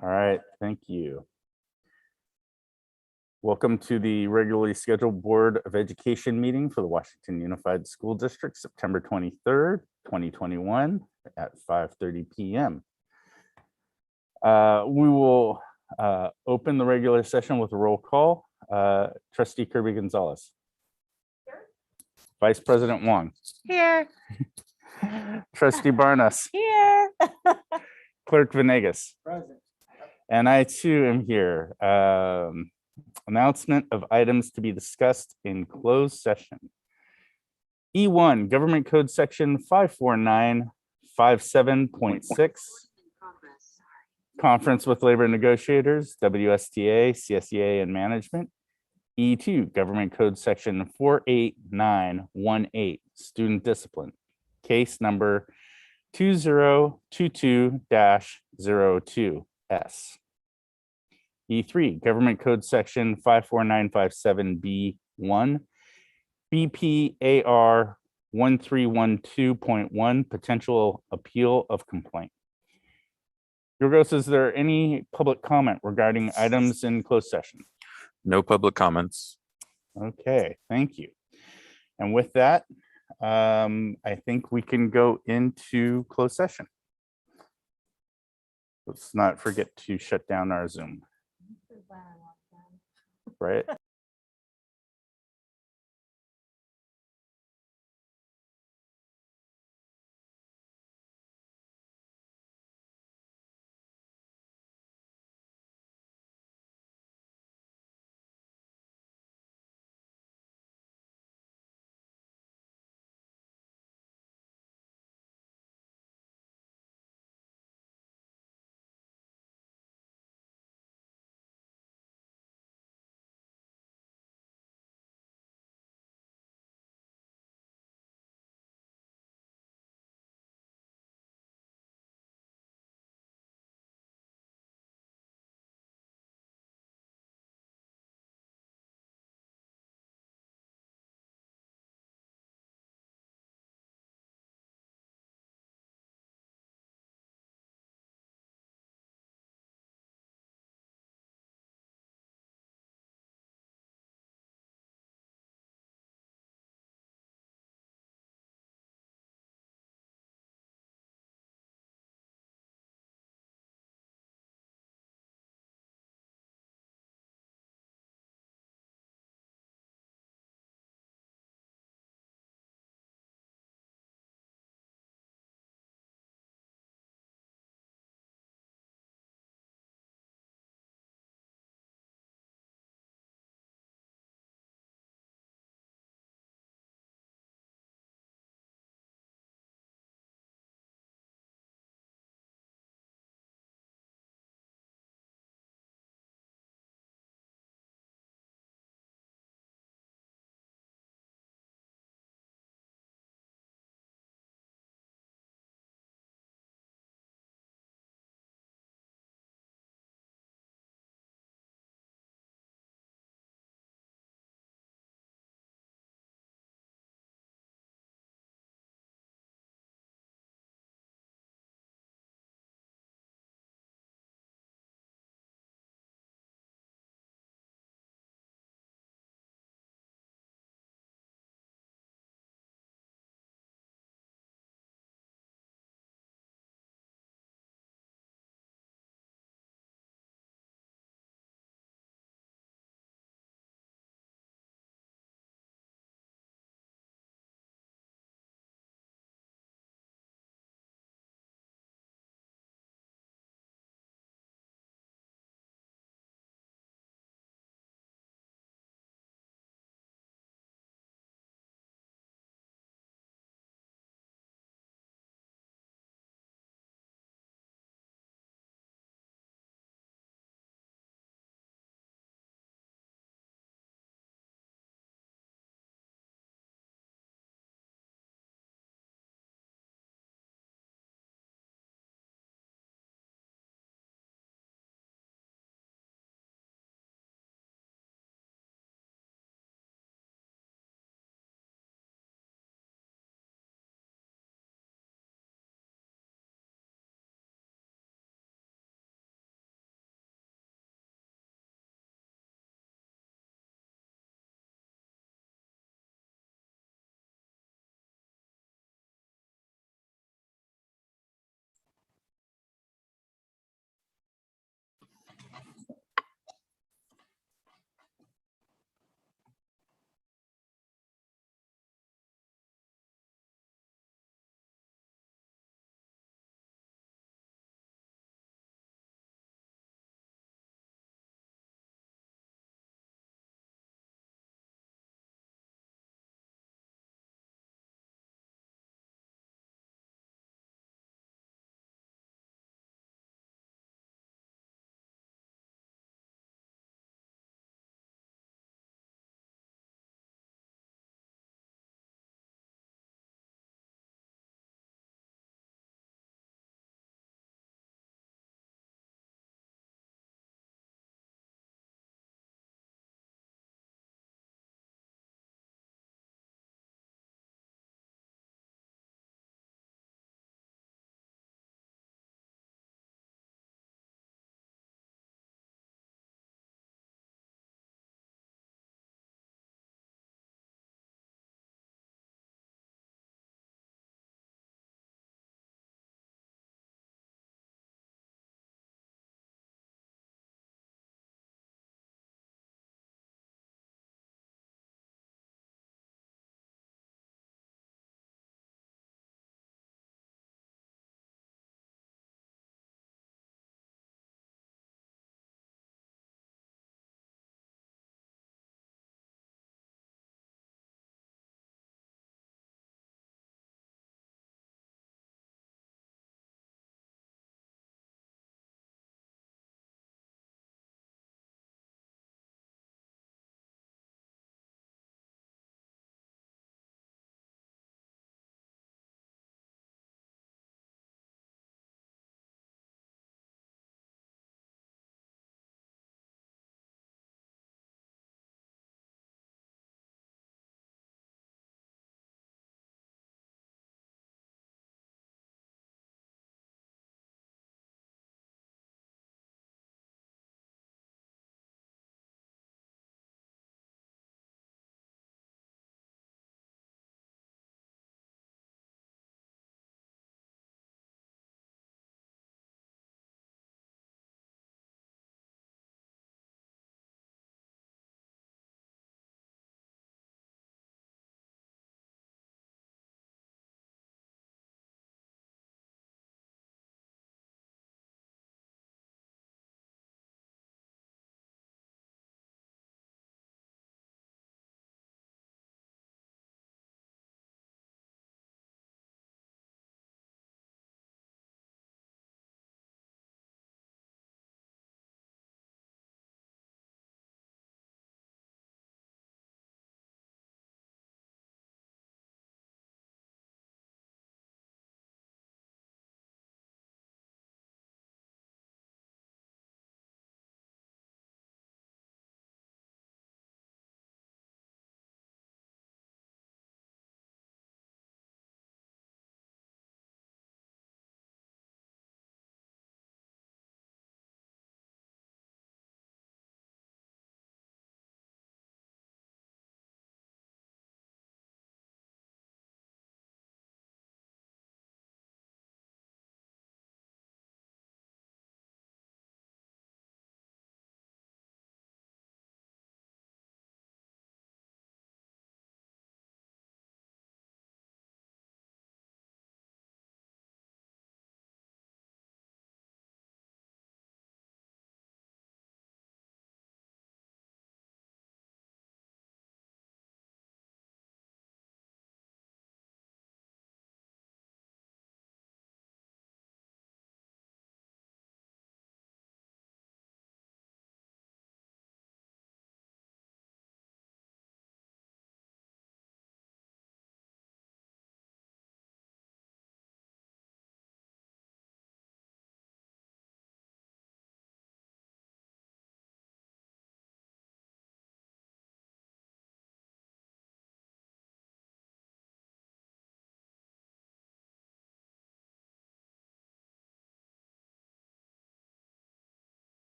All right, thank you. Welcome to the regularly scheduled Board of Education meeting for the Washington Unified School District, September 23rd, 2021 at 5:30 p.m. We will open the regular session with a roll call. Trustee Kirby Gonzalez. Here. Vice President Wong. Here. Trustee Barnas. Here. Clerk Venegas. Present. And I too am here. Announcement of items to be discussed in closed session. E1, Government Code Section 54957.6. Conference with labor negotiators, WSTA, CSEA, and management. E2, Government Code Section 48918, student discipline. Case number 2022-02S. E3, Government Code Section 54957B1, BPAR 1312.1, potential appeal of complaint. Yorgos, is there any public comment regarding items in closed session? No public comments. Okay, thank you. And with that, I think we can go into closed session. Let's not forget to shut down our Zoom. Right?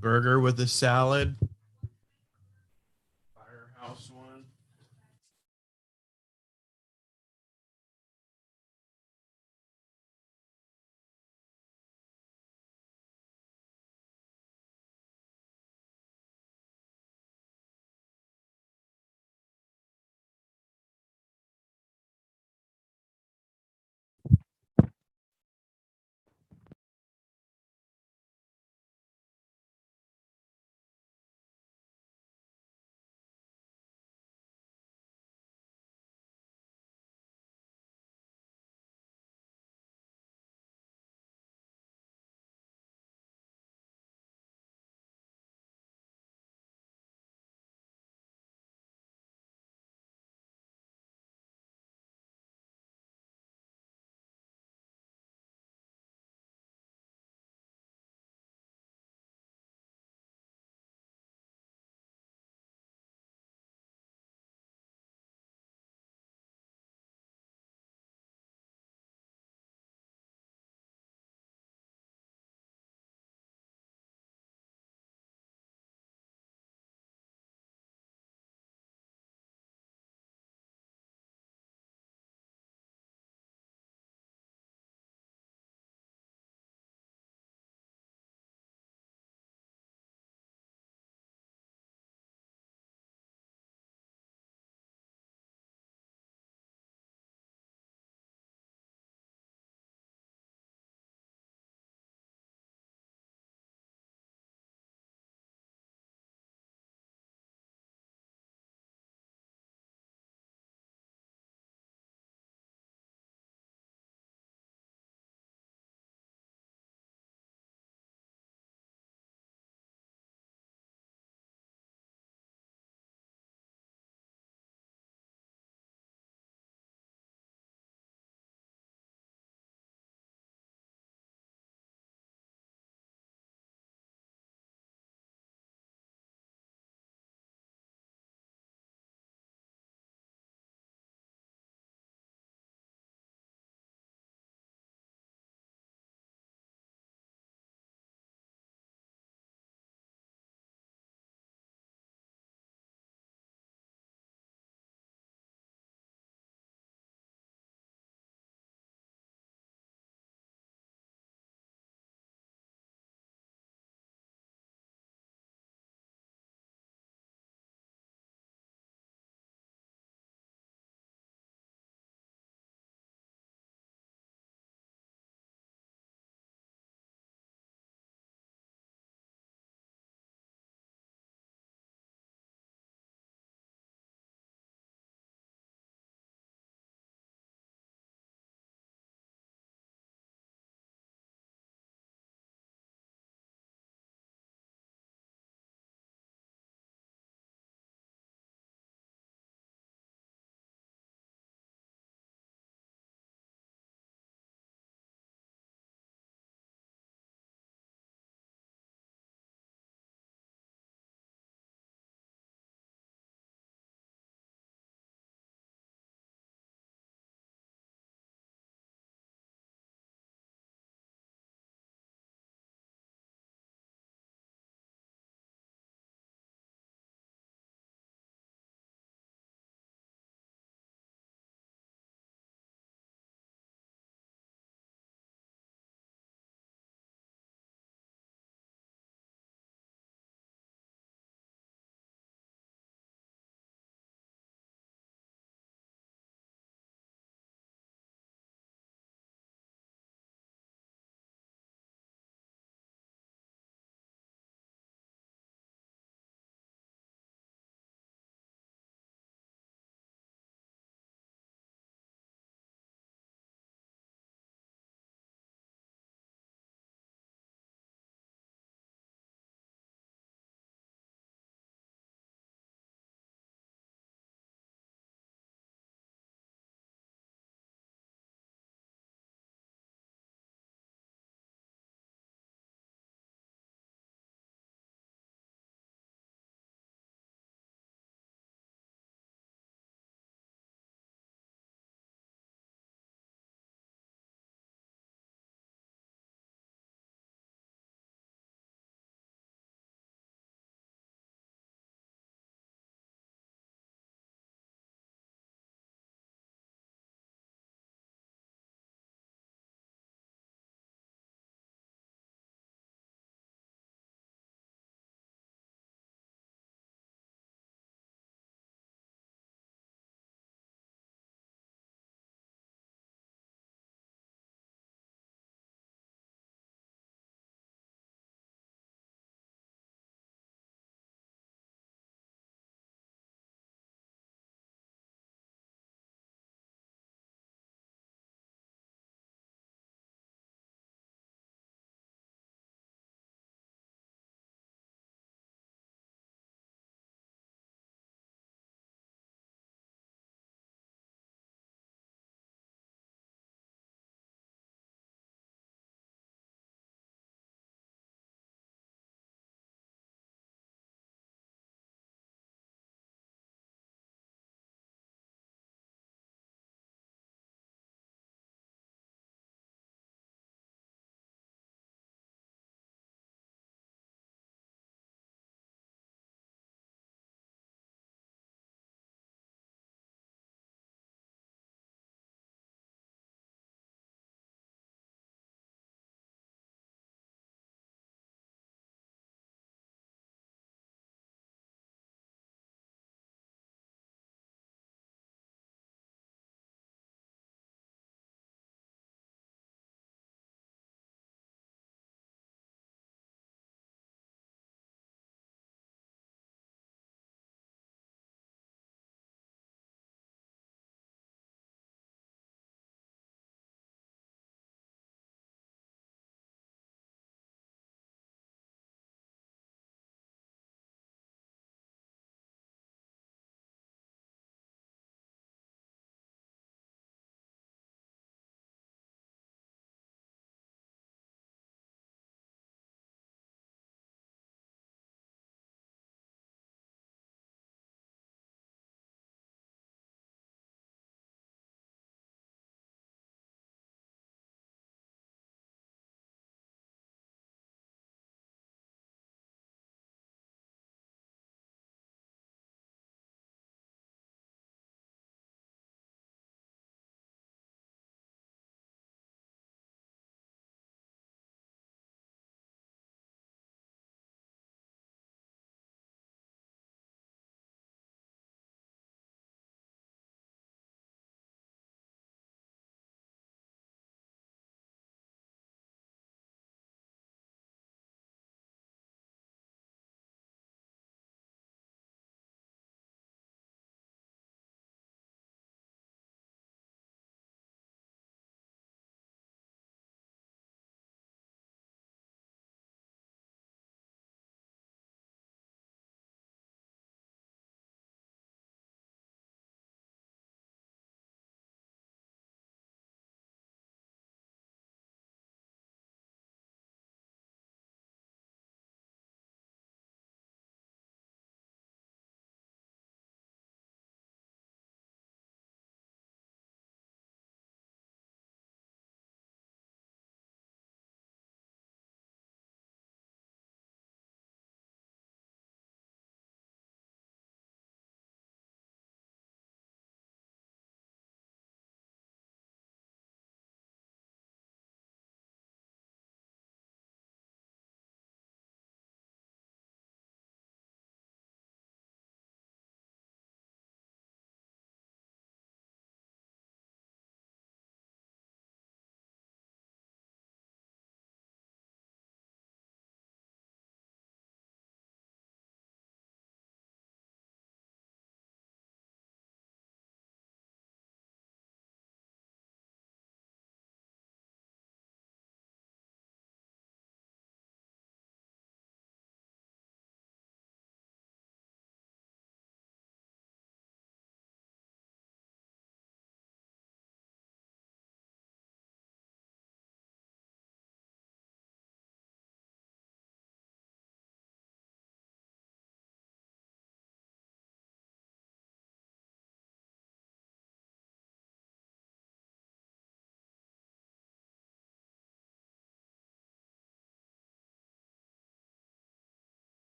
burger with a salad. Firehouse one.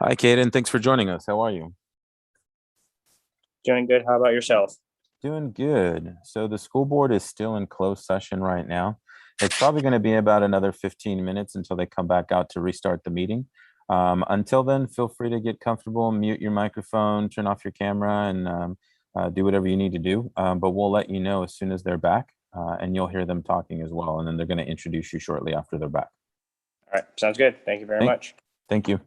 Hi, Kaden. Thanks for joining us. How are you? Doing good. How about yourself? Doing good. So the school board is still in closed session right now. It's probably going to be about another 15 minutes until they come back out to restart the meeting. Until then, feel free to get comfortable, mute your microphone, turn off your camera, and do whatever you need to do. But we'll let you know as soon as they're back, and you'll hear them talking as well. And then they're going to introduce you shortly after they're back. All right. Sounds good. Thank you very Thank- much. Thank you.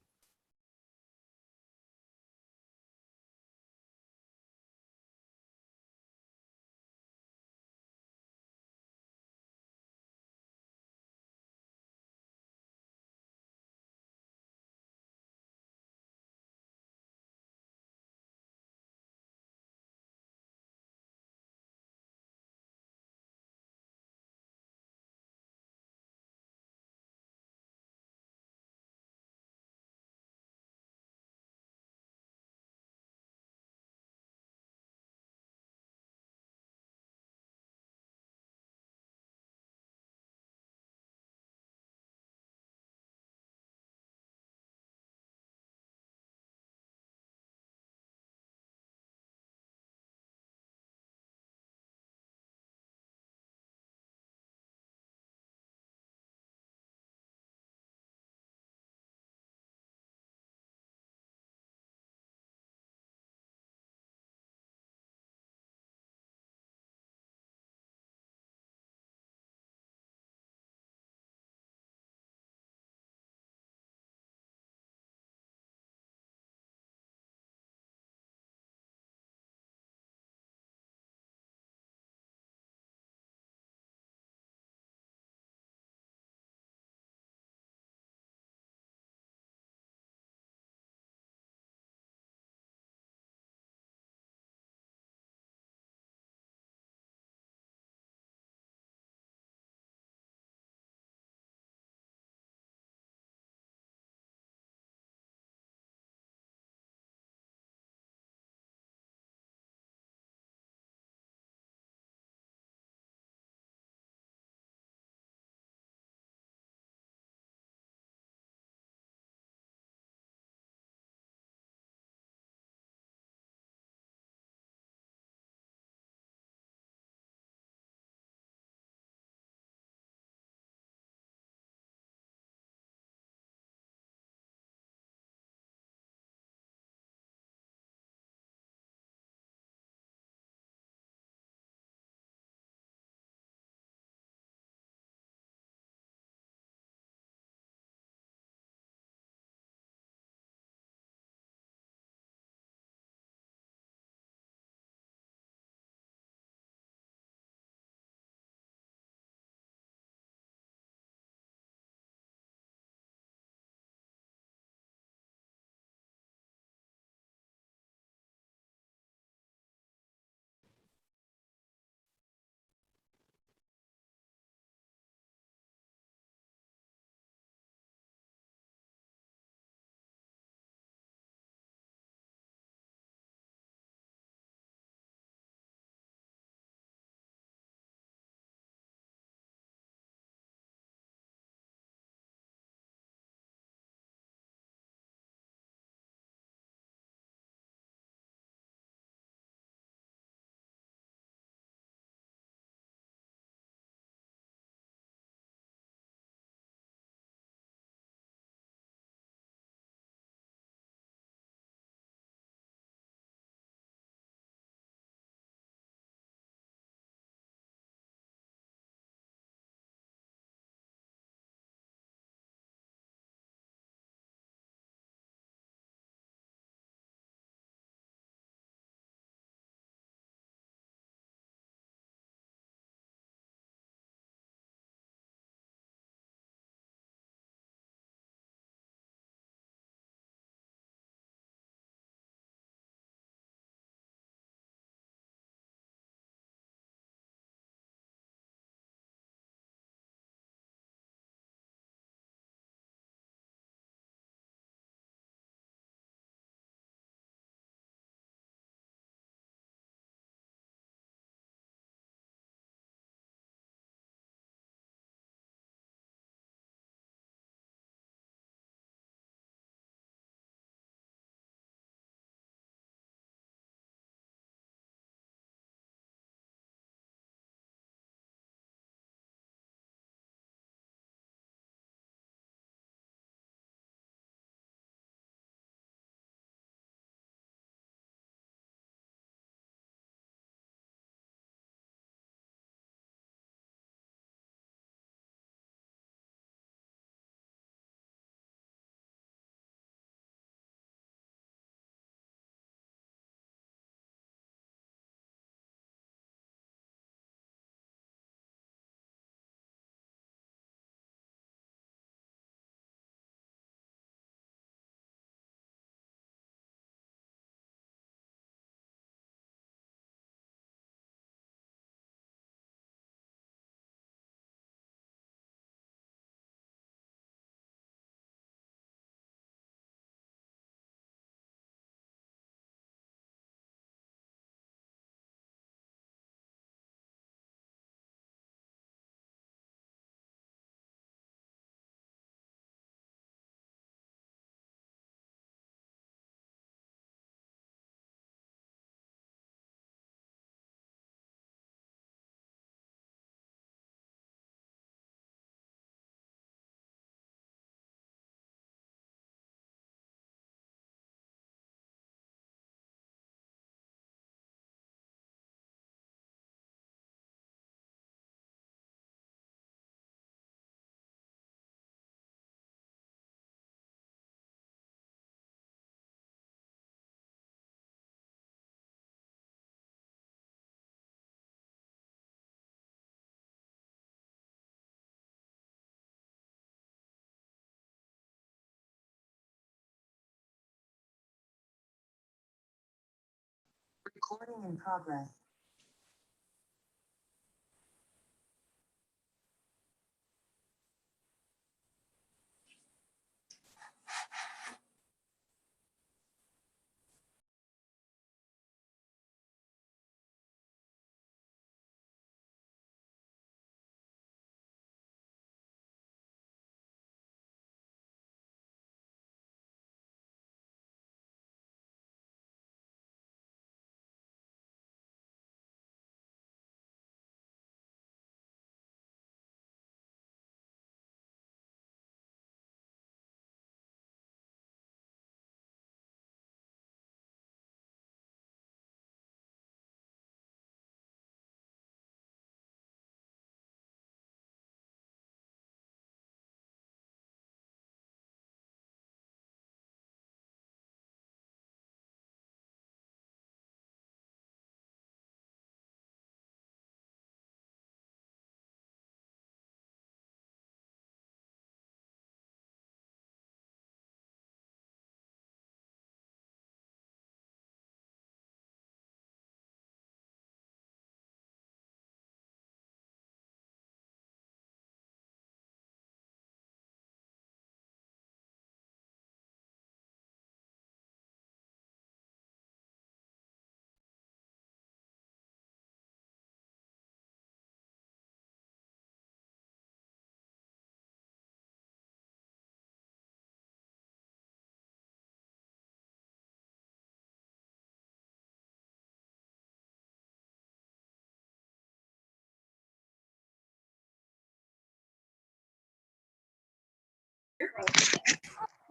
Recording in progress.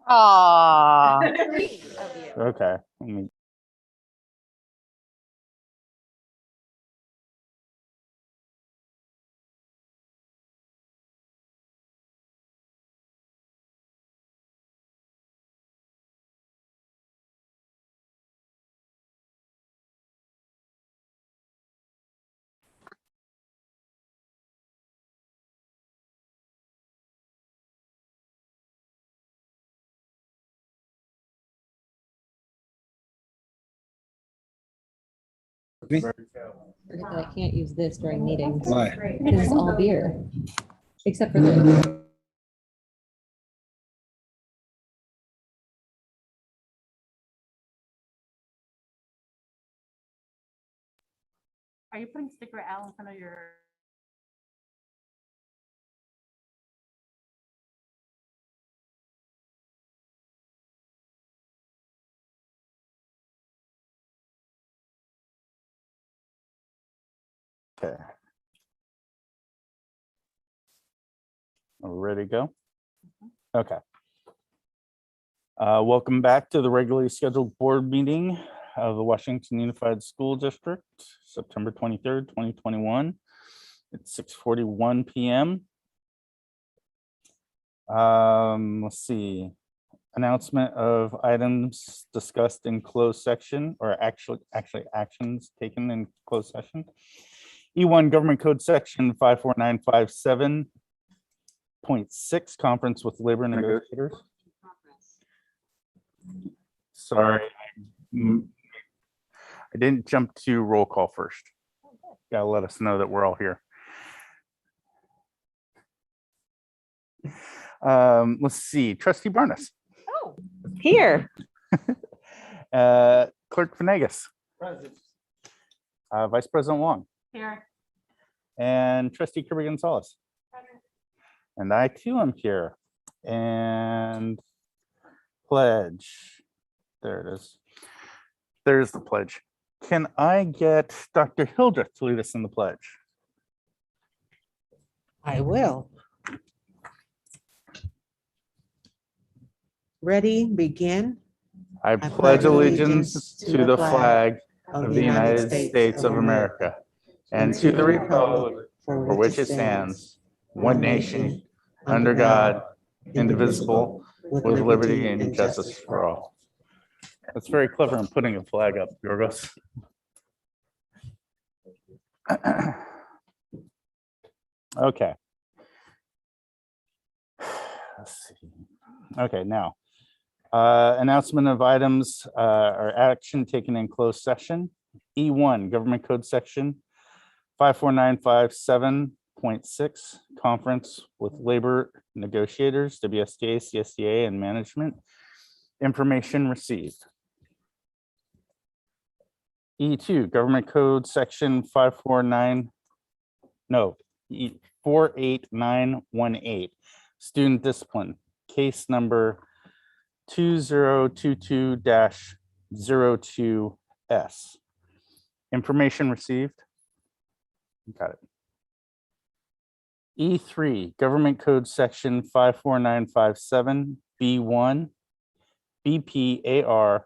Aww. Okay. Let me- Forget that I can't use this during meetings. Why? Because it's all beer, except for the. Are you putting sticker L in front of your? Okay. Ready to go? Okay. Welcome back to the regularly scheduled board meeting of the Washington Unified School District, September 23rd, 2021. It's 6:41 p.m. Let's see. Announcement of items discussed in closed section or actually actions taken in closed session. E1 Government Code Section 54957.6 conference with labor negotiators. Sorry, I didn't jump to roll call first. Gotta let us know that we're all here. Let's see, Trustee Barnes, Oh, here. Clerk Venegas, Vice President Wong, Here. and Trustee Kirby Gonzalez. And I too am here. And pledge. There it is. There's the pledge. Can I get Dr. Hildreth to lead us in the pledge? I will. Ready, begin. I pledge allegiance to the flag of the United States of America and to the republic for which it stands, one nation, under God, indivisible, with liberty and justice for all. That's very clever in putting a flag up, Yorgos. Okay. Let's see. Okay, now, announcement of items or action taken in closed session. E1, Government Code Section 54957.6, Conference with Labor Negotiators, WSTA, CSDA, and Management. Information received. E2, Government Code Section 48918, Student Discipline, Case Number 2022-02S. Information received. Got it. E3, Government Code Section 54957B1, BPAR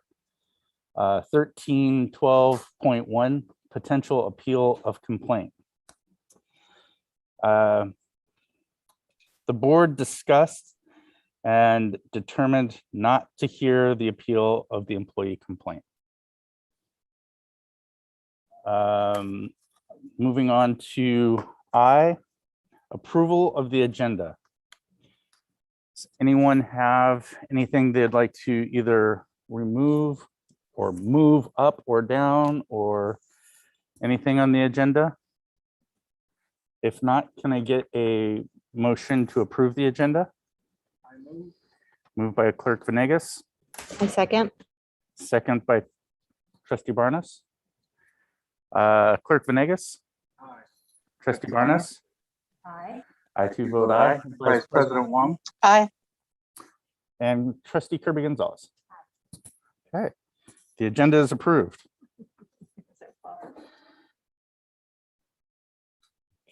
1312.1, Potential Appeal of Complaint. The board discussed and determined not to hear the appeal of the employee complaint. Moving on to I, approval of the agenda. Does anyone have anything they'd like to either remove or move up or down or anything on the agenda? If not, can I get a motion to approve the agenda? Moved by Clerk Venegas, A second. second by Trustee Barnes. Clerk Venegas. Trustee Barnes. Aye. I too vote aye. Vice President Wong. Aye. And Trustee Kirby Gonzalez. Okay, the agenda is approved.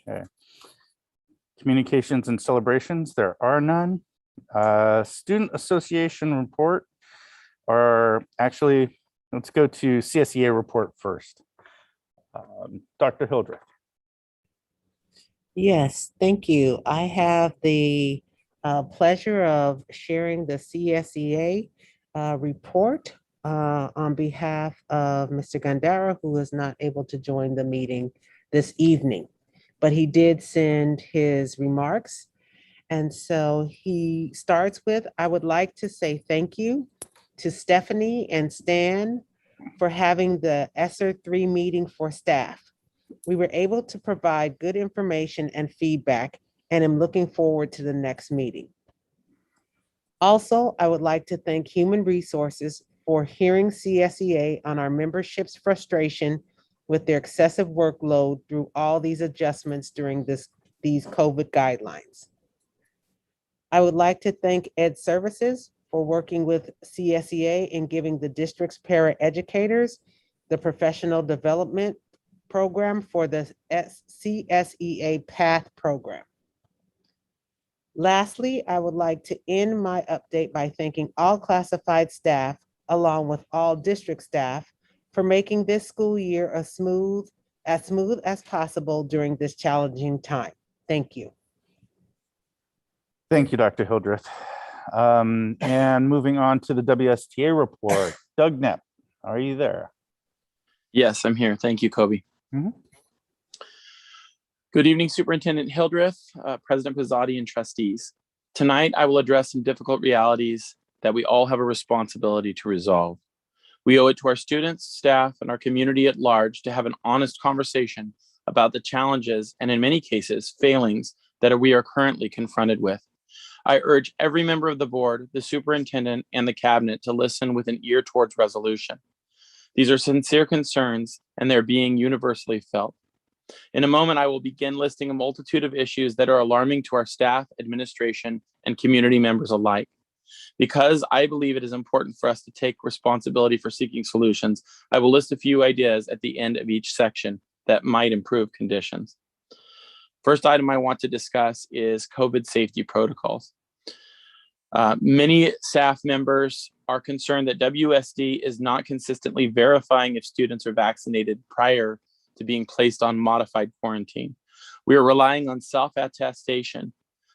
Okay. Communications and celebrations, there are none. Student Association report, or actually, let's go to CSEA report first. Dr. Hildreth. Yes, thank you. I have the pleasure of sharing the CSEA report on behalf of Mr. Gandara, who is not able to join the meeting this evening, but he did send his remarks. And so he starts with, I would like to say thank you to Stephanie and Stan for having the ESSER 3 meeting for staff. We were able to provide good information and feedback, and I'm looking forward to the next meeting. Also, I would like to thank Human Resources for hearing CSEA on our membership's frustration with their excessive workload through all these adjustments during these COVID guidelines. I would like to thank Ed Services for working with CSEA in giving the district's paraeducators the professional development program for the CSEA PATH program. Lastly, I would like to end my update by thanking all classified staff, along with all district staff, for making this school year as smooth as possible during this challenging time. Thank you. Thank you, Dr. Hildreth. And moving on to the WSTA report, Doug Knepp, are you there? Yes, I'm here. Thank you, Kobe. Mhm. Good evening, Superintendent Hildreth, President Pizzotti, and trustees. Tonight, I will address some difficult realities that we all have a responsibility to resolve. We owe it to our students, staff, and our community at large to have an honest conversation about the challenges and, in many cases, failings that we are currently confronted with. I urge every member of the board, the superintendent, and the cabinet to listen with an ear towards resolution. These are sincere concerns, and they're being universally felt. In a moment, I will begin listing a multitude of issues that are alarming to our staff, administration, and community members alike. Because I believe it is important for us to take responsibility for seeking solutions, I will list a few ideas at the end of each section that might improve conditions. First item I want to discuss is COVID safety protocols. Many staff members are concerned that WSD is not consistently verifying if students are vaccinated prior to being placed on modified quarantine. We are relying on self-attestation.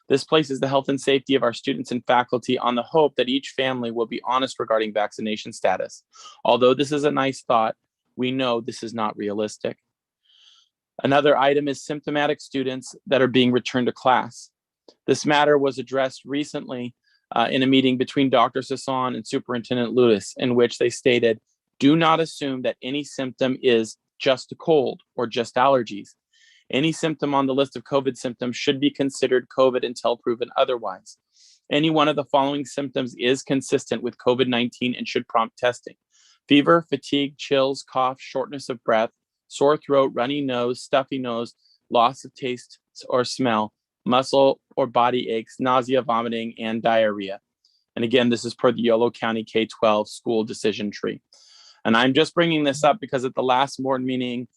This places the health and safety of our students and faculty on the hope that each family will be honest regarding vaccination status. Although this is a nice thought, we know this is not realistic. Another item is symptomatic students that are being returned to class. This matter was addressed recently in a meeting between Dr. Sasson and Superintendent Lewis, in which they stated, do not assume that any symptom is just a cold or just allergies. Any symptom on the list of COVID symptoms should be considered COVID until proven otherwise. Any one of the following symptoms is consistent with COVID-19 and should prompt testing: fever, fatigue, chills, cough, shortness of breath, sore throat, runny nose, stuffy nose, loss of taste or smell, muscle or body aches, nausea, vomiting, and diarrhea. And again, this is per the Yolo County K-12 school decision tree. And I'm just bringing this up because at the last board meeting,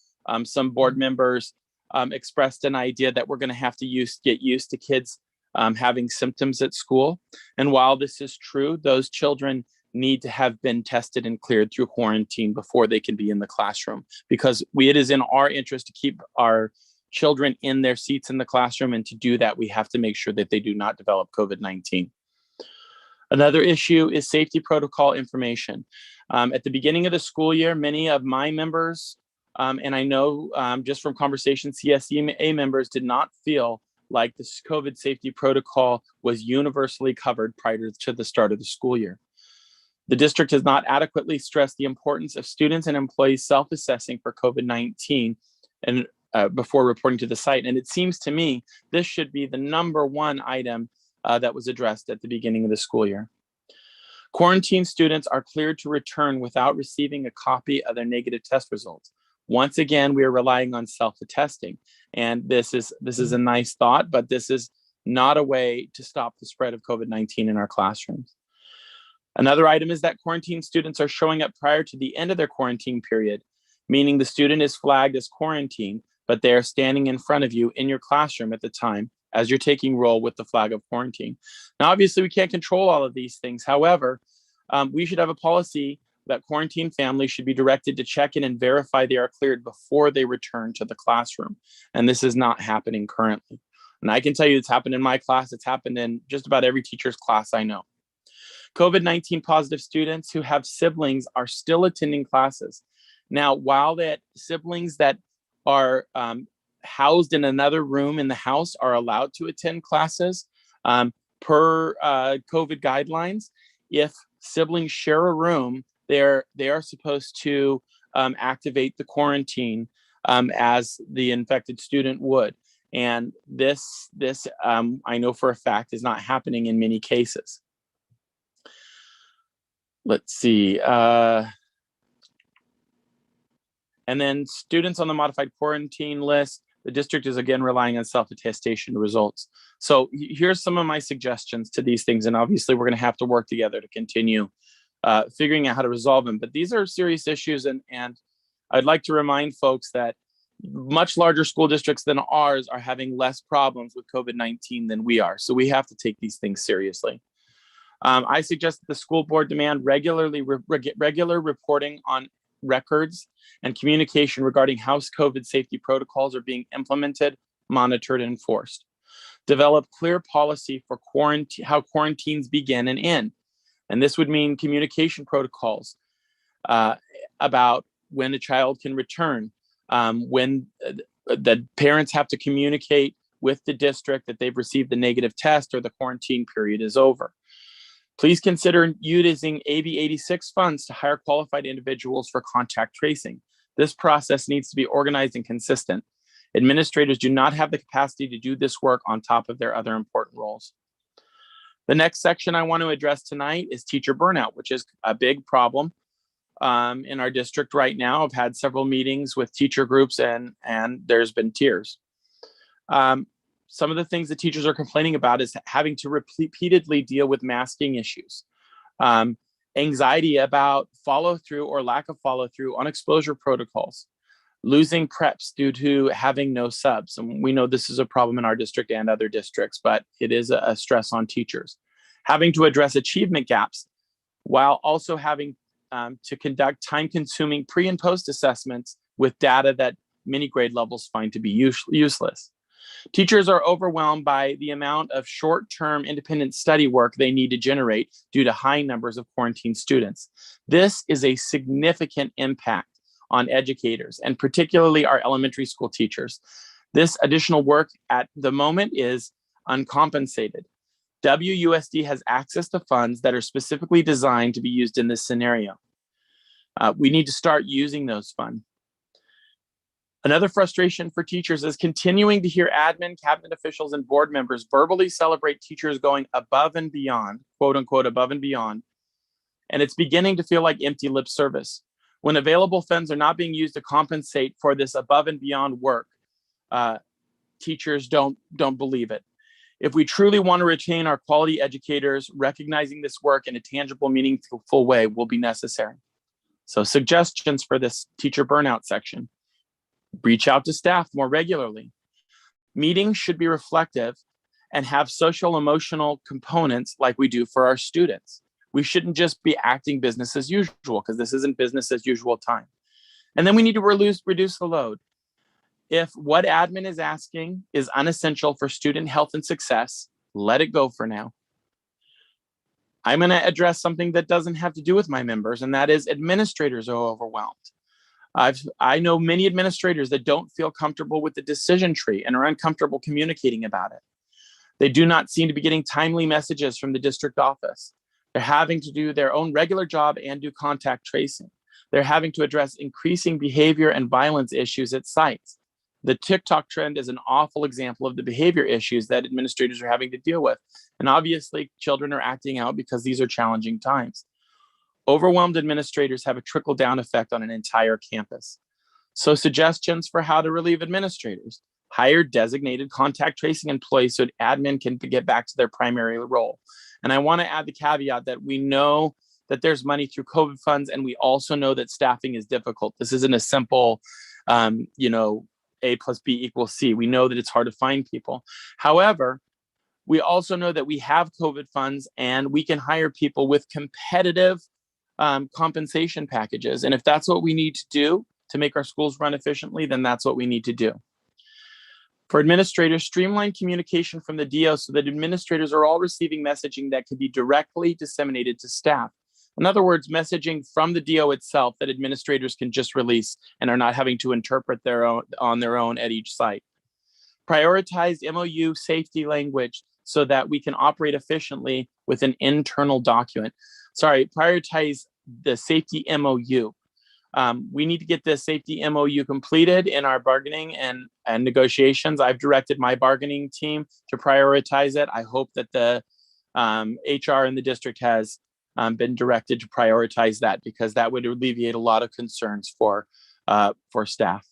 some board members expressed an idea that we're going to have to get used to kids having symptoms at school. And while this is true, those children need to have been tested and cleared through quarantine before they can be in the classroom, because it is in our interest to keep our children in their seats in the classroom. And to do that, we have to make sure that they do not develop COVID-19. Another issue is safety protocol information. At the beginning of the school year, many of my members, and I know just from conversations, CSEA members did not feel like this COVID safety protocol was universally covered prior to the start of the school year. The district has not adequately stressed the importance of students and employees self-assessing for COVID-19 and before reporting to the site. And it seems to me this should be the #1 item that was addressed at the beginning of the school year. Quarantine students are cleared to return without receiving a copy of their negative test results. Once again, we are relying on self-attesting. And this is a nice thought, but this is not a way to stop the spread of COVID-19 in our classrooms. Another item is that quarantine students are showing up prior to the end of their quarantine period, meaning the student is flagged as quarantined, but they are standing in front of you in your classroom at the time as you're taking roll with the flag of quarantine. Now, obviously, we can't control all of these things. However, we should have a policy that quarantine families should be directed to check in and verify they are cleared before they return to the classroom. And this is not happening currently. And I can tell you it's happened in my class. It's happened in just about every teacher's class I know. COVID-19 positive students who have siblings are still attending classes. Now, while that siblings that are housed in another room in the house are allowed to attend classes per COVID guidelines, if siblings share a room, they are supposed to activate the quarantine as the infected student would. And this I know for a fact is not happening in many cases. Let's see. And then students on the modified quarantine list, the district is again relying on self-attestation results. So here's some of my suggestions to these things. And obviously we're going to have to work together to continue figuring out how to resolve them. But these are serious issues. And I'd like to remind folks that much larger school districts than ours are having less problems with COVID-19 than we are. So we have to take these things seriously. I suggest that the school board demand regular reporting on records and communication regarding how COVID safety protocols are being implemented, monitored, and enforced. Develop clear policy for how quarantines begin and end. And this would mean communication protocols about when a child can return, when the parents have to communicate with the district that they've received the negative test or the quarantine period is over. Please consider using AB 86 funds to hire qualified individuals for contact tracing. This process needs to be organized and consistent. Administrators do not have the capacity to do this work on top of their other important roles. The next section I want to address tonight is teacher burnout, which is a big problem in our district right now. I've had several meetings with teacher groups and there's been tears. Some of the things that teachers are complaining about is having to repeatedly deal with masking issues, anxiety about follow through or lack of follow through on exposure protocols, losing preps due to having no subs. And we know this is a problem in our district and other districts, but it is a stress on teachers. Having to address achievement gaps while also having to conduct time-consuming pre and post assessments with data that many grade levels find to be useless. Teachers are overwhelmed by the amount of short-term independent study work they need to generate due to high numbers of quarantine students. This is a significant impact on educators and particularly our elementary school teachers. This additional work at the moment is uncompensated. WUSD has access to funds that are specifically designed to be used in this scenario. We need to start using those funds. Another frustration for teachers is continuing to hear admin, cabinet officials, and board members verbally celebrate teachers going above and beyond, quote unquote, above and beyond. And it's beginning to feel like empty lip service. When available funds are not being used to compensate for this above and beyond work, teachers don't believe it. If we truly want to retain our quality educators, recognizing this work in a tangible, meaningful way will be necessary. So suggestions for this teacher burnout section: reach out to staff more regularly. Meetings should be reflective and have social emotional components like we do for our students. We shouldn't just be acting business as usual, because this isn't business as usual time. And then we need to reduce the load. If what admin is asking is unessential for student health and success, let it go for now. I'm going to address something that doesn't have to do with my members, and that is administrators are overwhelmed. I know many administrators that don't feel comfortable with the decision tree and are uncomfortable communicating about it. They do not seem to be getting timely messages from the district office. They're having to do their own regular job and do contact tracing. They're having to address increasing behavior and violence issues at sites. The TikTok trend is an awful example of the behavior issues that administrators are having to deal with. And obviously, children are acting out because these are challenging times. Overwhelmed administrators have a trickle-down effect on an entire campus. So suggestions for how to relieve administrators: hire designated contact tracing employees so admin can get back to their primary role. And I want to add the caveat that we know that there's money through COVID funds, and we also know that staffing is difficult. This isn't a simple, A plus B equals C. We know that it's hard to find people. However, we also know that we have COVID funds and we can hire people with competitive compensation packages. And if that's what we need to do to make our schools run efficiently, then that's what we need to do. For administrators, streamline communication from the DO so that administrators are all receiving messaging that can be directly disseminated to staff. In other words, messaging from the DO itself that administrators can just release and are not having to interpret on their own at each site. Prioritize MOU safety language so that we can operate efficiently with an internal document. Prioritize the safety MOU. We need to get the safety MOU completed in our bargaining and negotiations. I've directed my bargaining team to prioritize it. I hope that the HR in the district has been directed to prioritize that, because that would alleviate a lot of concerns for staff.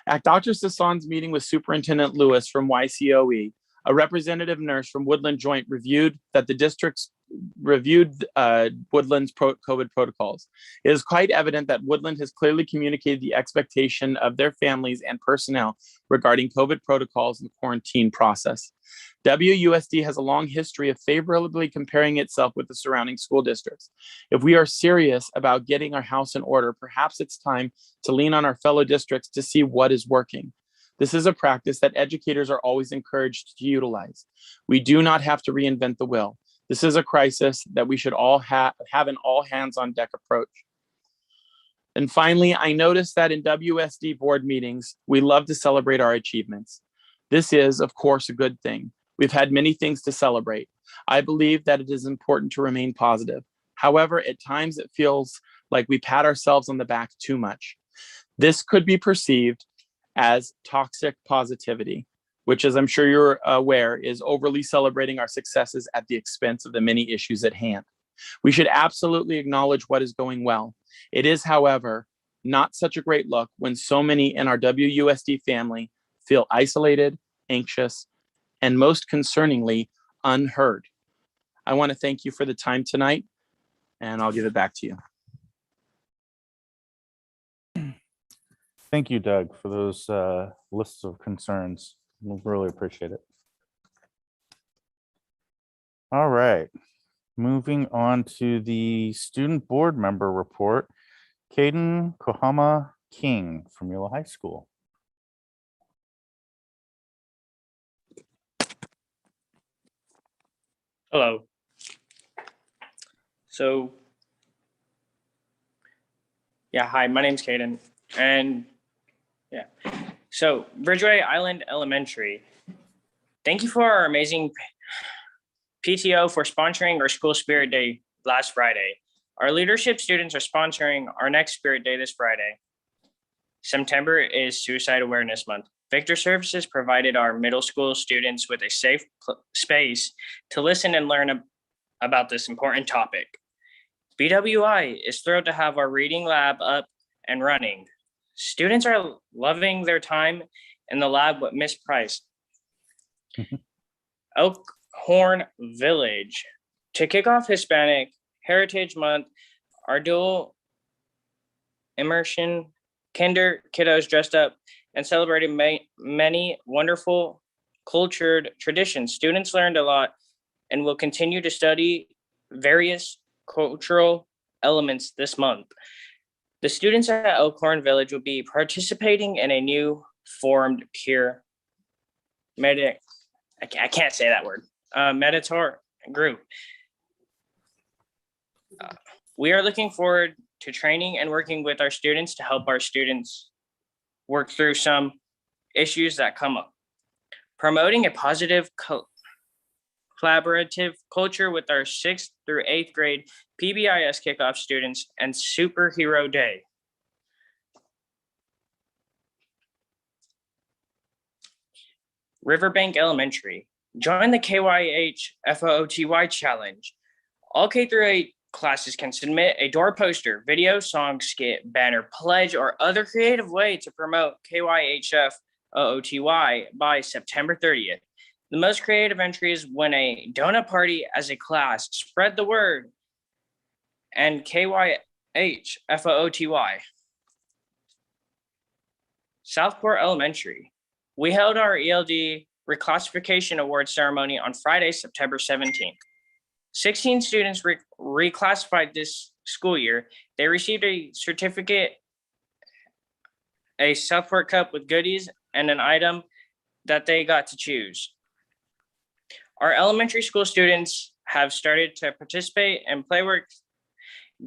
At Dr. Sasson's meeting with Superintendent Lewis from YCOE, a representative nurse from Woodland Joint reviewed that the district's Woodland's COVID protocols. It is quite evident that Woodland has clearly communicated the expectation of their families and personnel regarding COVID protocols and the quarantine process. WUSD has a long history of favorably comparing itself with the surrounding school districts. If we are serious about getting our house in order, perhaps it's time to lean on our fellow districts to see what is working. This is a practice that educators are always encouraged to utilize. We do not have to reinvent the wheel. This is a crisis that we should all have an all hands on deck approach. And finally, I noticed that in WSD board meetings, we love to celebrate our achievements. This is, of course, a good thing. We've had many things to celebrate. I believe that it is important to remain positive. However, at times it feels like we pat ourselves on the back too much. This could be perceived as toxic positivity, which, as I'm sure you're aware, is overly celebrating our successes at the expense of the many issues at hand. We should absolutely acknowledge what is going well. It is, however, not such a great look when so many in our WUSD family feel isolated, anxious, and most concerningly, unheard. I want to thank you for the time tonight, and I'll give it back to you. Thank you, Doug, for those lists of concerns. We really appreciate it. All right, moving on to the student board member report. Caden Kohama King from Eula High School. Hello. So, yeah, hi, my name's Caden. And yeah, so Bridgeway Island Elementary. Thank you for our amazing PTO for sponsoring our School Spirit Day last Friday. Our leadership students are sponsoring our next Spirit Day this Friday. September is Suicide Awareness Month. Victor Services provided our middle school students with a safe space to listen and learn about this important topic. BWI is thrilled to have our reading lab up and running. Students are loving their time in the lab with Miss Price. Elkhorn Village. To kick off Hispanic Heritage Month, our dual immersion kinder kiddos dressed up and celebrated many wonderful cultured traditions. Students learned a lot and will continue to study various cultural elements this month. The students at Elkhorn Village will be participating in a new formed peer I can't say that word, Meditor group. We are looking forward to training and working with our students to help our students work through some issues that come up. Promoting a positive collaborative culture with our 6th through 8th grade PBIS kickoff students and Superhero Day. Riverbank Elementary. Join the KYH FOOTY Challenge. All K through 8 classes can submit a door poster, video, song, skit, banner, pledge, or other creative way to promote KYHF OOTY by September 30th. The most creative entries win a donut party as a class. Spread the word. And KYH FOOTY. Southport Elementary. We held our ELD reclassification award ceremony on Friday, September 17th. 16 students reclassified this school year. They received a certificate, a Southport cup with goodies, and an item that they got to choose. Our elementary school students have started to participate in playwork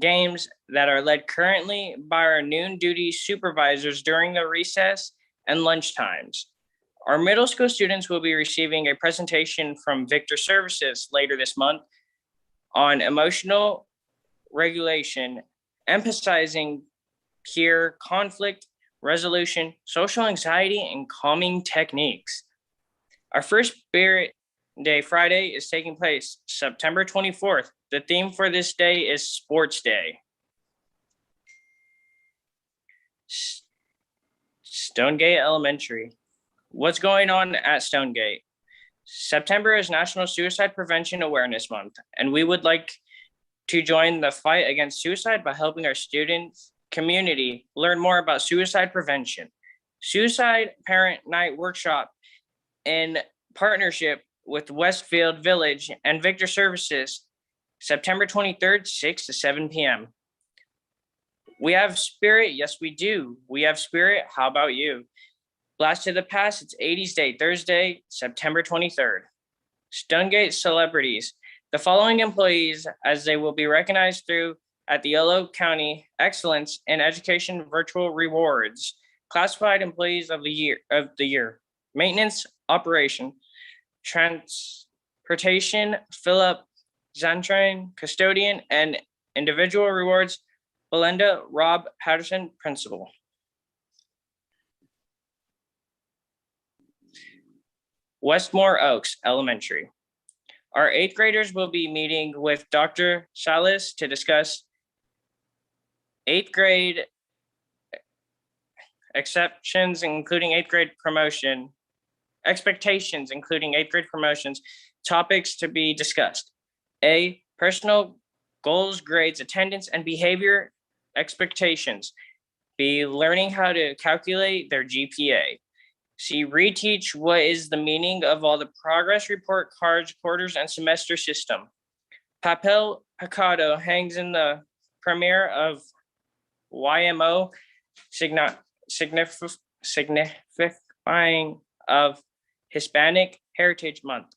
games that are led currently by our noon duty supervisors during the recess and lunch times. Our middle school students will be receiving a presentation from Victor Services later this month on emotional regulation, emphasizing peer conflict resolution, social anxiety, and calming techniques. Our first Spirit Day Friday is taking place September 24th. The theme for this day is Sports Day. Stonegate Elementary. What's going on at Stonegate? September is National Suicide Prevention Awareness Month, and we would like to join the fight against suicide by helping our students community learn more about suicide prevention. Suicide Parent Night Workshop in partnership with Westfield Village and Victor Services, September 23rd, 6 to 7 p.m. We have Spirit. Yes, we do. We have Spirit. How about you? Blast to the Past, it's 80s Day, Thursday, September 23rd. Stonegate Celebrities. The following employees, as they will be recognized through at the Yolo County Excellence in Education Virtual Rewards. Classified Employees of the Year. Maintenance, Operation, Transportation, Philip Zantrain, Custodian, and Individual Rewards, Belinda Rob Patterson, Principal. Westmore Oaks Elementary. Our 8th graders will be meeting with Dr. Salas to discuss 8th grade expectations, including 8th grade promotions, topics to be discussed. A, personal goals, grades, attendance, and behavior expectations. B, learning how to calculate their GPA. C, reteach what is the meaning of all the progress report cards, quarters, and semester system. Papel Picado hangs in the premiere of YMO, signifying of Hispanic Heritage Month.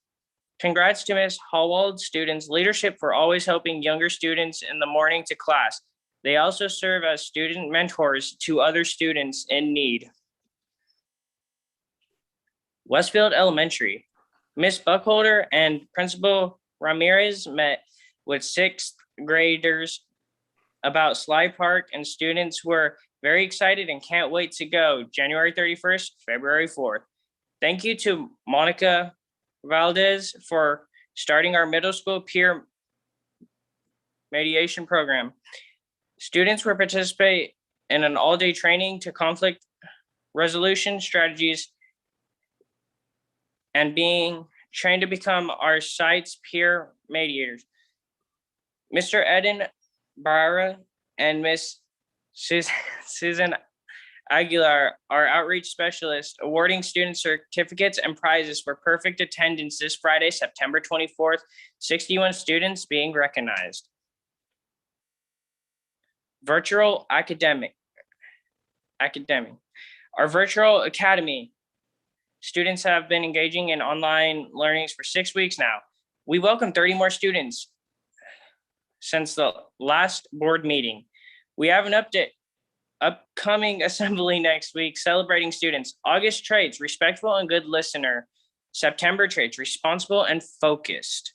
Congrats to Ms. Hallwald students' leadership for always helping younger students in the morning to class. They also serve as student mentors to other students in need. Westfield Elementary. Ms. Buckholder and Principal Ramirez met with 6th graders about Sly Park, and students were Very excited and can't wait to go January 31st, February 4th. Thank you to Monica Valdez for starting our middle school peer mediation program. Students will participate in an all-day training to conflict resolution strategies and being trained to become our site's peer mediators. Mr. Eden Barra and Miss Susan Aguilar, our outreach specialist, awarding student certificates and prizes for perfect attendance this Friday, September 24th, 61 students being recognized. Virtual academic. Our virtual academy students have been engaging in online learnings for 6 weeks now. We welcome 30 more students since the last board meeting. We have an upcoming assembly next week celebrating students. August traits, respectful and good listener. September traits, responsible and focused.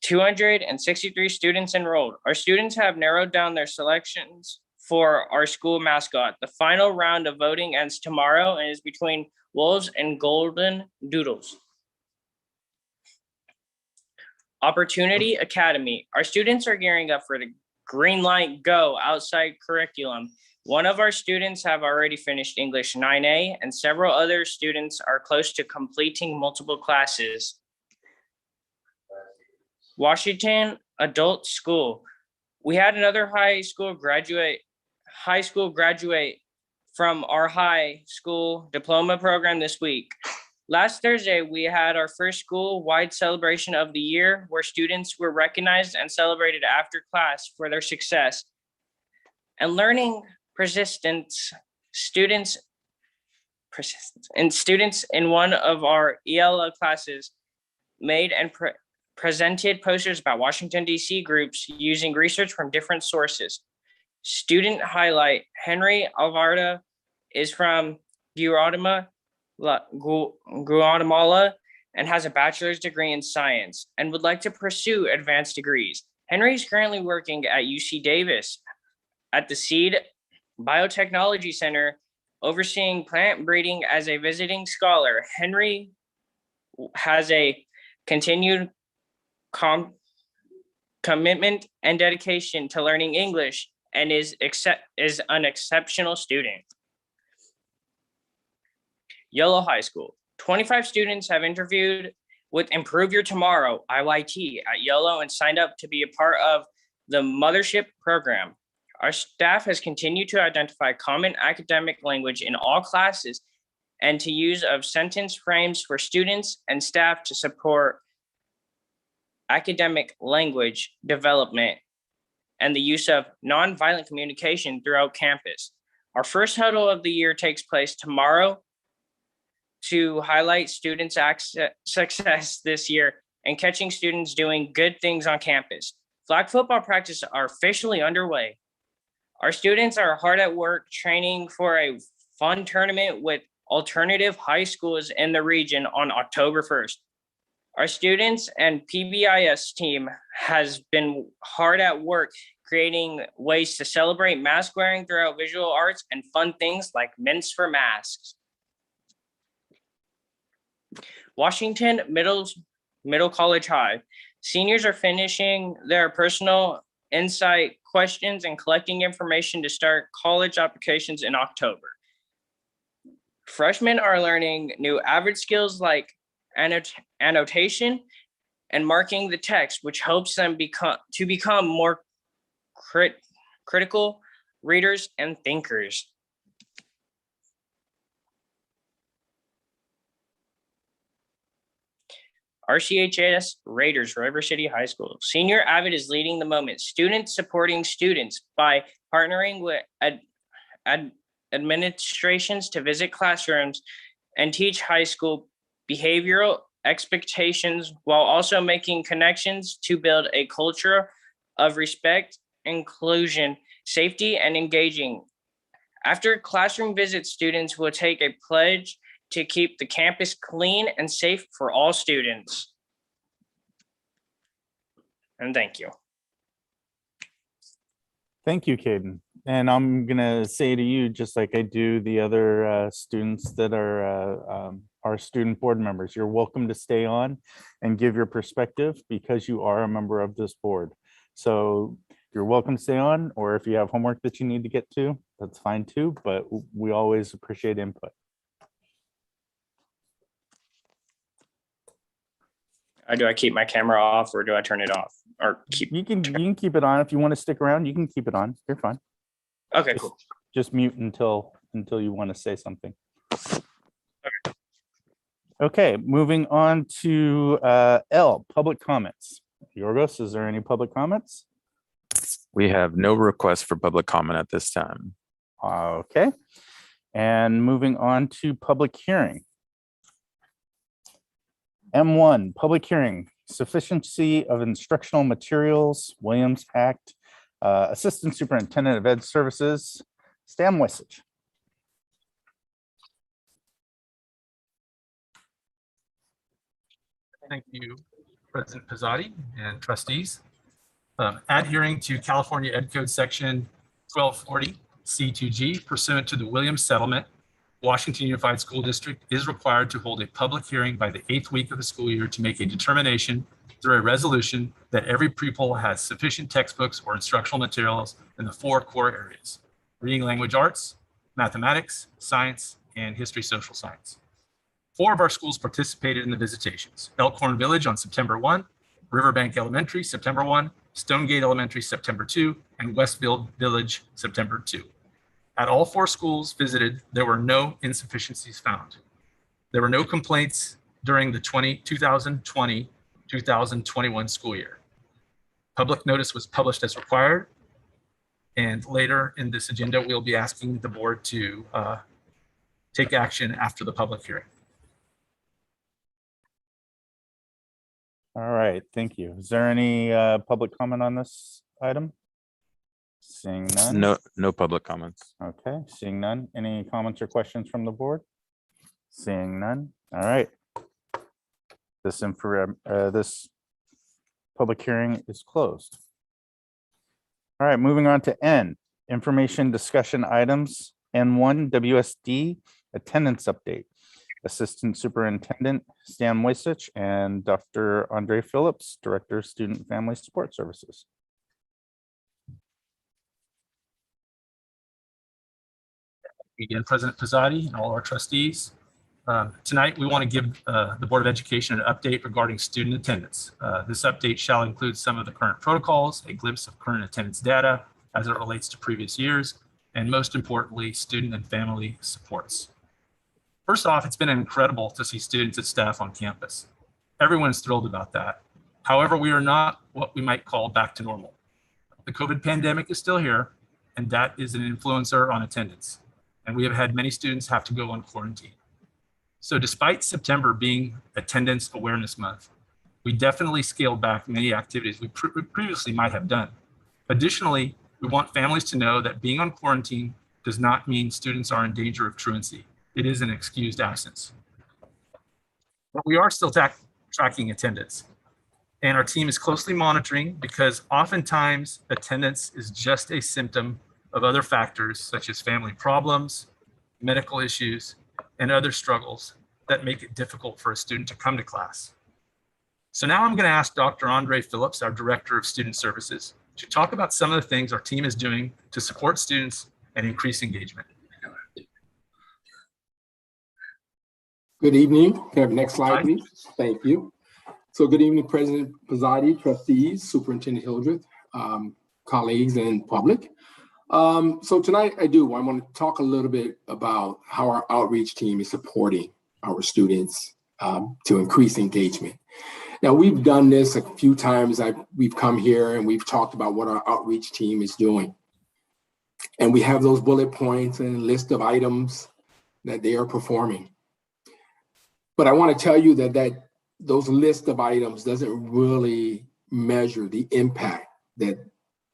263 students enrolled. Our students have narrowed down their selections for our school mascot. The final round of voting ends tomorrow and is between wolves and golden doodles. Opportunity Academy. Our students are gearing up for the Green Light Go outside curriculum. One of our students have already finished English 9A and several other students are close to completing multiple classes. Washington Adult School. We had another high school graduate from our high school diploma program this week. Last Thursday, we had our first school-wide celebration of the year where students were recognized and celebrated after class for their success and learning persistence. Students in one of our ELA classes made and presented posters about Washington, D.C. groups using research from different sources. Student highlight, Henry Alvarado is from Guatemala and has a bachelor's degree in science and would like to pursue advanced degrees. Henry is currently working at UC Davis at the Seed Biotechnology Center, overseeing plant breeding as a visiting scholar. Henry has a continued commitment and dedication to learning English and is an exceptional student. Yolo High School. 25 students have interviewed with Improve Your Tomorrow, IYT, at Yolo and signed up to be a part of the Mothership program. Our staff has continued to identify common academic language in all classes and to use of sentence frames for students and staff to support academic language development and the use of nonviolent communication throughout campus. Our first huddle of the year takes place tomorrow to highlight students' success this year and catching students doing good things on campus. Flag football practices are officially underway. Our students are hard at work training for a fun tournament with alternative high schools in the region on October 1st. Our students and PBIS team has been hard at work creating ways to celebrate mask wearing throughout visual arts and fun things like Mints for Masks. Washington Middle College High. Seniors are finishing their personal insight questions and collecting information to start college applications in October. Freshmen are learning new average skills like annotation and marking the text, which helps them become more critical readers and thinkers. RCHS Raiders, River City High School. Senior Avid is leading the moment. Students supporting students by partnering with administrations to visit classrooms and teach high school behavioral expectations while also making connections to build a culture of respect, inclusion, safety, and engaging. After classroom visits, students will take a pledge to keep the campus clean and safe for all students. And thank you. Thank you, Caden. And I'm gonna say to you, just like I do the other students that are our student board members, you're welcome to stay on and give your perspective because you are a member of this board. So you're welcome to stay on, or if you have homework that you need to get to, that's fine too, but we always appreciate input. Do I keep my camera off or do I turn it off or keep? You can keep it on. If you want to stick around, you can keep it on. You're fine. Okay, cool. Just mute until you want to say something. Okay, moving on to L, public comments. Yorgos, is there any public comments? We have no request for public comment at this time. Okay, and moving on to public hearing. M1, public hearing, sufficiency of instructional materials, Williams Act, Assistant Superintendent of Ed Services, Stan Wisich. Thank you, President Pizzotti and trustees. Adhering to California Ed Code Section 1240 C2G pursuant to the Williams Settlement, Washington Unified School District is required to hold a public hearing by the 8th week of the school year to make a determination through a resolution that every pupil has sufficient textbooks or instructional materials in the 4 core areas: reading language arts, mathematics, science, and history social science. 4 of our schools participated in the visitations: Elkhorn Village on September 1, Riverbank Elementary, September 1, Stonegate Elementary, September 2, and Westfield Village, September 2. At all 4 schools visited, there were no insufficiencies found. There were no complaints during the 2020-2021 school year. Public notice was published as required. And later in this agenda, we'll be asking the board to take action after the public hearing. All right, thank you. Is there any public comment on this item? Seeing none. No public comments. Okay, seeing none. Any comments or questions from the board? Seeing none. All right. This public hearing is closed. All right, moving on to N, information discussion items. N1, WSD, attendance update. Assistant Superintendent Stan Wisich and Dr. Andre Phillips, Director of Student Family Support Services. Again, President Pizzotti and all our trustees. Tonight, we want to give the Board of Education an update regarding student attendance. This update shall include some of the current protocols, a glimpse of current attendance data as it relates to previous years, and most importantly, student and family supports. First off, it's been incredible to see students and staff on campus. Everyone is thrilled about that. However, we are not what we might call back to normal. The COVID pandemic is still here, and that is an influencer on attendance. And we have had many students have to go on quarantine. So despite September being Attendance Awareness Month, we definitely scaled back many activities we previously might have done. Additionally, we want families to know that being on quarantine does not mean students are in danger of truancy. It is an excused absence. But we are still tracking attendance. And our team is closely monitoring because oftentimes attendance is just a symptom of other factors such as family problems, medical issues, and other struggles that make it difficult for a student to come to class. So now I'm going to ask Dr. Andre Phillips, our Director of Student Services, to talk about some of the things our team is doing to support students and increase engagement. Good evening. Can I have the next slide, please? Thank you. So good evening, President Pizzotti, trustees, Superintendent Hildreth, colleagues, and public. So tonight I want to talk a little bit about how our outreach team is supporting our students to increase engagement. Now, we've done this a few times. We've come here and we've talked about what our outreach team is doing. And we have those bullet points and a list of items that they are performing. But I want to tell you that those list of items doesn't really measure the impact that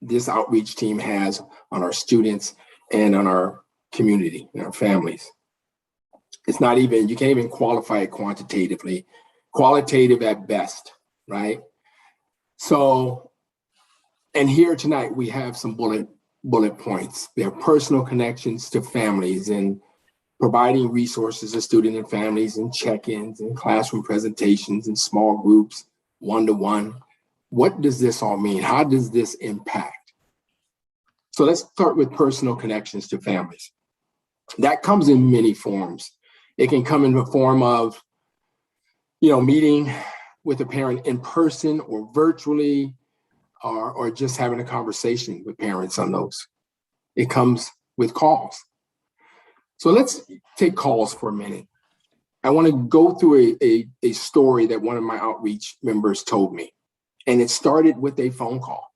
this outreach team has on our students and on our community and our families. It's not even, you can't even qualify it quantitatively, qualitative at best, right? So, and here tonight we have some bullet bullet points. Their personal connections to families and providing resources to student and families and check-ins and classroom presentations and small groups, one-to-one. What does this all mean? How does this impact? So let's start with personal connections to families. That comes in many forms. It can come in the form of, meeting with a parent in person or virtually, or just having a conversation with parents on those. It comes with calls. So let's take calls for a minute. I want to go through a story that one of my outreach members told me, and it started with a phone call.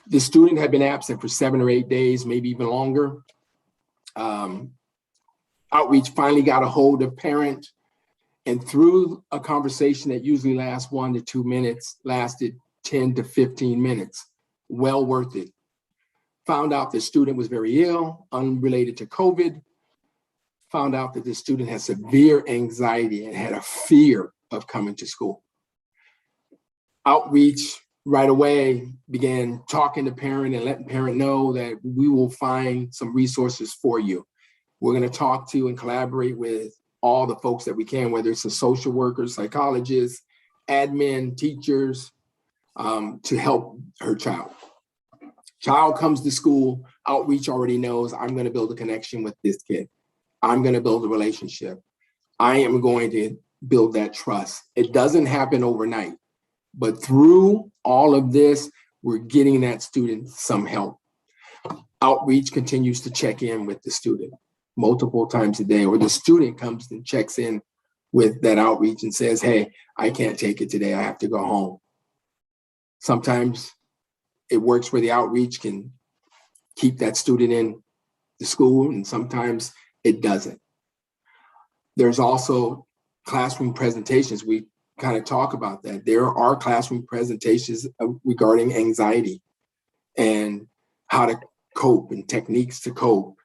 The student had been absent for 7 or 8 days, maybe even longer. Outreach finally got a hold of parent, and through a conversation that usually lasts 1 to 2 minutes, lasted 10 to 15 minutes, well worth it. Found out the student was very ill, unrelated to COVID. Found out that the student had severe anxiety and had a fear of coming to school. Outreach right away began talking to parent and letting parent know that we will find some resources for you. We're going to talk to and collaborate with all the folks that we can, whether it's the social workers, psychologists, admin, teachers, to help her child. Child comes to school, outreach already knows I'm going to build a connection with this kid. I'm going to build a relationship. I am going to build that trust. It doesn't happen overnight, but through all of this, we're getting that student some help. Outreach continues to check in with the student multiple times a day, or the student comes and checks in with that outreach and says, hey, I can't take it today. I have to go home. Sometimes it works where the outreach can keep that student in the school, and sometimes it doesn't. There's also classroom presentations. We kind of talk about that. There are classroom presentations regarding anxiety and how to cope and techniques to cope,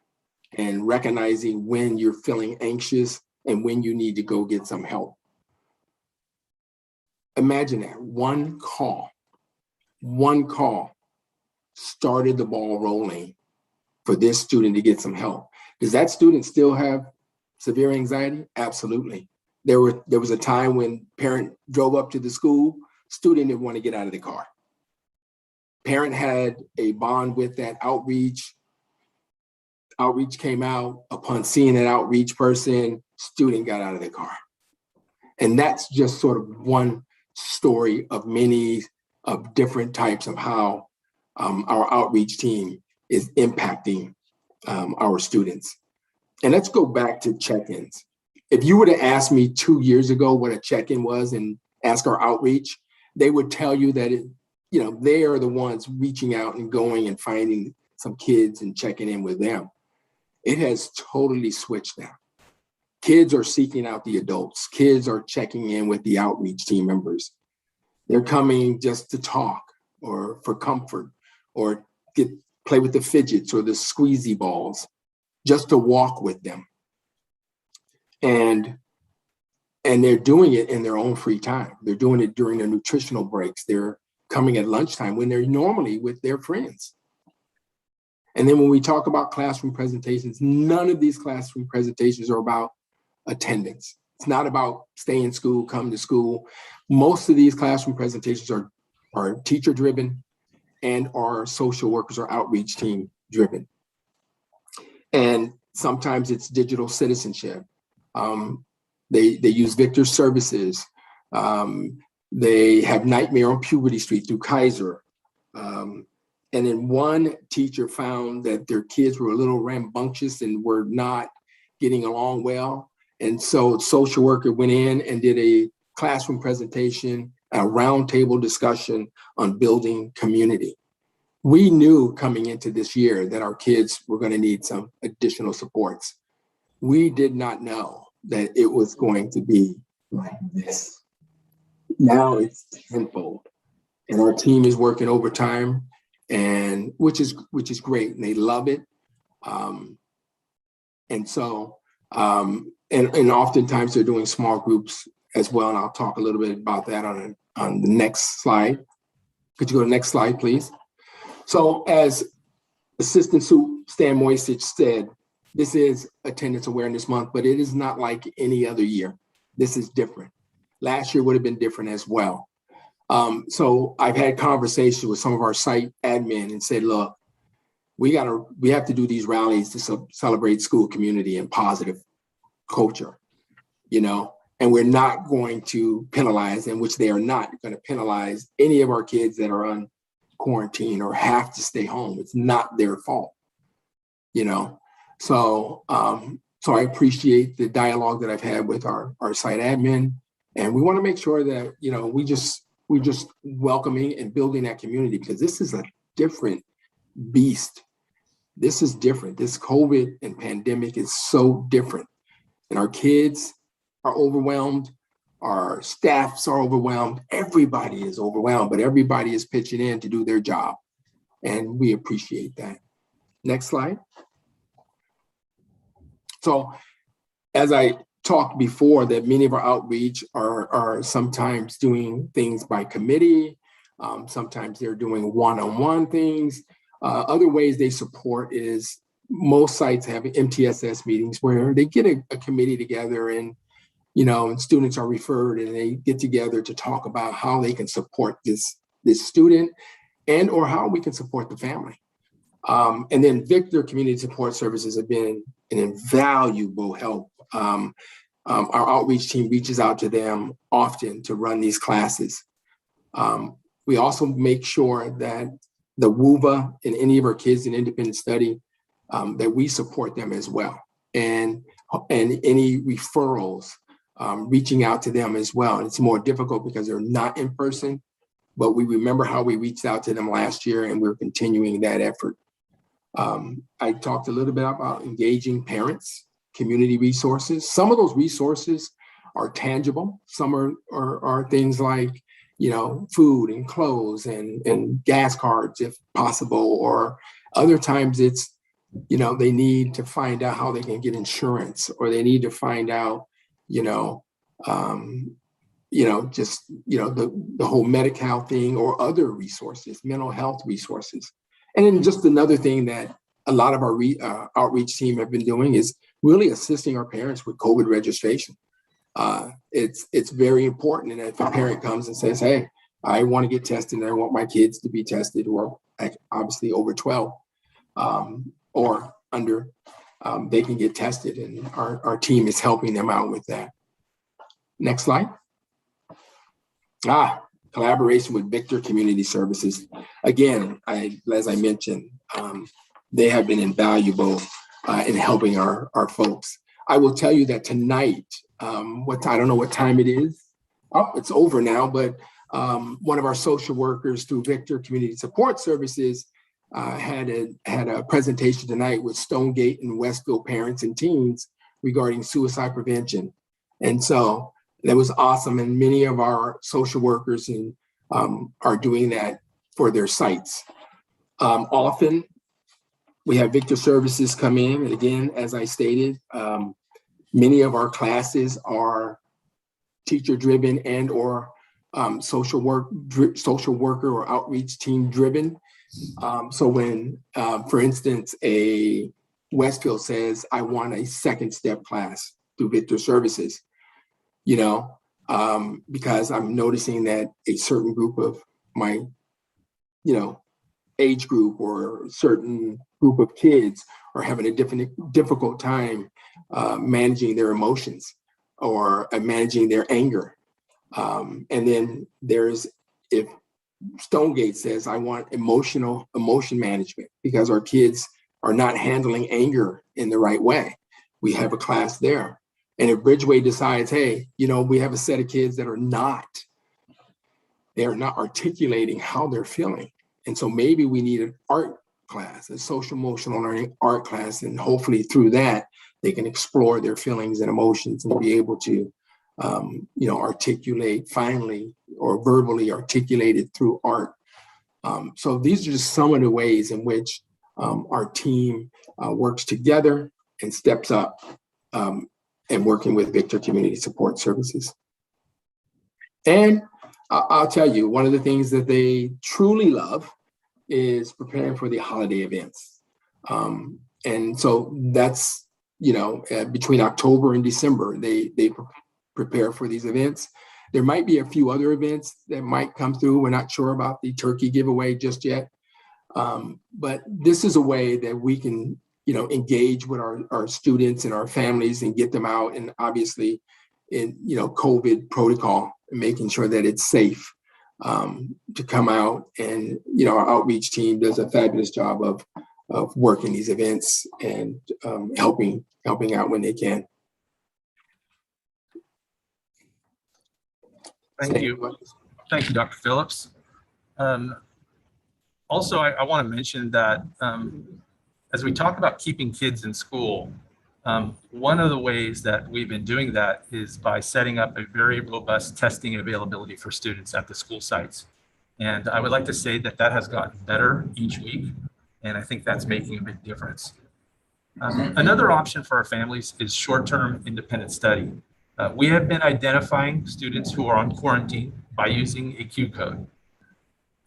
and recognizing when you're feeling anxious and when you need to go get some help. Imagine that one call started the ball rolling for this student to get some help. Does that student still have severe anxiety? Absolutely. There was a time when parent drove up to the school, student didn't want to get out of the car. Parent had a bond with that outreach. Outreach came out. Upon seeing that outreach person, student got out of the car. And that's just sort of one story of many of different types of how our outreach team is impacting our students. And let's go back to check-ins. If you were to ask me 2 years ago what a check-in was and ask our outreach, they would tell you that they are the ones reaching out and going and finding some kids and checking in with them. It has totally switched now. Kids are seeking out the adults. Kids are checking in with the outreach team members. They're coming just to talk or for comfort or play with the fidgets or the squeezy balls, just to walk with them. And they're doing it in their own free time. They're doing it during their nutritional breaks. They're coming at lunchtime when they're normally with their friends. And then when we talk about classroom presentations, none of these classroom presentations are about attendance. It's not about stay in school, come to school. Most of these classroom presentations are teacher driven and are social workers or outreach team driven. And sometimes it's digital citizenship. They use Victor Services. They have Nightmare on Puberty Street through Kaiser. And then one teacher found that their kids were a little rambunctious and were not getting along well. And so social worker went in and did a classroom presentation, a roundtable discussion on building community. We knew coming into this year that our kids were going to need some additional supports. We did not know that it was going to be like this. Now it's tenfold, and our team is working overtime, and which is great, and they love it. And oftentimes they're doing small groups as well, and I'll talk a little bit about that on the next slide. Could you go to the next slide, please? So as Assistant Sup Stan Moisich said, this is Attendance Awareness Month, but it is not like any other year. This is different. Last year would have been different as well. So I've had conversations with some of our site admin and said, look, we have to do these rallies to celebrate school community and positive culture, you know, and we're not going to penalize, in which they are not going to penalize any of our kids that are on quarantine or have to stay home. It's not their fault, you know. So so I appreciate the dialogue that I've had with our site admin, and we want to make sure that, you know, we're just welcoming and building that community, because this is a different beast. This is different. This COVID and pandemic is so different, and our kids are overwhelmed. Our staffs are overwhelmed. Everybody is overwhelmed, but everybody is pitching in to do their job, and we appreciate that. Next slide. So as I talked before, that many of our outreach are sometimes doing things by committee. Sometimes they're doing one-on-one things. Other ways they support is most sites have MTSS meetings where they get a committee together, and, you know, and students are referred and they get together to talk about how they can support this student and or how we can support the family. And then Victor Community Support Services have been an invaluable help. Our outreach team reaches out to them often to run these classes. We also make sure that the WUVA and any of our kids in independent study, that we support them as well. And any referrals, reaching out to them as well. And it's more difficult because they're not in person, but we remember how we reached out to them last year, and we're continuing that effort. I talked a little bit about engaging parents, community resources. Some of those resources are tangible. Some are things like, you know, food and clothes and gas cards if possible, or other times it's, you know, they need to find out how they can get insurance, or they need to find out, just, the whole Medi-Cal thing, or other resources, mental health resources. And then just another thing that a lot of our outreach team have been doing is really assisting our parents with COVID registration. It's very important. And if a parent comes and says, hey, I want to get tested and I want my kids to be tested, who are obviously over 12 or under, they can get tested, and our team is helping them out with that. Next slide. Collaboration with Victor Community Services. Again, as I mentioned, they have been invaluable in helping our folks. I will tell you that tonight, I don't know what time it is. Oh, it's over now, but one of our social workers through Victor Community Support Services had a presentation tonight with Stonegate and Westville parents and teens regarding suicide prevention. And so that was awesome. And many of our social workers are doing that for their sites. Often we have Victor Services come in. And again, as I stated, many of our classes are teacher driven and or social worker or outreach team driven. So when, for instance, a Westfield says, I want a second step class through Victor Services, because I'm noticing that a certain group of my, age group or a certain group of kids are having a difficult time managing their emotions or managing their anger. And then if Stonegate says, I want emotion management because our kids are not handling anger in the right way, we have a class there. And if Bridgeway decides, hey, we have a set of kids that are not articulating how they're feeling. And so maybe we need an art class, a social emotional learning art class. And hopefully through that, they can explore their feelings and emotions and be able to, articulate finally or verbally articulate it through art. So these are just some of the ways in which our team works together and steps up and working with Victor Community Support Services. And I'll tell you, one of the things that they truly love is preparing for the holiday events. And so that's, between October and December, they prepare for these events. There might be a few other events that might come through. We're not sure about the turkey giveaway just yet. But this is a way that we can, engage with our students and our families and get them out, and obviously in, COVID protocol, and making sure that it's safe to come out. And, our outreach team does a fabulous job of working these events and helping out when they can. Thank you. Thank you, Dr. Phillips. Also, I want to mention that as we talk about keeping kids in school, one of the ways that we've been doing that is by setting up a very robust testing availability for students at the school sites. And I would like to say that that has gotten better each week, and I think that's making a big difference. Another option for our families is short-term independent study. We have been identifying students who are on quarantine by using a Q code.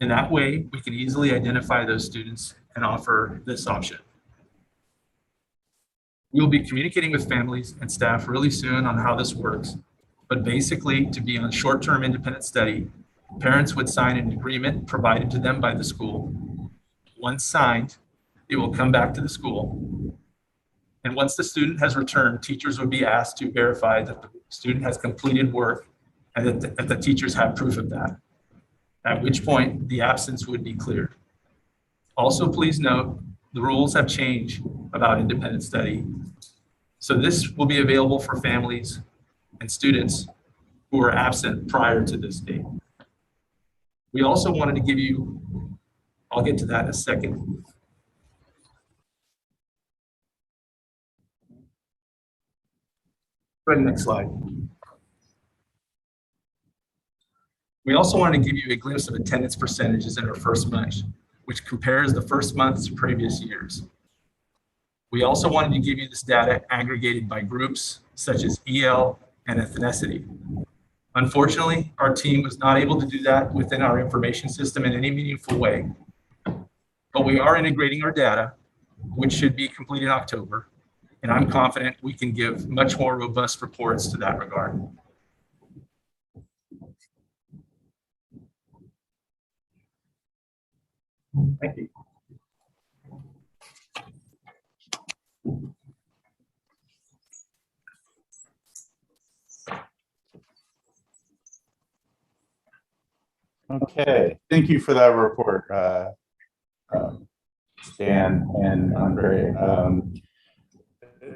In that way, we can easily identify those students and offer this option. We'll be communicating with families and staff really soon on how this works, but basically, to be on short-term independent study, parents would sign an agreement provided to them by the school. Once signed, it will come back to the school. And once the student has returned, teachers would be asked to verify that the student has completed work and that the teachers have proof of that, at which point the absence would be cleared. Also, please note, the rules have changed about independent study. So this will be available for families and students who are absent prior to this date. We also wanted to give you, I'll get to that in a second. Go ahead, next slide. We also want to give you a glimpse of attendance percentages in our first month, which compares the first month to previous years. We also wanted to give you this data aggregated by groups such as EL and ethnicity. Unfortunately, our team was not able to do that within our information system in any meaningful way. But we are integrating our data, which should be complete in October, and I'm confident we can give much more robust reports to that regard. Thank you. Okay, thank you for that report, Stan and Andre.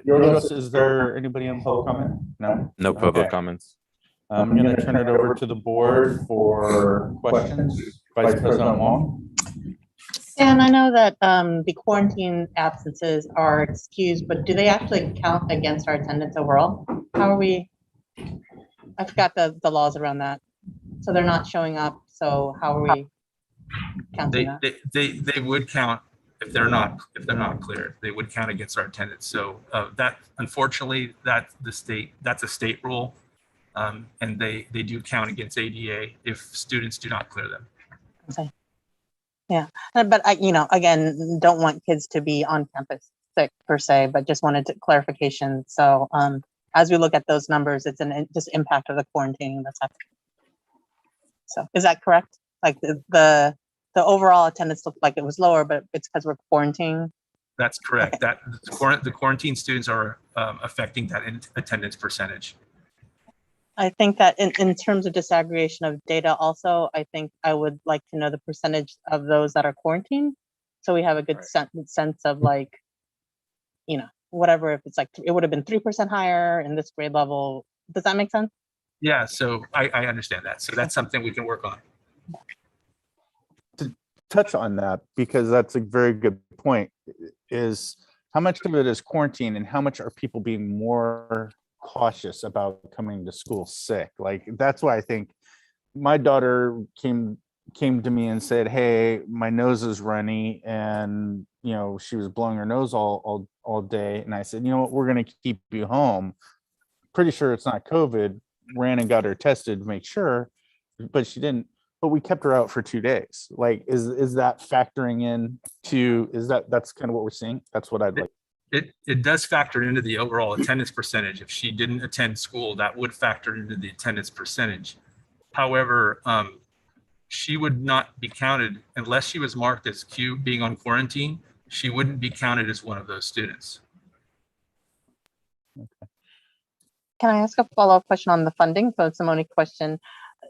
Yorgos, is there anybody in public comment? No? No public Okay. comments. I'm going to turn it over to the board for questions. Vice President Wong. And I know that the quarantine absences are excused, but do they actually count against our attendance overall? How are we? I forgot the laws around that. So they're not showing up. So how are we counting that? They would count if they're not cleared. They would count against our attendance. So that, unfortunately, that's a state rule, and they do count against ADA if students do not clear them. Okay. Yeah, but I, again, don't want kids to be on campus sick per se, but just wanted clarification. So as we look at those numbers, it's just impact of the quarantining that's happening. So is that correct? Like the overall attendance looked like it was lower, but it's because we're quarantining. That's correct. Okay. The quarantine students are affecting that attendance percentage. I think that in terms of disaggregation of data also, I think I would like to know the percentage of those that are quarantined. So we have a good sense of like, whatever, if it's like, it would have been 3% higher in this grade level. Does that make sense? Yeah, so I understand that. So that's something we can work on. To touch on that, because that's a very good point, is how much of it is quarantine and how much are people being more cautious about coming to school sick? Like, that's why I think my daughter came to me and said, hey, my nose is runny, and she was blowing her nose all day, and I said, you know what, we're going to keep you home. Pretty sure it's not COVID. Ran and got her tested to make sure, but she didn't but we kept her out for 2 days. Like, is that factoring in to, that's kind of what we're seeing? That's what I'd like. It does factor into the overall attendance percentage. If she didn't attend school, that would factor into the attendance percentage. However, she would not be counted unless she was marked as Q being on quarantine. She wouldn't be counted as one of those students. Can I ask a follow-up question on the funding? So it's a Monique question.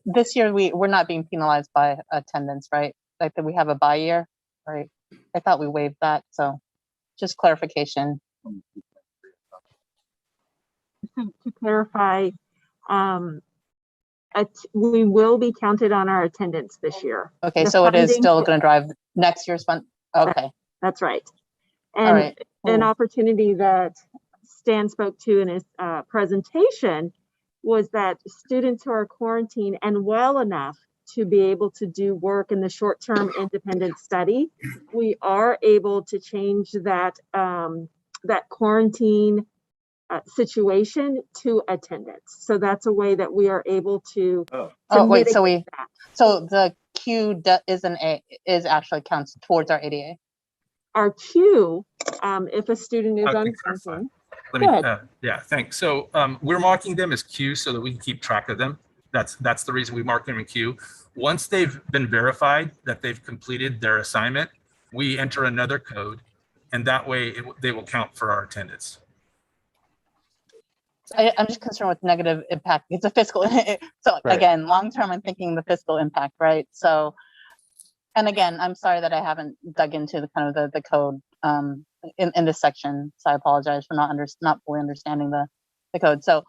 This year, we're not being penalized by attendance, right? Like that we have a bye year, right? I thought we waived that, so just clarification. To clarify, we will be counted on our attendance this year. Okay, The so it is funding still for- going to drive next year's fund? Okay, That's right. all And right. an cool. opportunity that Stan spoke to in his presentation was that students who are quarantined and well enough to be able to do work in the short-term independent study, we are able to change that that quarantine situation to attendance. So that's a way that we are able to. Oh, wait, so mitigate that. so the Q is actually counts towards our ADA. Our Q, if a student is I on can clarify. quarantine, Let me, Go ahead. yeah, thanks. So we're marking them as Q so that we can keep track of them. That's the reason we mark them in Q. Once they've been verified that they've completed their assignment, we enter another code, and that way they will count for our attendance. I'm just concerned with negative impact. It's a fiscal. So Right. again, long-term, I'm thinking the fiscal impact, right? So, and again, I'm sorry that I haven't dug into the kind of the code in this section. So I apologize for not fully understanding the code. So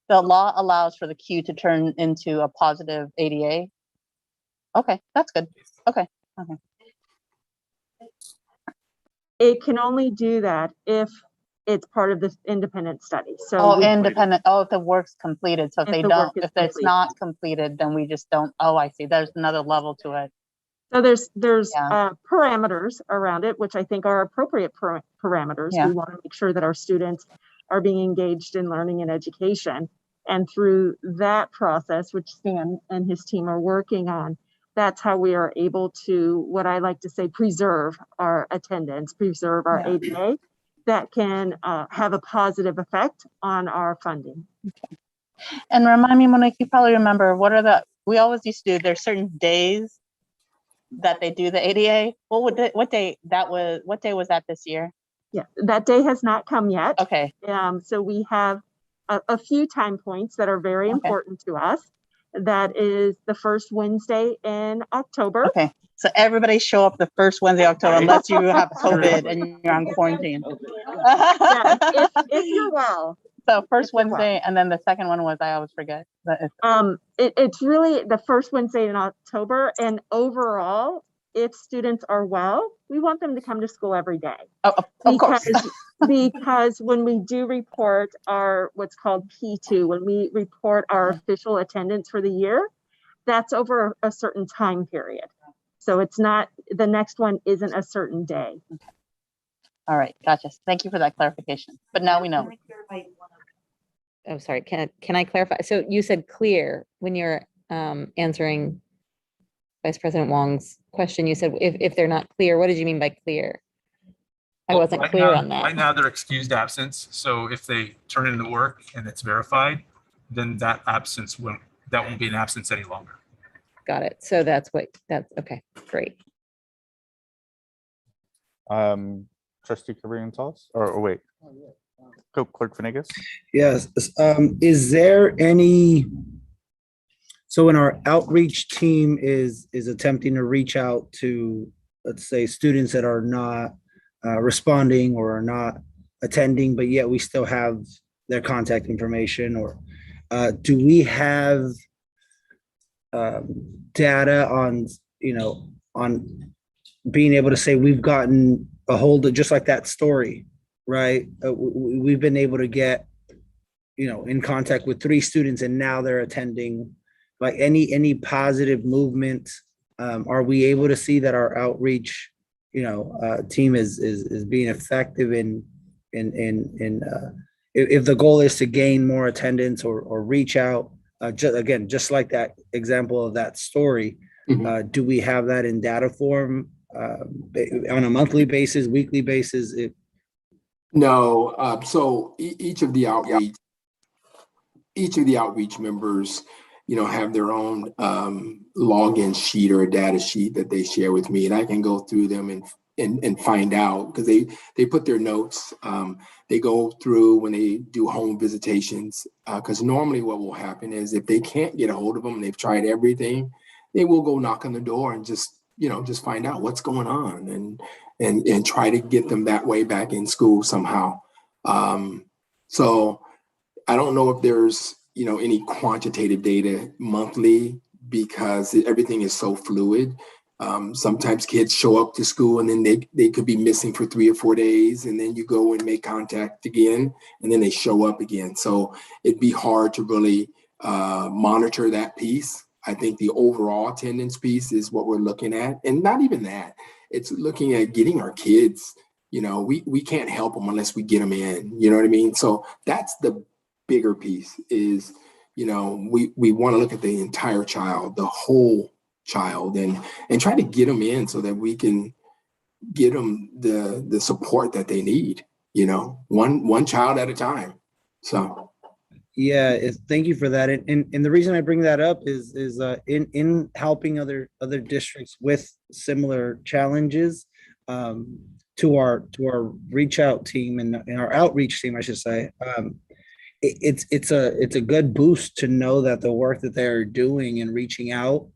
the law allows for the Q to turn into a positive ADA. Okay, that's good. Okay. it can only do that if it's part of this independent study. So Oh, we- independent. Oh, if the work's completed. So if If they the work don't, is if it's complete. not completed, then we just don't. Oh, I see. There's another level to it. So there's Yeah. parameters around it, which I think are appropriate parameters. Yeah. We want to make sure that our students are being engaged in learning and education. And through that process, which Stan and his team are working on, that's how we are able to, what I like to say, preserve our attendance, preserve our Yeah. ADA, that can have a positive effect on our funding. And remind me, Monique, you probably remember, we always used to do, there's certain days that they do the ADA. What day was that this year? Yeah, that day has not come yet. Okay, So we have a few time points that are very Okay. important to us. That is the first Wednesday in October. okay. So everybody show up the first Wednesday of October unless you have COVID and you're on quarantine. Yeah, if you're well. So first if you're well. Wednesday, and then the second one was, I always forget. But it's- It's really the first Wednesday in October, and overall, if students are well, we want them to come to school every day. Oh, of course. Because when we do report our what's called P2, when we report our official attendance for the year, that's over a certain time period. So it's not, the next one isn't a certain day. All right, gotcha. Thank you for that clarification. But now we know. I'm sorry, can I clarify? So you said clear when you're answering Vice President Wong's question. You said if they're not clear, what did you mean by clear? I Well, wasn't right clear now- on that. Right now, they're excused absence. So if they turn in the work and it's verified, then that won't be an absence any longer. Got it. So that's okay, great. Trustee Kareem Gonzalez, or wait. Go Clerk Venegas. Yes, is there any, so when our outreach team is attempting to reach out to, let's say, students that are not responding or are not attending, but yet we still have their contact information, or do we have data on, on being able to say we've gotten a hold of, just like that story, right? We've been able to get, in contact with 3 students and now they're attending, like any positive movement. Are we able to see that our outreach, team is being effective in if the goal is to gain more attendance or reach out, just like that example of that story, Mhm. Do we have that in data form on a monthly basis, weekly basis? No, so each of the outreach members, have their own login sheet or a data sheet that they share with me, and I can go through them and find out because they put their notes. They go through when they do home visitations because normally what will happen is if they can't get a hold of them, they've tried everything, they will go knock on the door and just find out what's going on and try to get them that way back in school somehow. So I don't know if there's, any quantitative data monthly because everything is so fluid. Sometimes kids show up to school and then they could be missing for 3 or 4 days, and then you go and make contact again, and then they show up again. So it'd be hard to really monitor that piece. I think the overall attendance piece is what we're looking at, and not even that. It's looking at getting our kids. We can't help them unless we get them in. You know what I mean? So that's the bigger piece is, we want to look at the entire child, the whole child, and try to get them in so that we can get them the support that they need, one child at a time. So. Yeah, thank you for that. And the reason I bring that up is in helping other districts with similar challenges, to our reach out team and our outreach team, I should say. It's a good boost to know that the work that they're doing and reaching out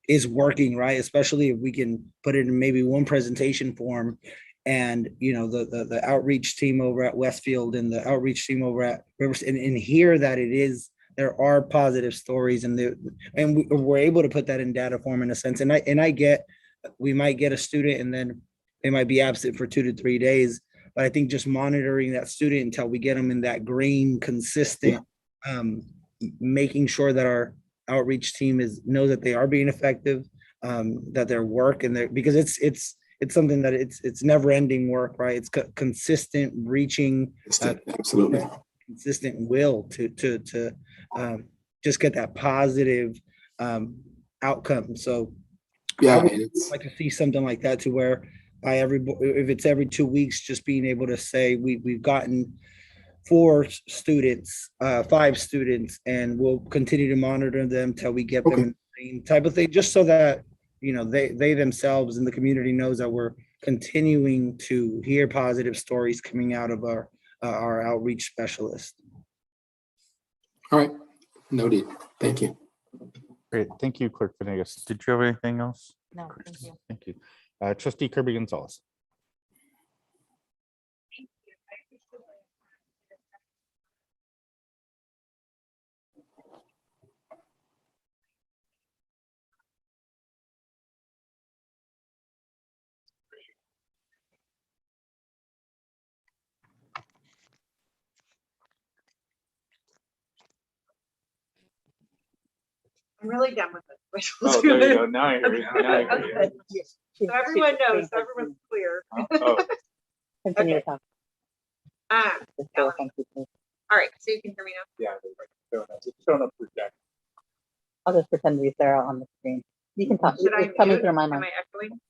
is working, right? Especially if we can put it in maybe one presentation form, and the outreach team over at Westfield and the outreach team over at Rivers, and hear that there are positive stories, and we're able to put that in data form in a sense. And I get, we might get a student and then they might be absent for 2 to 3 days. But I think just monitoring that student until we get them in that green, consistent, making sure that our outreach team knows that they are being effective, that their work and because it's something that it's never ending work, right? It's consistent reaching, absolutely consistent will to just get that positive outcome. So yeah, I would like to see something like that, to where if it's every 2 weeks, just being able to say we've gotten 4 students, 5 students, and we'll continue to monitor them till we get them in the same type of thing, just so that they themselves and the community knows that we're continuing to hear positive stories coming out of our outreach specialist. All right, noted. Thank you. Great. Thank you, Clerk Venegas. Did you have anything else? No, thank you. Thank you. Trustee Kirby Gonzalez. I'm really done with it. Oh, there you go. Now I hear you. Now I hear you. So everyone knows, so everyone's clear. Oh, Continue to talk. All right, so you can hear me now? yeah. It's showing up for Jack. I'll just pretend to be Sarah on the screen. You can talk. Should I It's coming mute? through my Am mind. I echoing?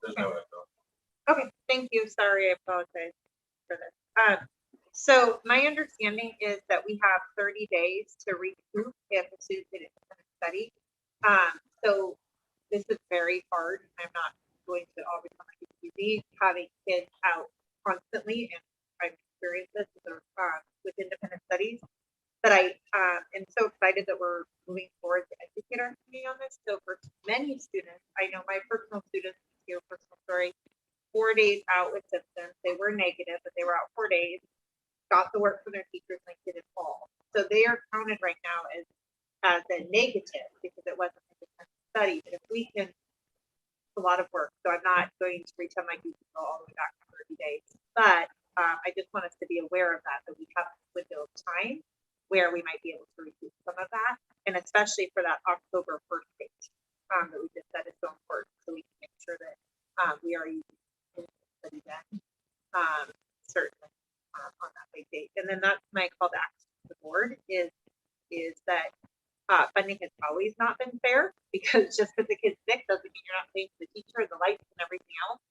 There's no echo. Okay, thank you. Sorry, I apologize for this. So my understanding is that we have 30 days to recoup if a student didn't study. So this is very hard. I'm not going to always make it easy having kids out constantly, and I've experienced this with independent studies. But I am so excited that we're moving forward to educate our community on this. So for many students, I know my personal students, your personal story, 4 days out with symptoms. They were negative, but they were out 4 days, got the work from their teachers, and they didn't fall. So they are counted right now as a negative because it wasn't a independent study. But if we can, it's a lot of work. So I'm not going to pretend like we can go all the way back to 30 days. But I just want us to be aware of that we have a window of time where we might be able to recoup some of that. And especially for that October 1st date that we just said is so important. So we can make sure that we are using study then, certainly on that big date. And then that's my call to action to the board is that funding has always not been fair. because just because the kid's sick doesn't mean you're not paying for the teacher, the lights and everything else.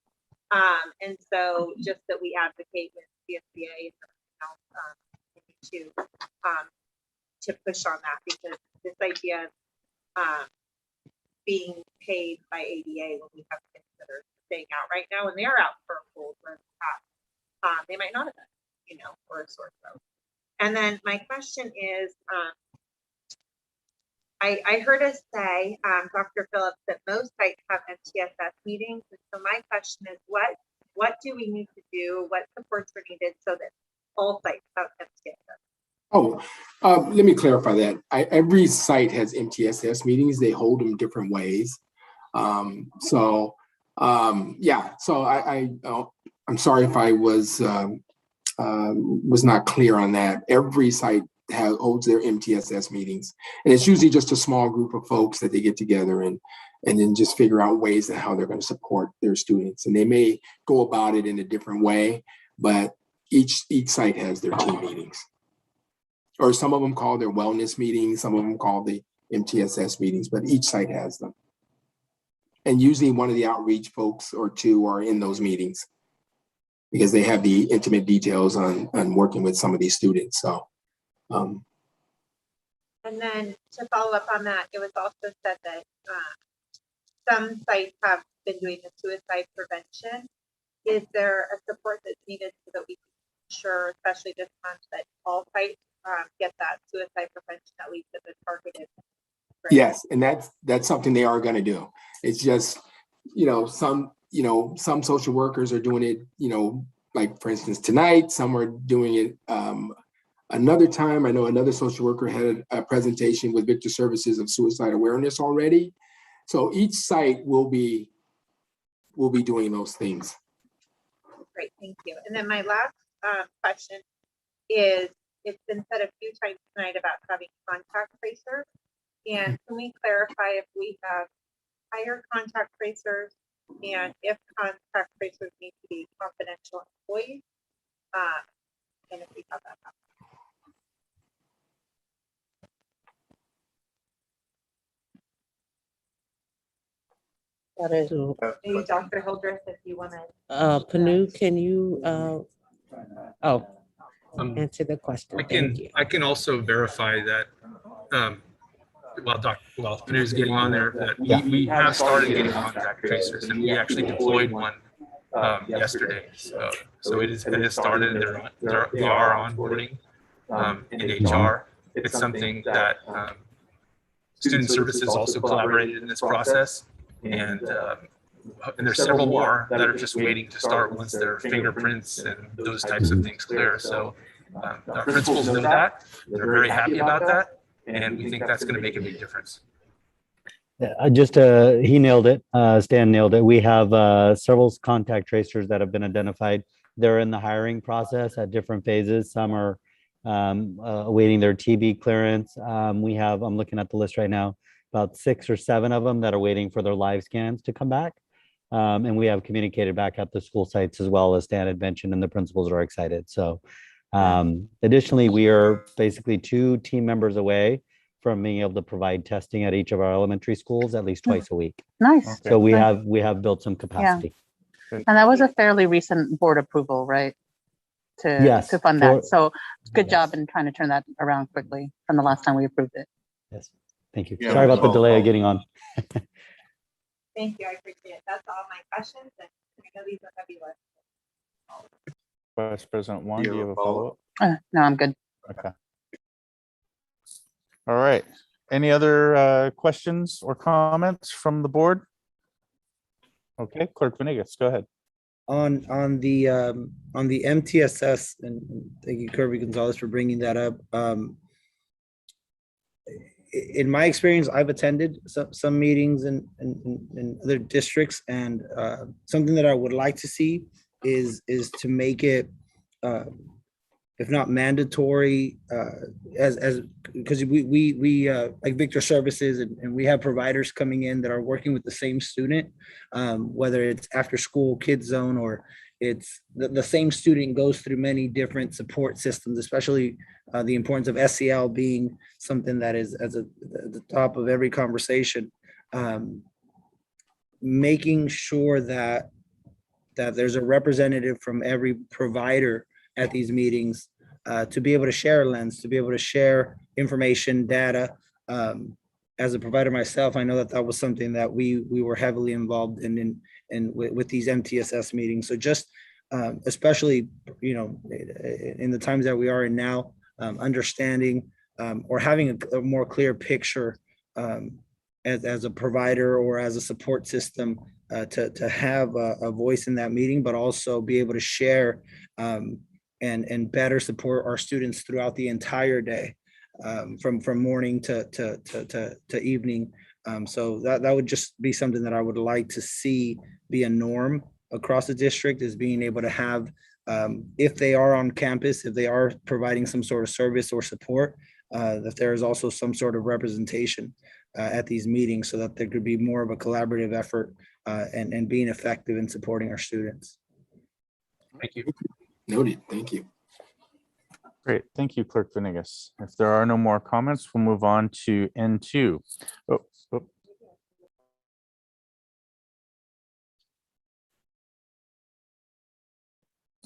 And so just that we advocate with CSBA and everything else to push on that, because this idea of being paid by ADA when we have kids that are staying out right now and they're out for a cold run, they might not have been, you know, or a sore throat. And then my question is, I heard us say, Dr. Phillips, that most sites have MTSS meetings. And so my question is, what do we need to do? What supports are needed so that all sites have MTSS? Oh, let me clarify that. Every site has MTSS meetings. They hold them different ways. Yeah, so I'm sorry if I was not clear on that. Every site holds their MTSS meetings, and it's usually just a small group of folks that they get together and then just figure out ways that how they're going to support their students. And they may go about it in a different way, but each site has their team meetings. Or some of them call their wellness meetings, some of them call the MTSS meetings, but each site has them. And usually one of the outreach folks or two are in those meetings because they have the intimate details on working with some of these students. So. And then to follow up on that, it was also said that some sites have been doing the suicide prevention. Is there a support that's needed so that we can ensure, especially this month, that all sites get that suicide prevention at least at the targeted rate? Yes, and that's something they are going to do. It's just, some social workers are doing it, like for instance tonight. Some are doing it another time. I know another social worker had a presentation with Victor Services of suicide awareness already. So each site will be doing those things. Great, thank you. And then my last question is, it's been said a few times tonight about having contact tracers. And can we clarify if we have higher contact tracers and if contact tracers need to be confidential employees? And if we have that happen. That is. So, Maybe Dr. Hildreth, if you want to. Panu, can you, answer the question? Thank you. I can also verify that, while Panu's getting on there, that we have started getting contact tracers, and we actually deployed one yesterday. So it has started. They are onboarding in HR. It's something that Student Services also collaborated in this process, and there's several more that are just waiting to start once their fingerprints and those types of things clear. So our principals know that. They're very happy about that, and we think that's going to make a big difference. Yeah, he nailed it. Stan nailed it. We have several contact tracers that have been identified. They're in the hiring process at different phases. Some are awaiting their TB clearance. I'm looking at the list right now, about 6 or 7 of them that are waiting for their live scans to come back. And we have communicated back at the school sites as well, as Stan had mentioned, and the principals are excited. So additionally, we are basically 2 team members away from being able to provide testing at each of our elementary schools at least twice a week. Nice. So we have built some capacity. And that was a fairly recent board approval, right? To fund that. So good job in trying to turn that around quickly from the last time we approved it. Yes. Thank you. Yeah, Sorry about the delay of getting on. Thank you, I appreciate it. That's all my questions, and I know these are heavy lists. Vice President Wong, do you have a follow-up? No, I'm good. Okay. All right. Any other questions or comments from the board? Okay, Clerk Venegas, go ahead. On the MTSS, and thank you, Kirby Gonzalez, for bringing that up. In my experience, I've attended some meetings in other districts, and something that I would like to see is to make it, if not mandatory, because we like Victor Services, and we have providers coming in that are working with the same student, whether it's after school kids zone or it's the same student goes through many different support systems, especially the importance of SEL being something that is at the top of every conversation. making sure that there's a representative from every provider at these meetings to be able to share a lens, to be able to share information, data. As a provider myself, I know that was something that we were heavily involved in with these MTSS meetings. So just especially, in the times that we are in now, understanding or having a more clear picture as a provider or as a support system to have a voice in that meeting, but also be able to share and better support our students throughout the entire day, from morning to evening. So that would just be something that I would like to see be a norm across the district, is being able to have, if they are on campus, if they are providing some sort of service or support, that there is also some sort of representation at these meetings, so that there could be more of a collaborative effort and being effective in supporting our students. Thank you. Noted. Thank you. Great. Thank you, Clerk Venegas. If there are no more comments, we'll move on to N2.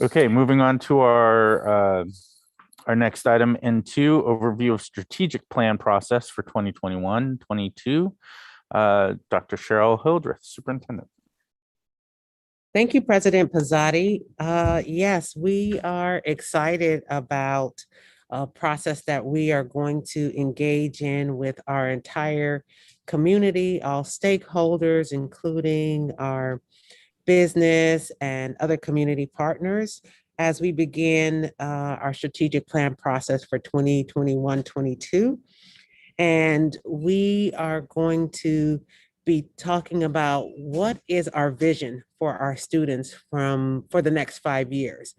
Okay, moving on to our next item, N2, overview of strategic plan process for 2021-22. Dr. Cheryl Hildreth, Superintendent. Thank you, President Pizzotti. Yes, we are excited about a process that we are going to engage in with our entire community, all stakeholders, including our business and other community partners, as we begin our strategic plan process for 2021-22. And we are going to be talking about what is our vision for our students for the next 5 years.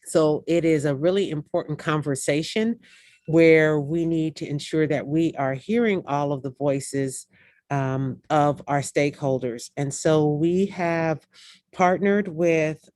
So it is a really important conversation where we need to ensure that we are hearing all of the voices of our stakeholders. And so we have partnered with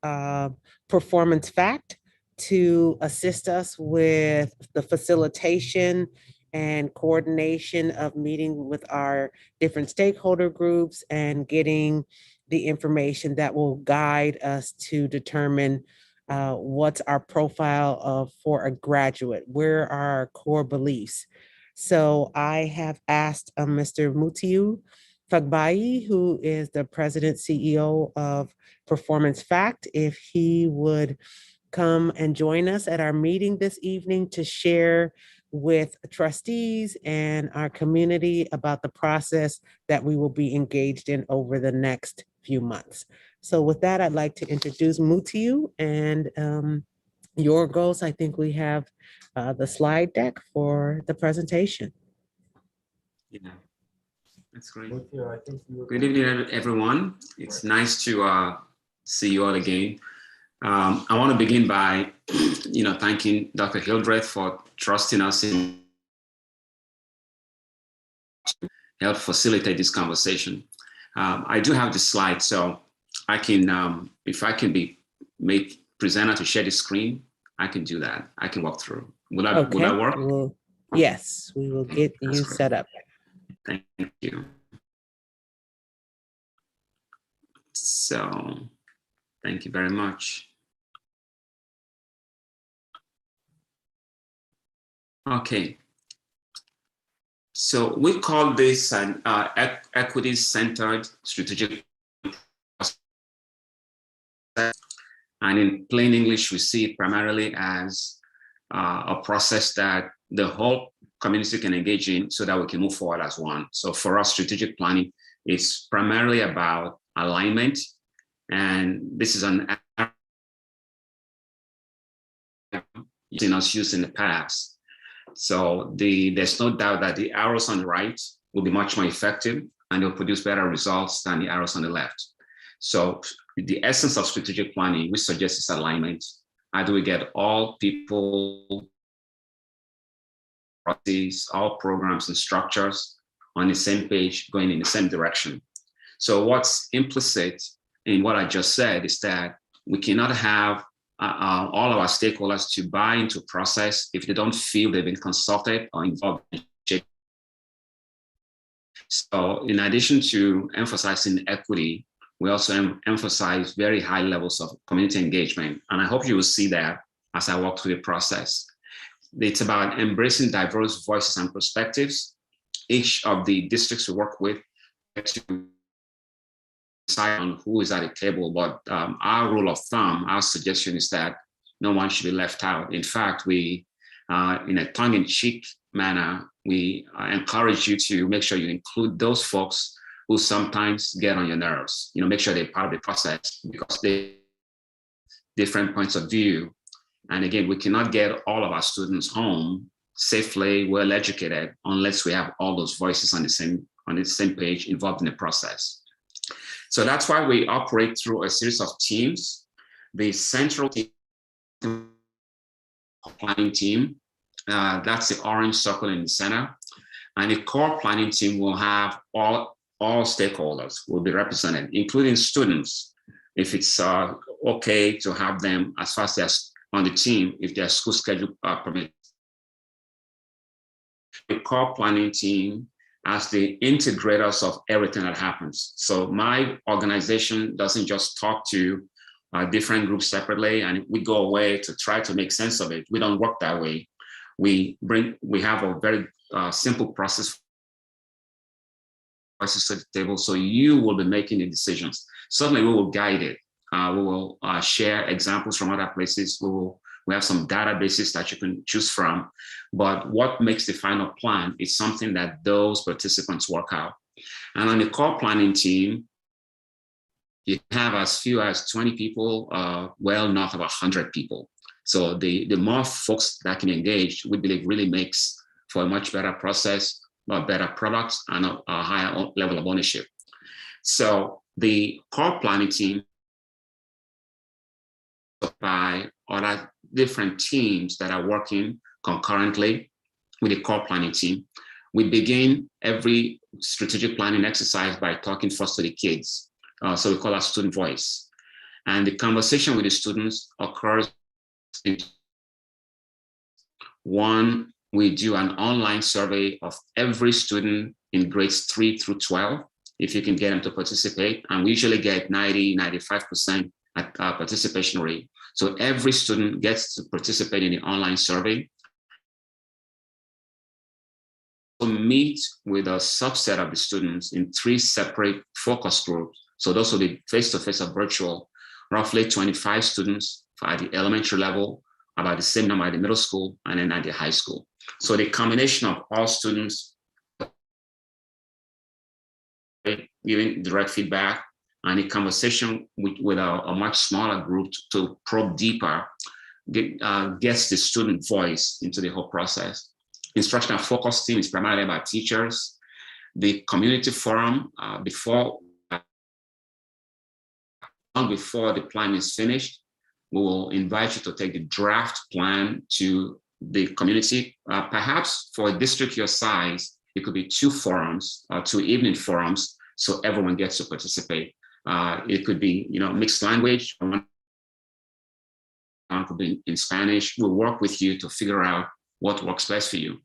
Performance Fact to assist us with the facilitation and coordination of meeting with our different stakeholder groups and getting the information that will guide us to determine what's our profile for a graduate, where are our core beliefs. So I have asked Mr. Mutiu Fagbayi, who is the president CEO of Performance Fact, if he would come and join us at our meeting this evening to share with trustees and our community about the process that we will be engaged in over the next few months. So with that, I'd like to introduce Mutiu and your goals. I think we have the slide deck for the presentation. Yeah, that's great. Good evening, everyone. It's nice to see you all again. I want to begin by, thanking Dr. Hildreth for trusting us in help facilitate this conversation. I do have the slide, so I can, if I can be made presenter to share the screen, I can do that. I can walk through. Will that work? Yes, we will get you set up. Thank you. So, thank you very much. Okay. So we call this an equity-centered strategic process. And in plain English, we see it primarily as a process that the whole community can engage in so that we can move forward as one. So for us, strategic planning is primarily about alignment. And this is an used in the past. So there's no doubt that the arrows on the right will be much more effective and they'll produce better results than the arrows on the left. So the essence of strategic planning, we suggest, is alignment. How do we get all people, all programs and structures on the same page, going in the same direction? So what's implicit in what I just said is that we cannot have all of our stakeholders to buy into a process if they don't feel they've been consulted or involved. So in addition to emphasizing equity, we also emphasize very high levels of community engagement. And I hope you will see that as I walk through the process. It's about embracing diverse voices and perspectives. Each of the districts we work with to decide on who is at the table, but our rule of thumb, our suggestion is that no one should be left out. In fact, we, in a tongue-in-cheek manner, we encourage you to make sure you include those folks who sometimes get on your nerves. Make sure they're part of the process because they different points of view. And again, we cannot get all of our students home safely, well educated, unless we have all those voices on the same page involved in the process. So that's why we operate through a series of teams. The central team, planning team, that's the orange circle in the center. And the core planning team will have all stakeholders will be represented, including students, if it's okay to have them as far as they're on the team, if their school schedule permits. The core planning team as the integrators of everything that happens. So my organization doesn't just talk to different groups separately and we go away to try to make sense of it. We don't work that way. We have a very simple process to the table, so you will be making the decisions. Certainly we will guide it. We will share examples from other places. We have some databases that you can choose from, but what makes the final plan is something that those participants work out. And on the core planning team, you have as few as 20 people, well north of 100 people. So the more folks that can engage, we believe really makes for a much better process, a better product, and a higher level of ownership. So the core planning team by other different teams that are working concurrently with the core planning team. We begin every strategic planning exercise by talking first to the kids. So we call our student voice. And the conversation with the students occurs in one, we do an online survey of every student in grades 3 through 12, if you can get them to participate. And we usually get 90–95% participation rate. So every student gets to participate in the online survey. We'll meet with a subset of the students in 3 separate focus groups. So those will be face-to-face or virtual, roughly 25 students at the elementary level, about the same number at the middle school, and then at the high school. So the combination of all students giving direct feedback and a conversation with a much smaller group to probe deeper gets the student voice into the whole process. Instructional focus team is primarily about teachers. The community forum, long before the plan is finished, we will invite you to take the draft plan to the community. Perhaps for a district your size, it could be 2 forums, 2 evening forums, so everyone gets to participate. It could be, mixed language. One could be in Spanish. We'll work with you to figure out what works best for you.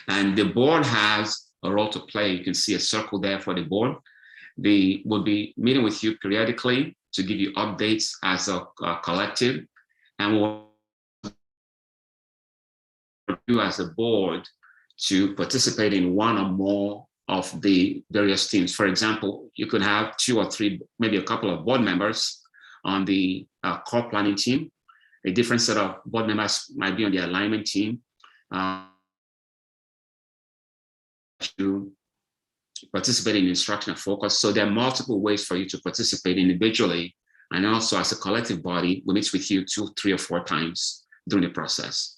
And the board has a role to play. You can see a circle there for the board. We'll be meeting with you periodically to give you updates as a collective, and we'll you as a board to participate in one or more of the various teams. For example, you could have 2 or 3, maybe a couple of board members on the core planning team. A different set of board members might be on the alignment team. To participate in instructional focus. So there are multiple ways for you to participate individually, and also as a collective body, we meet with you 2, 3, or 4 times during the process.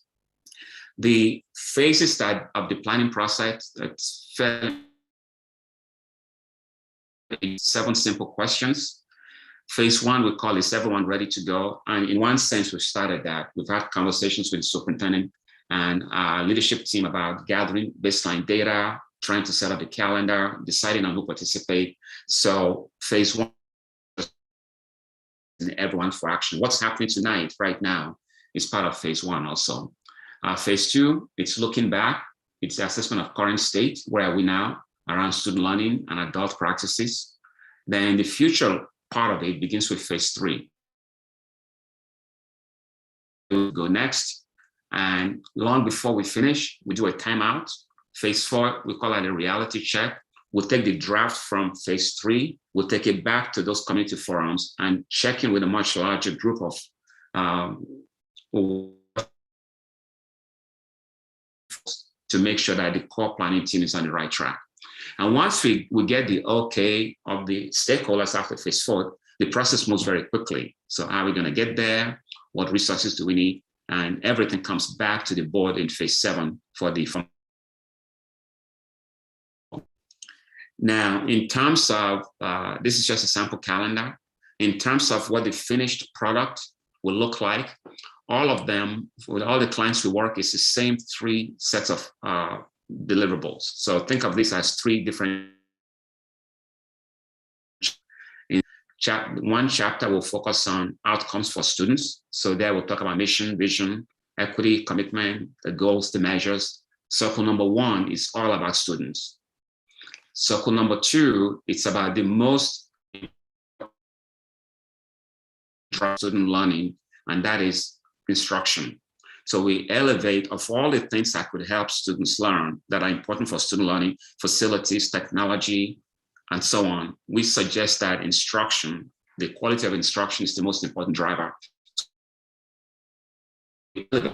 The phases of the planning process, it's 7 simple questions. Phase 1, we call Is Everyone Ready to Go? And in one sense, we've started that. We've had conversations with the superintendent and our leadership team about gathering baseline data, trying to set up the calendar, deciding on who participate. So phase 1, everyone for action. What's happening tonight, right now, is part of phase 1 also. Phase 2, it's looking back. It's the assessment of current state. Where are we now? around student learning and adult practices. Then the future part of it begins with phase 3. We'll go next. And long before we finish, we do a timeout. Phase 4, we call it a reality check. We'll take the draft from phase 3, we'll take it back to those community forums and check in with a much larger group of to make sure that the core planning team is on the right track. And once we get the okay of the stakeholders after phase 4, the process moves very quickly. So how are we going to get there? What resources do we need? And everything comes back to the board in phase 7 for the. Now, in terms of, this is just a sample calendar. In terms of what the finished product will look like, all of them, with all the clients we work, is the same 3 sets of deliverables. So think of this as 3 different. One chapter will focus on outcomes for students. So there we'll talk about mission, vision, equity, commitment, the goals, the measures. Circle number 1 is all about students. Circle number 2, it's about the most student learning, and that is instruction. So we elevate of all the things that could help students learn that are important for student learning, facilities, technology, and so on. We suggest that instruction, the quality of instruction is the most important driver to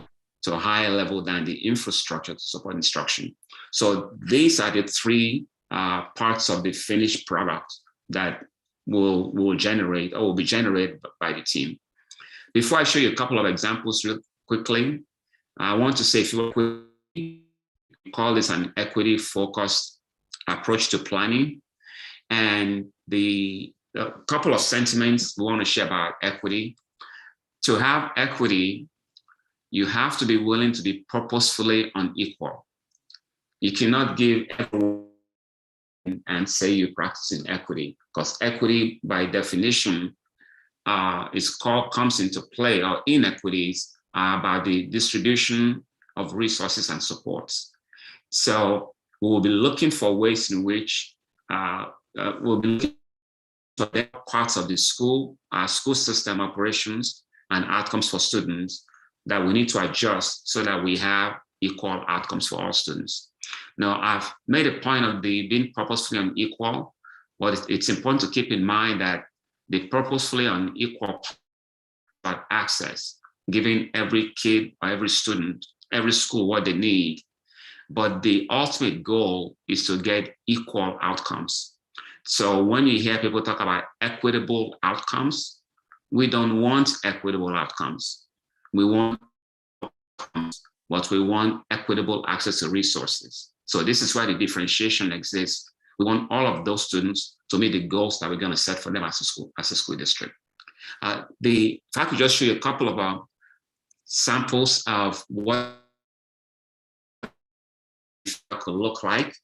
a higher level than the infrastructure to support instruction. So these are the 3 parts of the finished product that will generate or will be generated by the team. Before I show you a couple of examples real quickly, I want to say, if you call this an equity-focused approach to planning, and a couple of sentiments we want to share about equity. To have equity, you have to be willing to be purposefully unequal. You cannot give everyone and say you're practicing equity, because equity, by definition, comes into play, or inequities are about the distribution of resources and supports. So we will be looking for ways in which we'll be looking for parts of the school system operations and outcomes for students that we need to adjust so that we have equal outcomes for all students. Now, I've made a point of being purposefully unequal, but it's important to keep in mind that the purposefully unequal access, giving every kid or every student, every school what they need, but the ultimate goal is to get equal outcomes. So when you hear people talk about equitable outcomes, we don't want equitable outcomes. We want outcomes, but we want equitable access to resources. So this is why the differentiation exists. We want all of those students to meet the goals that we're going to set for them as a school district. If I could just show you a couple of samples of what it could look like.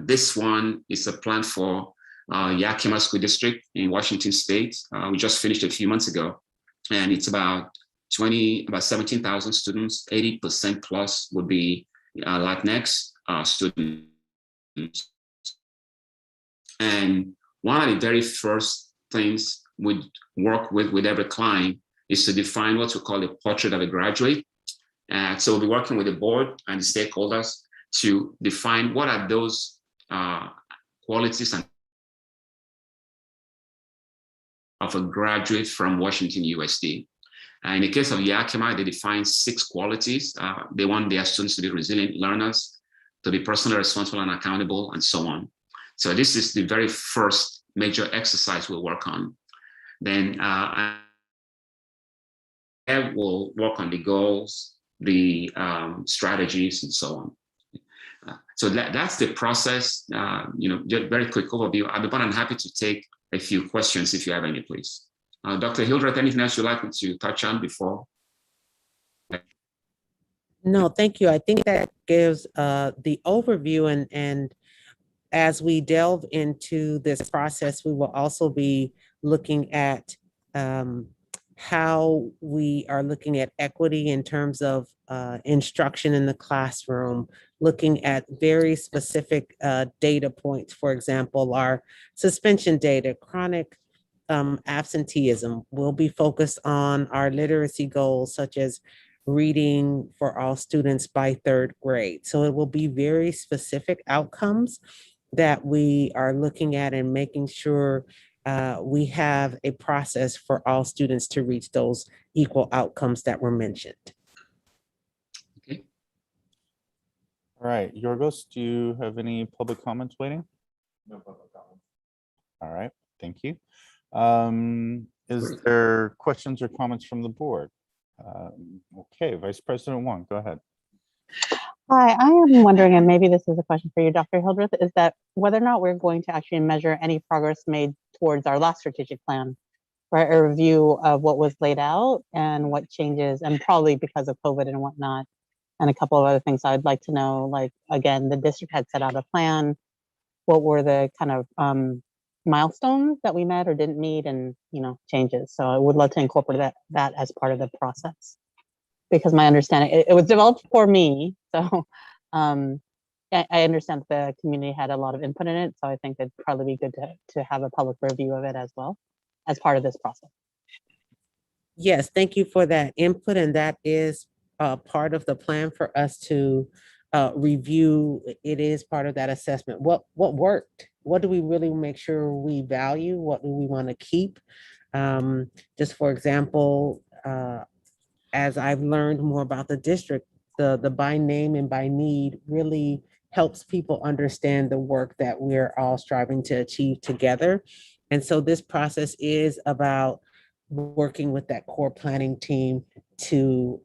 This one is a plan for Yakima School District in Washington State. We just finished a few months ago, and it's about 17,000 students. 80% plus would be Latinx students. And one of the very first things we work with every client is to define what we call a portrait of a graduate. So we'll be working with the board and the stakeholders to define what are those qualities and of a graduate from Washington USD. In the case of Yakima, they define 6 qualities. They want their students to be resilient learners, to be personally responsible and accountable, and so on. So this is the very first major exercise we'll work on. Then we'll work on the goals, the strategies, and so on. So that's the process. Just very quick overview. I'll be more than happy to take a few questions if you have any, please. Dr. Hildreth, anything else you'd like me to touch on before? No, thank you. I think that gives the overview, and as we delve into this process, we will also be looking at how we are looking at equity in terms of instruction in the classroom, looking at very specific data points. For example, our suspension data, chronic absenteeism. Will be focused on our literacy goals, such as reading for all students by 3rd grade. So it will be very specific outcomes that we are looking at and making sure we have a process for all students to reach those equal outcomes that were mentioned. All right, Yorgos, do you have any public comments waiting? No public comment. All right, thank you. Is there questions or comments from the board? Okay, Vice President Wong, go ahead. Hi, I am wondering, and maybe this is a question for you, Dr. Hildreth, is that whether or not we're going to actually measure any progress made towards our last strategic plan, right? A review of what was laid out and what changes, and probably because of COVID and whatnot, and a couple of other things I'd like to know, like, again, the district had set out a plan. What were the kind of milestones that we met or didn't meet, and, you know, changes? So I would love to incorporate that as part of the process, because my understanding, it was developed for me. So I understand the community had a lot of input in it. So I think it'd probably be good to have a public review of it as well as part of this process. Yes, thank you for that input. And that is part of the plan for us to review. It is part of that assessment. What worked? What do we really make sure we value? What do we want to keep? Just for example, as I've learned more about the district, the by name and by need really helps people understand the work that we're all striving to achieve together. And so this process is about working with that core planning team to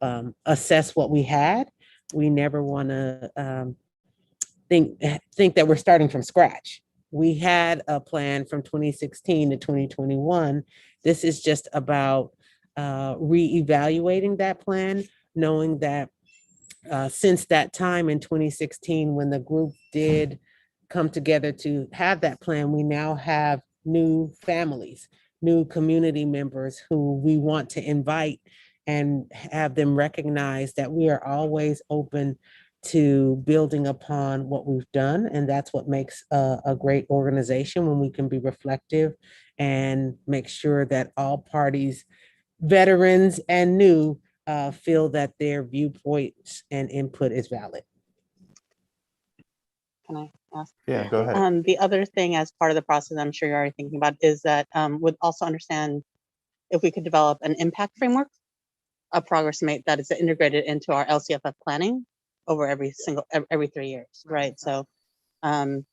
assess what we had. We never want to think that we're starting from scratch. We had a plan from 2016 to 2021. This is just about reevaluating that plan, knowing that since that time in 2016, when the group did come together to have that plan, we now have new families, new community members who we want to invite and have them recognize that we are always open to building upon what we've done. And that's what makes a great organization, when we can be reflective and make sure that all parties, veterans and new, feel that their viewpoints and input is valid. Can I ask? Yeah, go ahead. The other thing as part of the process, I'm sure you're already thinking about, is that would also understand if we could develop an impact framework, a progress made that is integrated into our LCFF planning over every 3 years, right? So, you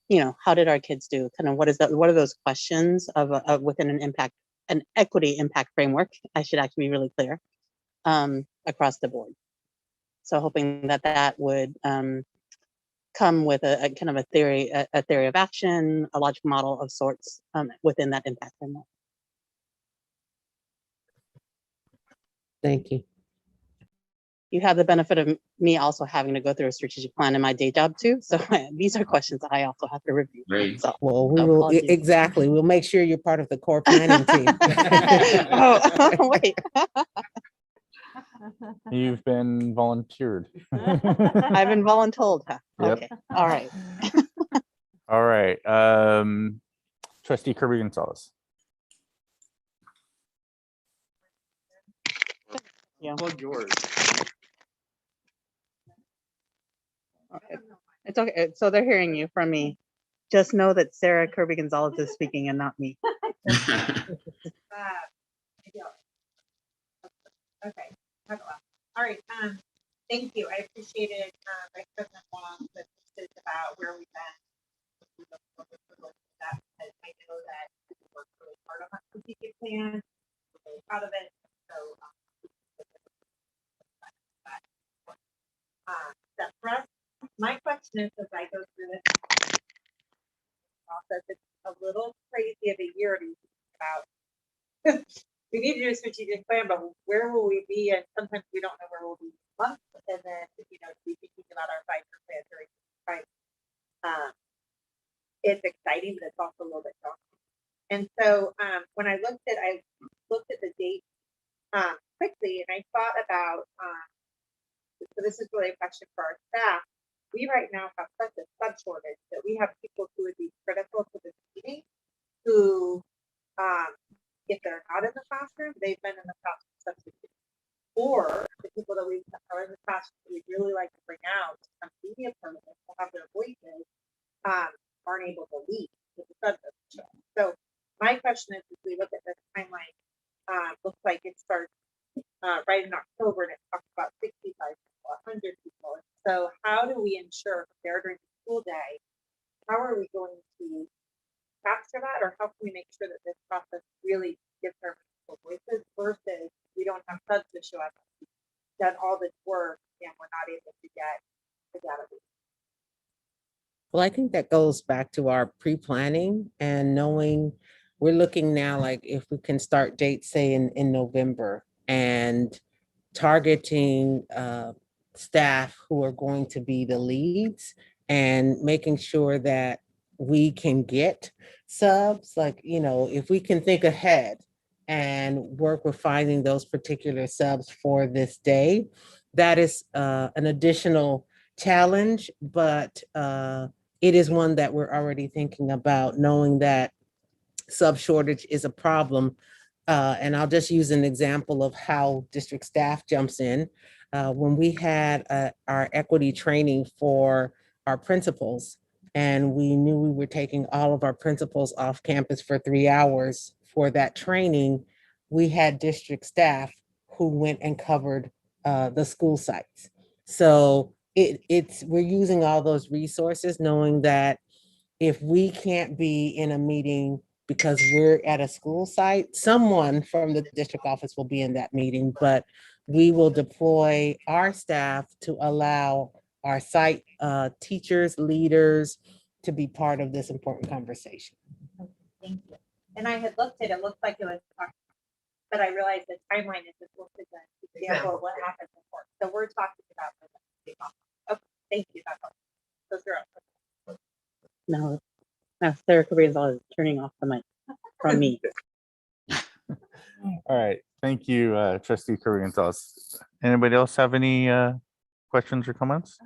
know, how did our kids do? Kind of what are those questions of within an equity impact framework? I should actually be really clear across the board. So hoping that would come with a kind of a theory of action, a logical model of sorts within that impact framework. Thank you. You have the benefit of me also having to go through a strategic plan in my day job too. So these are questions that I also have to review. Great. So, Well, we will, apologies. exactly. We'll make sure you're part of the core planning team. Oh, wait. You've been volunteered. I've been voluntold. Huh? Yep. Okay. All right. All right. Trustee Kirby Gonzalez. Yeah. Plug yours. Okay. It's okay. So they're hearing you from me. Just know that Sarah Kirby Gonzalez is speaking and not me. Okay. All right. Thank you. I appreciated Vice President Wong, that this is about where we've been. We look forward to looking at that, because I know that we worked really hard on that strategic plan. We're really proud of it. So that for us, my question is, as I go through this process, it's a little crazy of a year to think about. We need to do a strategic plan, but where will we be? And sometimes we don't know where we'll be in a month. And then, you know, we thinking about our 5-year plan during right. It's exciting, but it's also a little bit daunting. And so when I looked at the date about, so this is really a question for our staff. We right now have such a sub shortage that we have people who would be critical to the meeting who, if they're not in the classroom, they've been in the classroom substitute. Or the people that we are in the classroom that we'd really like to bring out some media permanent to have their voices, aren't able to lead with the subject. So my question is, as we look at this timeline, looks like it starts right in October and it talks about 65 people, 100 people. So how do we ensure there during the school day? How are we going to capture that, or how can we make sure that this process really gives our voices versus we don't have subs to show up, done all this work and we're not able to get the database? Well, I think that goes back to our pre-planning and knowing we're looking now, like if we can start dates, say in November, and targeting staff who are going to be the leads and making sure that we can get subs, like, you know, if we can think ahead and work with finding those particular subs for this day, that is an additional challenge, but it is one that we're already thinking about, knowing that sub shortage is a problem. And I'll just use an example of how district staff jumps in. When we had our equity training for our principals, and we knew we were taking all of our principals off campus for 3 hours for that training, we had district staff who went and covered the school sites. So we're using all those resources, knowing that if we can't be in a meeting because we're at a school site, someone from the district office will be in that meeting, but we will deploy our staff to allow our site teachers, leaders to be part of this important conversation. Thank you. And I had looked at it, looked like it was, but I realized the timeline is just listed an example of what happened before. So we're talking about. Okay, thank you. That's all. Those are up. No, Sarah Cabrianzal is turning off the mic from me. All right, thank you, Trustee Gonzalez. Anybody else have any questions or comments?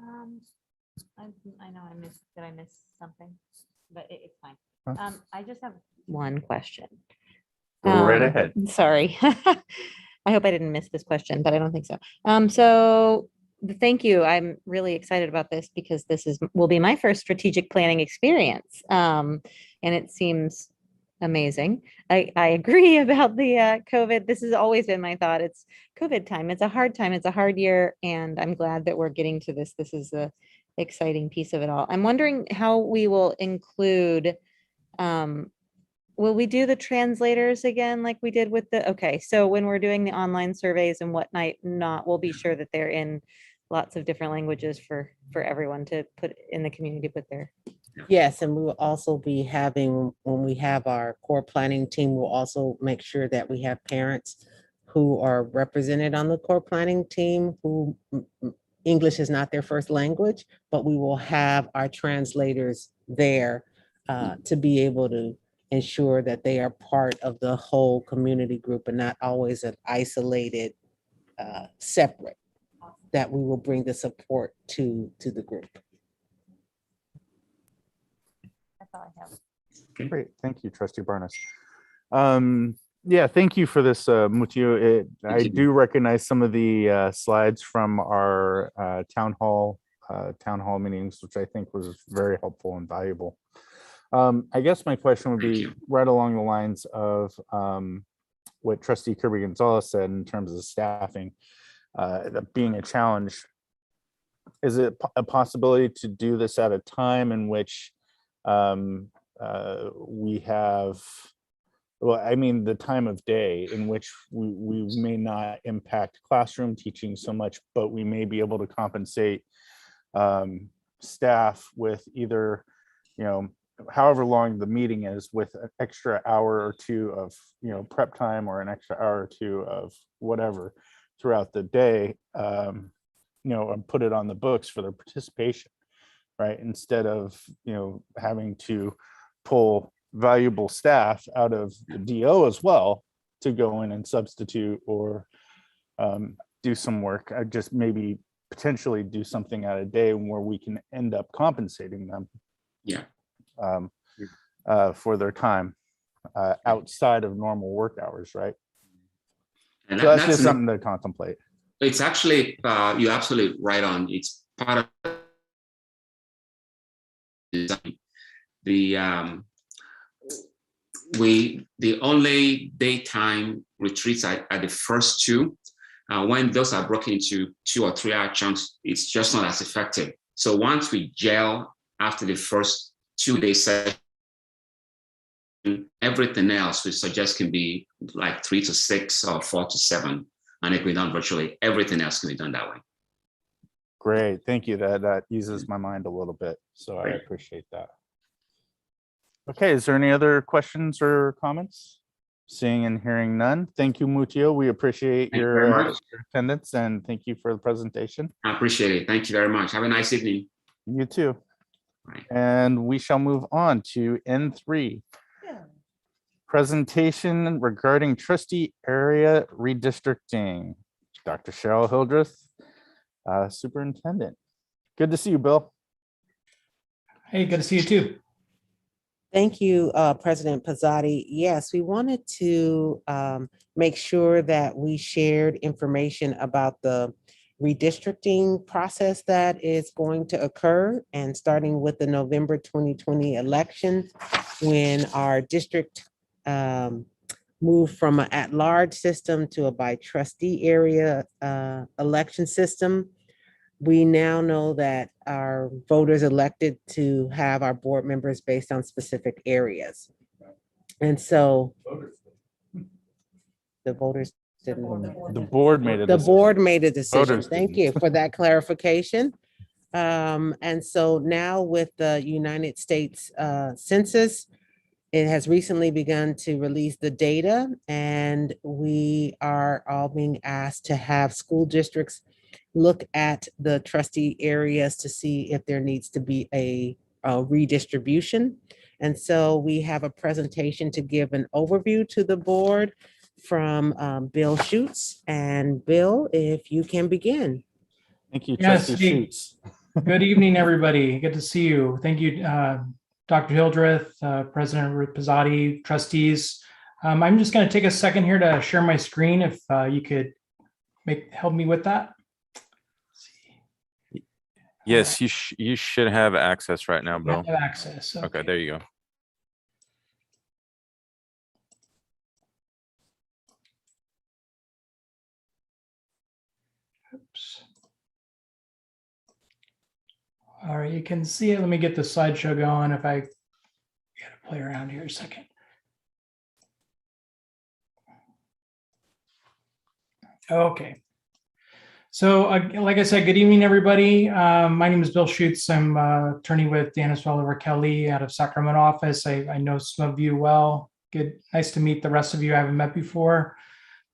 I know I missed something, but it's fine. Huh? I just have one question. Go right ahead. Sorry. I hope I didn't miss this question, but I don't think so. So thank you. I'm really excited about this because this will be my first strategic planning experience. And it seems amazing. I agree about the COVID. This has always been my thought. It's COVID time. It's a hard time. It's a hard year. And I'm glad that we're getting to this. This is the exciting piece of it all. I'm wondering how we will include, will we do the translators again like we did with okay, so when we're doing the online surveys and whatnot, we'll be sure that they're in lots of different languages for everyone to put in the community, put their. Yes, and we will also be having, when we have our core planning team, we'll also make sure that we have parents who are represented on the core planning team who English is not their first language, but we will have our translators there to be able to ensure that they are part of the whole community group and not always an isolated, separate, that we will bring the support to the group. That's all I have. Great, thank you, Trustee Barnes. Yeah, thank you for this, Mutio. I do recognize some of the slides from our town hall meetings, which I think was very helpful and valuable. I guess my question would be right along the lines of what Trustee Kirby Gonzalez said in terms of staffing being a challenge. Is it a possibility to do this at a time in which we have, well, I mean, the time of day in which we may not impact classroom teaching so much, but we may be able to compensate staff with either, you know, however long the meeting is, with an extra hour or two of, you know, prep time, or an extra hour or two of whatever throughout the day, you know, and put it on the books for their participation, right? Instead of, you know, having to pull valuable staff out of the DO as well to go in and substitute, or do some work. I just maybe potentially do something at a day where we can end up compensating them. Yeah. For their time outside of normal work hours, right? And So that's that's just something to contemplate. It's actually, you're absolutely right on. It's part of the only daytime retreats are the first two. When those are broken into 2 or 3 hour chunks, it's just not as effective. So once we gel after the first 2-day session, everything else we suggest can be like 3 to 6 or 4 to 7, and it can be done virtually. Everything else can be done that way. Great, thank you. That eases my mind a little bit, so I appreciate that. Okay, is there any other questions or comments? Seeing and hearing none. Thank you, Mutio. We appreciate your attendance, and thank you for the presentation. I appreciate it. Thank you very much. Have a nice evening. You too. And we shall move on to N3. Presentation regarding trustee area redistricting. Dr. Cheryl Hildreth, Superintendent. Good to see you, Bill. Hey, good to see you too. Thank you, President Pizzotti. Yes, we wanted to make sure that we shared information about the redistricting process that is going to occur, and starting with the November 2020 election, when our district moved from an at-large system to a by trustee area election system. We now know that our voters elected to have our board members based on specific areas. And so the voters didn't. The board made a The decision. board made a decision. Voters Thank didn't. you for that clarification. And so now with the United States Census, it has recently begun to release the data, and we are all being asked to have school districts look at the trustee areas to see if there needs to be a redistribution. And so we have a presentation to give an overview to the board from Bill Schutz. And Bill, if you can begin. Thank you, Yes, Trustee hey, Schutz. good evening, everybody. Good to see you. Thank you, Dr. Hildreth, President Pizzotti, trustees. I'm just going to take a second here to share my screen. If you could help me with that. Yes, you should have access right now, I Bill. have access. Okay, there you go. Oops. All right, you can see it. Let me get the slideshow going. If I got to play around here a second. Okay. So like I said, good evening, everybody. My name is Bill Schutz. I'm attorney with Dennis Oliver Kelly out of Sacramento office. I know some of you well. Good, nice to meet the rest of you I haven't met before.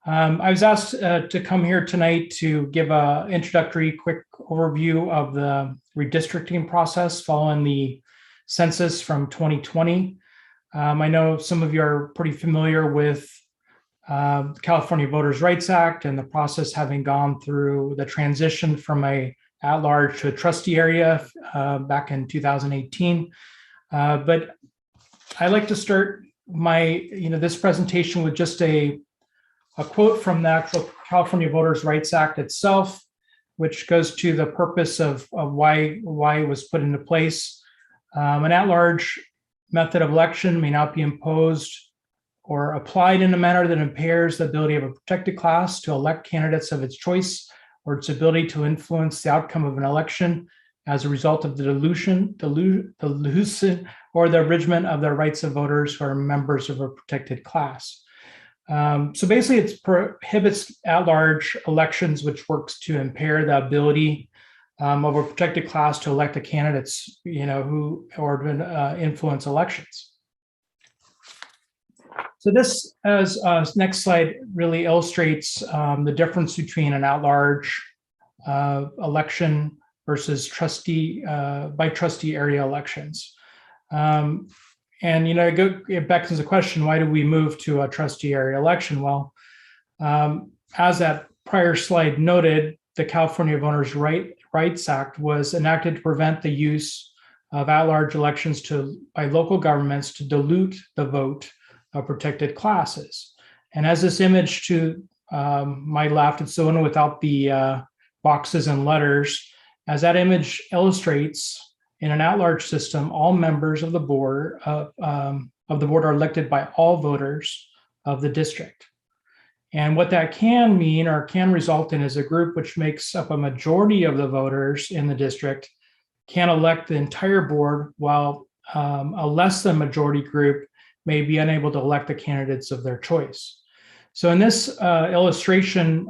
I was asked to come here tonight to give an introductory quick overview of the redistricting process following the census from 2020. I know some of you are pretty familiar with California Voters' Rights Act and the process having gone through the transition from a at-large to a trustee area back in 2018. But I like to start this presentation with just a quote from the actual California Voters' Rights Act itself, which goes to the purpose of why it was put into place. An at-large method of election may not be imposed or applied in a manner that impairs the ability of a protected class to elect candidates of its choice or its ability to influence the outcome of an election as a result of the dilution, or the abridgment of the rights of voters who are members of a protected class. So basically, it prohibits at-large elections, which works to impair the ability of a protected class to elect the candidates, who influence elections. So this, as next slide really illustrates the difference between an at-large election versus by trustee area elections. And it beckons the question, why do we move to a trustee area election? Well, as that prior slide noted, the California Voters' Rights Act was enacted to prevent the use of at-large elections by local governments to dilute the vote of protected classes. And as this image to my left, it's the one without the boxes and letters. As that image illustrates, in an at-large system, all members of the board are elected by all voters of the district. And what that can mean or can result in is a group which makes up a majority of the voters in the district can elect the entire board, while a less than majority group may be unable to elect the candidates of their choice. So in this illustration,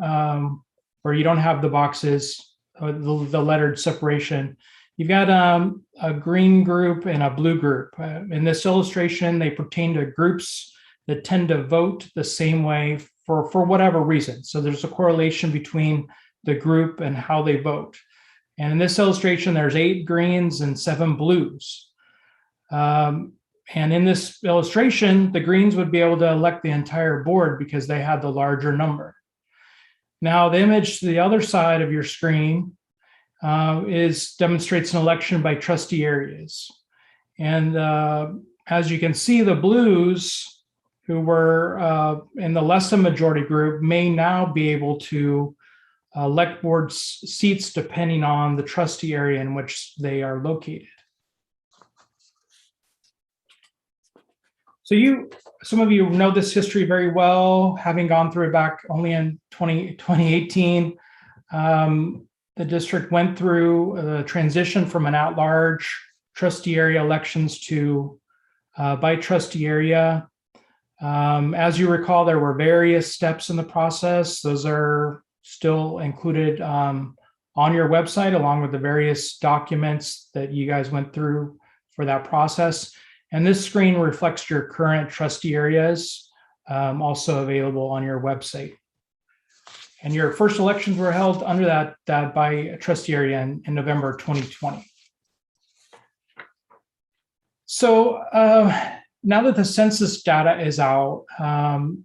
where you don't have the boxes, the lettered separation, you've got a green group and a blue group. In this illustration, they pertain to groups that tend to vote the same way for whatever reason. So there's a correlation between the group and how they vote. And in this illustration, there's 8 greens and 7 blues. And in this illustration, the greens would be able to elect the entire board because they had the larger number. Now, the image to the other side of your screen demonstrates an election by trustee areas. And as you can see, the blues, who were in the less than majority group, may now be able to elect board seats depending on the trustee area in which they are located. So some of you know this history very well, having gone through it back only in 2018. The district went through a transition from an at-large trustee area elections to by trustee area. As you recall, there were various steps in the process. Those are still included on your website, along with the various documents that you guys went through for that process. And this screen reflects your current trustee areas, also available on your website. And your first elections were held under that by trustee area in November 2020. So now that the census data is out,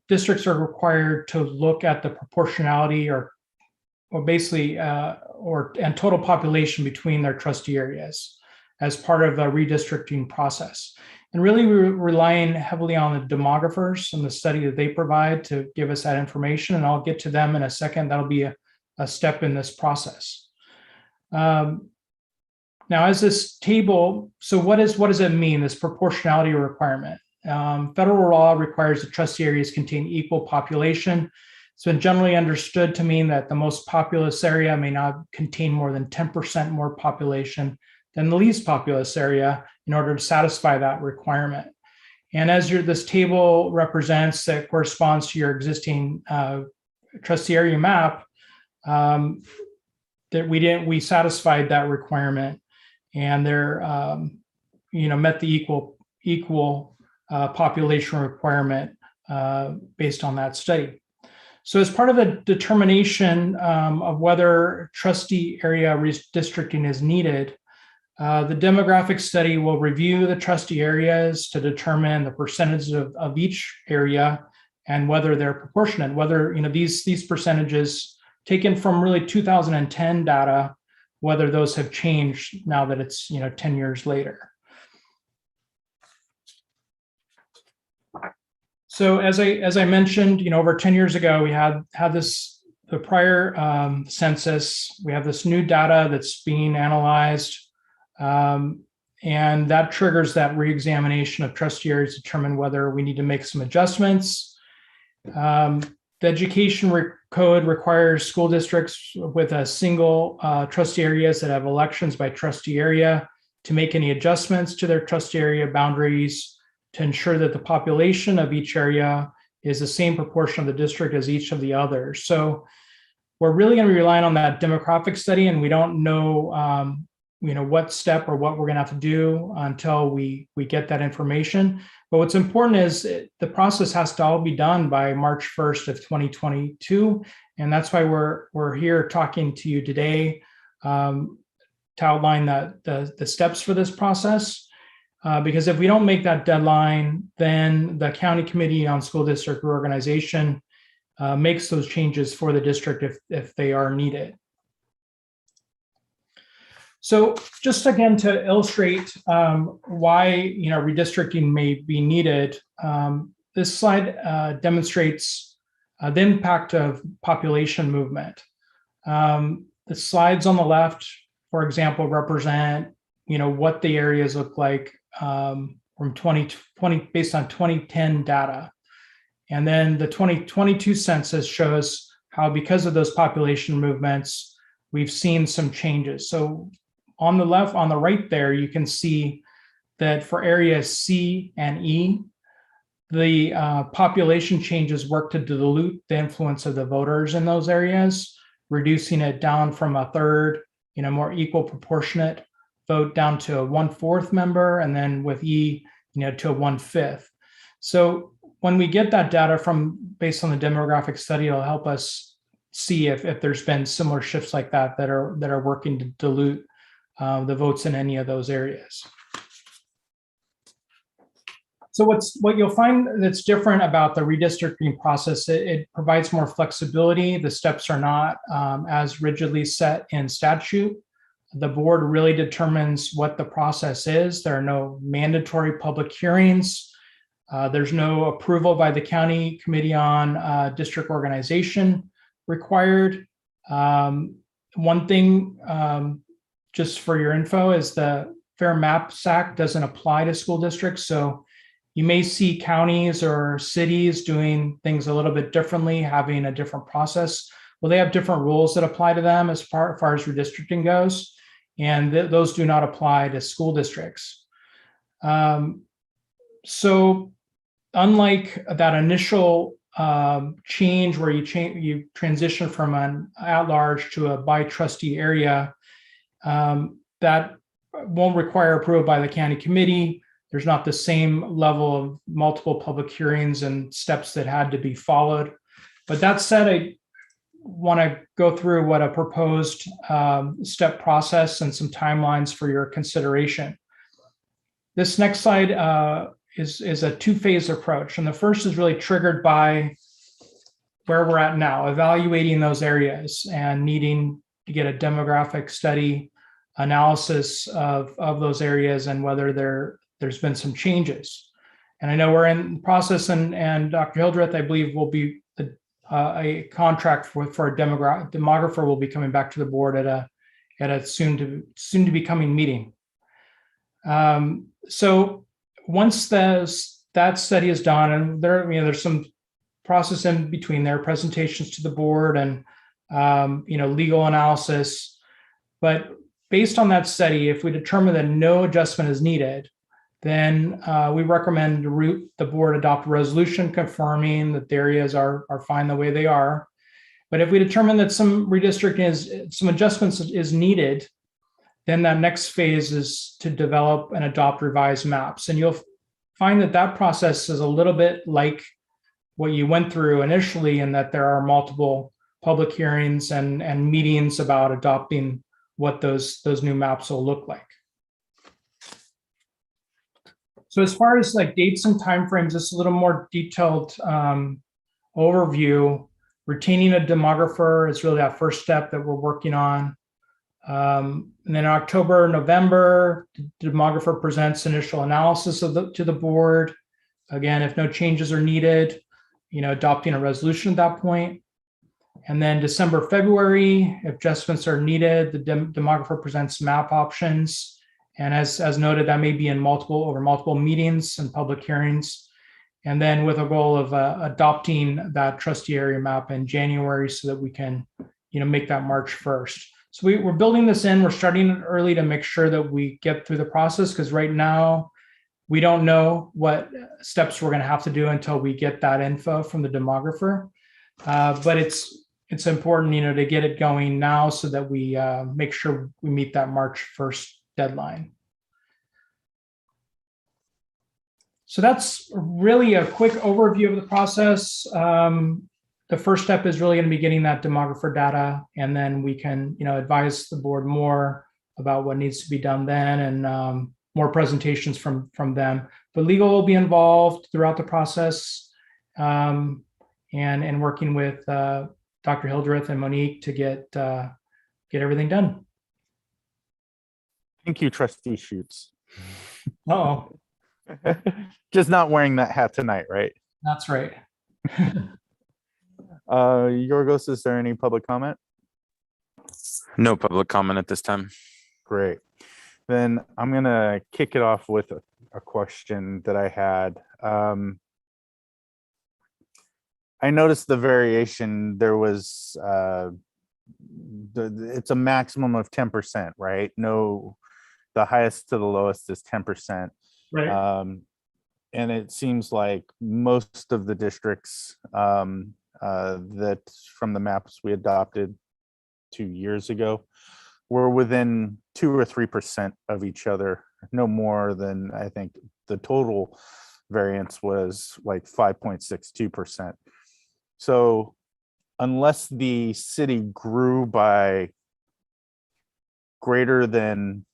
districts are required to look at the proportionality and total population between their trustee areas as part of the redistricting process. And really, we're relying heavily on the demographers and the study that they provide to give us that information. And I'll get to them in a second. That'll be a step in this process. Now, as this table, so what does it mean, this proportionality requirement? Federal law requires that trustee areas contain equal population. It's been generally understood to mean that the most populous area may not contain more than 10% more population than the least populous area in order to satisfy that requirement. And as this table represents, that corresponds to your existing trustee area map, that we satisfied that requirement, and they're met the equal population requirement based on that study. So as part of the determination of whether trustee area redistricting is needed, the demographic study will review the trustee areas to determine the percentage of each area and whether they're proportionate, whether these percentages taken from really 2010 data, whether those have changed now that it's 10 years later. So as I mentioned, over 10 years ago, we had the prior census. We have this new data that's being analyzed. And that triggers that reexamination of trustee areas to determine whether we need to make some adjustments. The education code requires school districts with a single trustee areas that have elections by trustee area to make any adjustments to their trustee area boundaries to ensure that the population of each area is the same proportion of the district as each of the others. So we're really going to be relying on that demographic study, and we don't know what step or what we're going to have to do until we get that information. But what's important is the process has to all be done by March 1st of 2022. And that's why we're here talking to you today to outline the steps for this process. Because if we don't make that deadline, then the County Committee on School District Reorganization makes those changes for the district if they are needed. So just again to illustrate why redistricting may be needed, this slide demonstrates the impact of population movement. The slides on the left, for example, represent what the areas look like from 2020 based on 2010 data. And then the 2022 census shows how, because of those population movements, we've seen some changes. So on the left, on the right there, you can see that for areas C and E, the population changes work to dilute the influence of the voters in those areas, reducing it down from a third, more equal proportionate vote down to a 1/4 member, and then with E, to a 1/5. So when we get that data based on the demographic study, it'll help us see if there's been similar shifts like that are working to dilute the votes in any of those areas. So what you'll find that's different about the redistricting process, it provides more flexibility. The steps are not as rigidly set in statute. The board really determines what the process is. There are no mandatory public hearings. There's no approval by the county committee on district organization required. One thing, just for your info, is the Fair Maps Act doesn't apply to school districts. So you may see counties or cities doing things a little bit differently, having a different process. Well, they have different rules that apply to them as far as redistricting goes, and those do not apply to school districts. So unlike that initial change where you transition from an at-large to a by-trustee area, that won't require approval by the county committee. There's not the same level of multiple public hearings and steps that had to be followed. But that said, I want to go through what a proposed step process and some timelines for your consideration. This next slide is a two-phase approach. And the first is really triggered by where we're at now, evaluating those areas and needing to get a demographic study analysis of those areas and whether there's been some changes. And I know we're in the process, and Dr. Hildreth, I believe, will be a contract for a demographer will be coming back to the board at a soon to be coming meeting. So once that study is done, and there's some process in between there, presentations to the board and legal analysis, but based on that study, if we determine that no adjustment is needed, then we recommend the board adopt a resolution confirming that the areas are fine the way they are. But if we determine that some redistricting some adjustments is needed, then that next phase is to develop and adopt revised maps. And you'll find that process is a little bit like what you went through initially, in that there are multiple public hearings and meetings about adopting what those new maps will look like. So as far as like dates and timeframes, it's a little more detailed overview. Retaining a demographer is really that first step that we're working on. And then October, November, the demographer presents initial analysis to the board. Again, if no changes are needed, adopting a resolution at that point. And then December, February, if adjustments are needed, the demographer presents map options. And as noted, that may be over multiple meetings and public hearings. And then with a goal of adopting that trustee area map in January so that we can, make that March 1st. So we're building this in, we're starting it early to make sure that we get through the process, because right now we don't know what steps we're going to have to do until we get that info from the demographer. But it's important, to get it going now so that we make sure we meet that March 1st deadline. So that's really a quick overview of the process. The first step is really going to be getting that demographer data, and then we can, advise the board more about what needs to be done then, and more presentations from them. But legal will be involved throughout the process. and working with Dr. Hildreth and Monique to get everything done. Thank you, Trustee Schutz. Oh, Just not wearing that hat tonight, right? that's right. Yorgos, is there any public comment? No public comment at this time. Great. Then I'm gonna kick it off with a question that I had. I noticed the variation. There was it's a maximum of 10%, right? No, the highest to the lowest is 10%. Right. And it seems like most of the districts that from the maps we adopted 2 years ago were within 2 or 3% of each other, no more than, I think the total variance was like 5.62%. So unless the city grew by greater than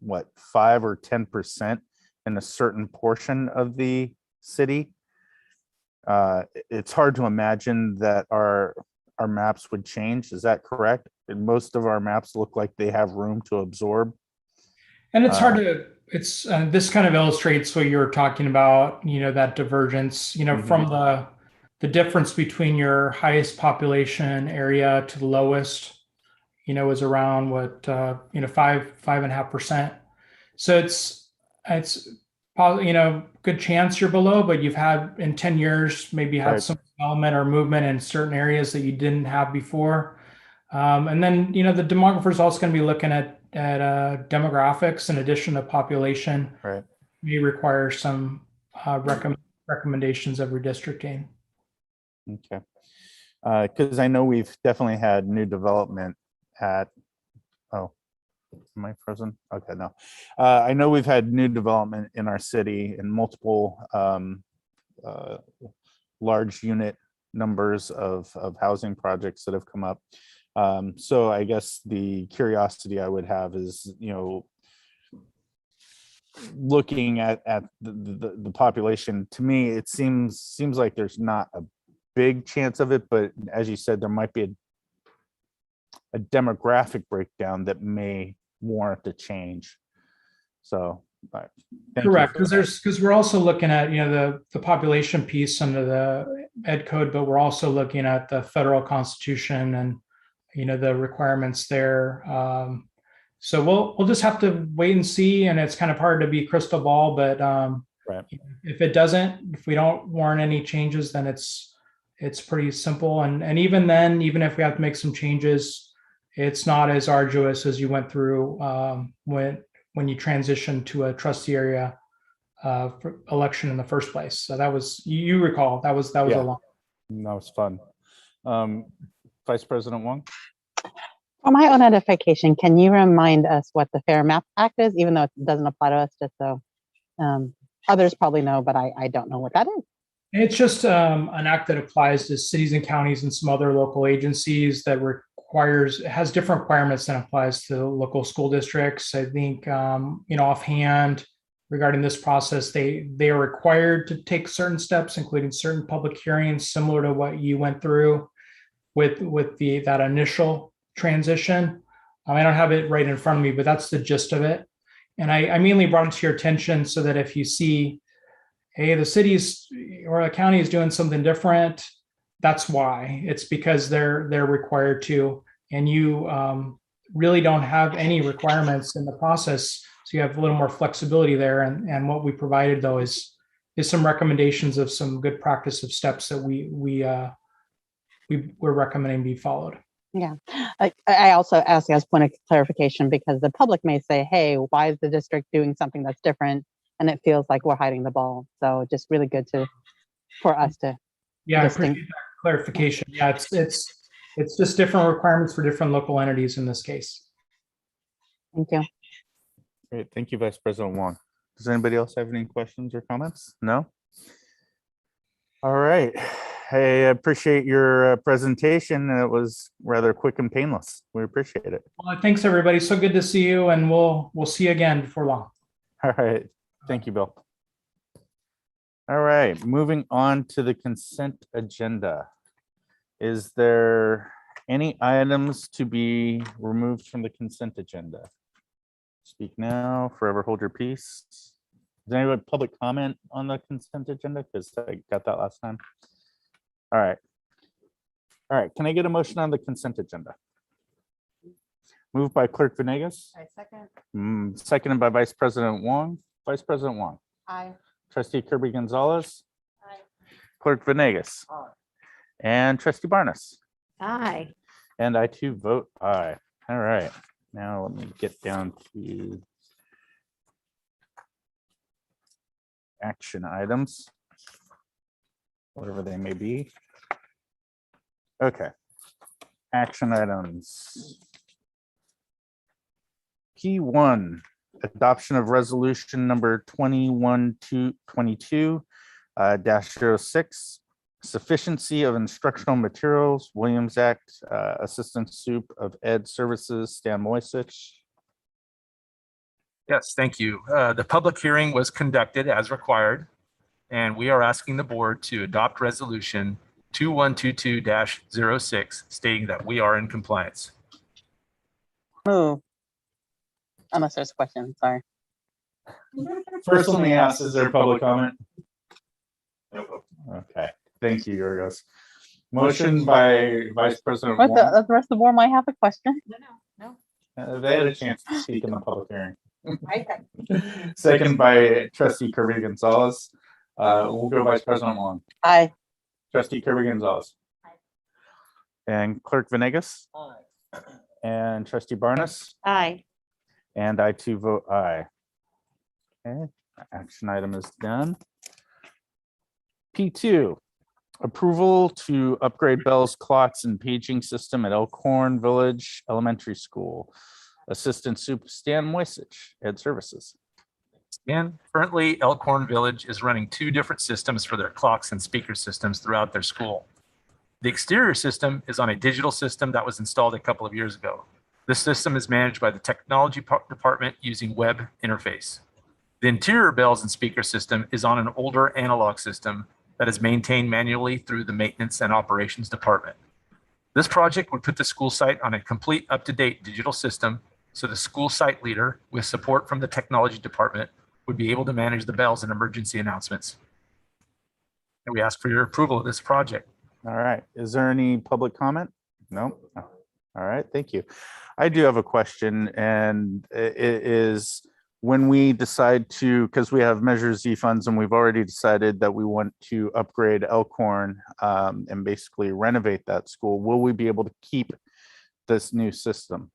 what, 5 or 10% in a certain portion of the city, it's hard to imagine that our maps would change. Is that correct? And most of our maps look like they have room to absorb. And it's hard to, it's, this kind of illustrates what you're talking about, that divergence, from the difference between your highest population area to the lowest, is around what, 5.5%. So it's, good chance you're below, but you've had in 10 years, maybe had Right. some development or movement in certain areas that you didn't have before. And then, the demographer is also going to be looking at demographics in addition to population. Right. May require some recommendations of redistricting. Okay. Because I know we've definitely had new development at, oh, am I frozen? Okay, no. I know we've had new development in our city in multiple large unit numbers of housing projects that have come up. So I guess the curiosity I would have is, looking at the population, to me, it seems like there's not a big chance of it, but as you said, there might be a demographic breakdown that may warrant a change. So, thank you Correct, for that. because we're also looking at the population piece under the Ed Code, but we're also looking at the federal constitution and the requirements there. So we'll just have to wait and see, and it's kind of hard to be crystal ball, but Right. if we don't warrant any changes, then it's pretty simple. And even then, even if we have to make some changes, it's not as arduous as you went through when you transitioned to a trustee area for election in the first place. So that was, you recall, that was Yeah. a long. That was fun. Vice President Wong? For my own edification, can you remind us what the Fair Map Act is, even though it doesn't apply to us, just so others probably know, but I don't know what that is. It's just an act that applies to cities and counties and some other local agencies that has different requirements than applies to local school districts. I think, offhand regarding this process, they are required to take certain steps, including certain public hearings, similar to what you went through with that initial transition. I don't have it right in front of me, but that's the gist of it. And I mainly brought it to your attention so that if you see, hey, the cities or the county is doing something different, that's why. It's because they're required to, and you really don't have any requirements in the process. So you have a little more flexibility there. And what we provided though is some recommendations of some good practice of steps that we're recommending be followed. Yeah, I also ask as point of clarification because the public may say, hey, why is the district doing something that's different? And it feels like we're hiding the ball. So just really good for us to. Yeah, I appreciate that clarification. Yeah, it's just different requirements for different local entities in this case. Thank you. Great, thank you, Vice President Wong. Does anybody else have any questions or comments? No? All right. Hey, I appreciate your presentation. It was rather quick and painless. We appreciate it. Well, thanks everybody. So good to see you, and we'll see you again before long. All right. Thank you, Bill. All right, moving on to the consent agenda. Is there any items to be removed from the consent agenda? Speak now, forever hold your peace. Is anyone public comment on the consent agenda? Because I got that last time. All right. All right, can I get a motion on the consent agenda? Moved by Clerk Venegas, I second. seconded by Vice President Wong. Vice President Wong. Aye. Trustee Kirby Gonzalez. Aye. Clerk Venegas. Aye. And Trustee Barnes. Aye. And I too vote aye. All right, now let me get down to action items, whatever they may be. Okay, action items. P1, adoption of resolution number 21-22 -06, sufficiency of instructional materials, Williams Act, Assistant Sup of Ed Services, Stan Moisich. Yes, thank you. The public hearing was conducted as required, and we are asking the board to adopt resolution 2122-06 stating that we are in compliance. Move. Unless there's a question, sorry. First, let me ask, is there public comment? Okay, thank you, Yorgos. Motion by Vice President But Wong. the rest of the board might have a question. They had a chance to speak in the public hearing. I Second by Trustee Kirby Gonzalez. We'll go Vice President Wong. Aye. Trustee Kirby Gonzalez. And Clerk Venegas. And Trustee Barnes. Aye. And I too vote aye. Okay, action item is done. P2, approval to upgrade bells, clocks, and paging system at Elkhorn Village Elementary School. Assistant Sup Stan Moisich, Ed Services. And currently Elkhorn Village is running 2 different systems for their clocks and speaker systems throughout their school. The exterior system is on a digital system that was installed a couple of years ago. This system is managed by the technology department using web interface. The interior bells and speaker system is on an older analog system that is maintained manually through the maintenance and operations department. This project would put the school site on a complete up-to-date digital system, so the school site leader, with support from the technology department, would be able to manage the bells and emergency announcements. And we ask for your approval of this project. All right, is there any public comment? No? All right, thank you. I do have a question, and it is when we decide to, because we have Measure Z funds and we've already decided that we want to upgrade Elkhorn and basically renovate that school, will we be able to keep this new system?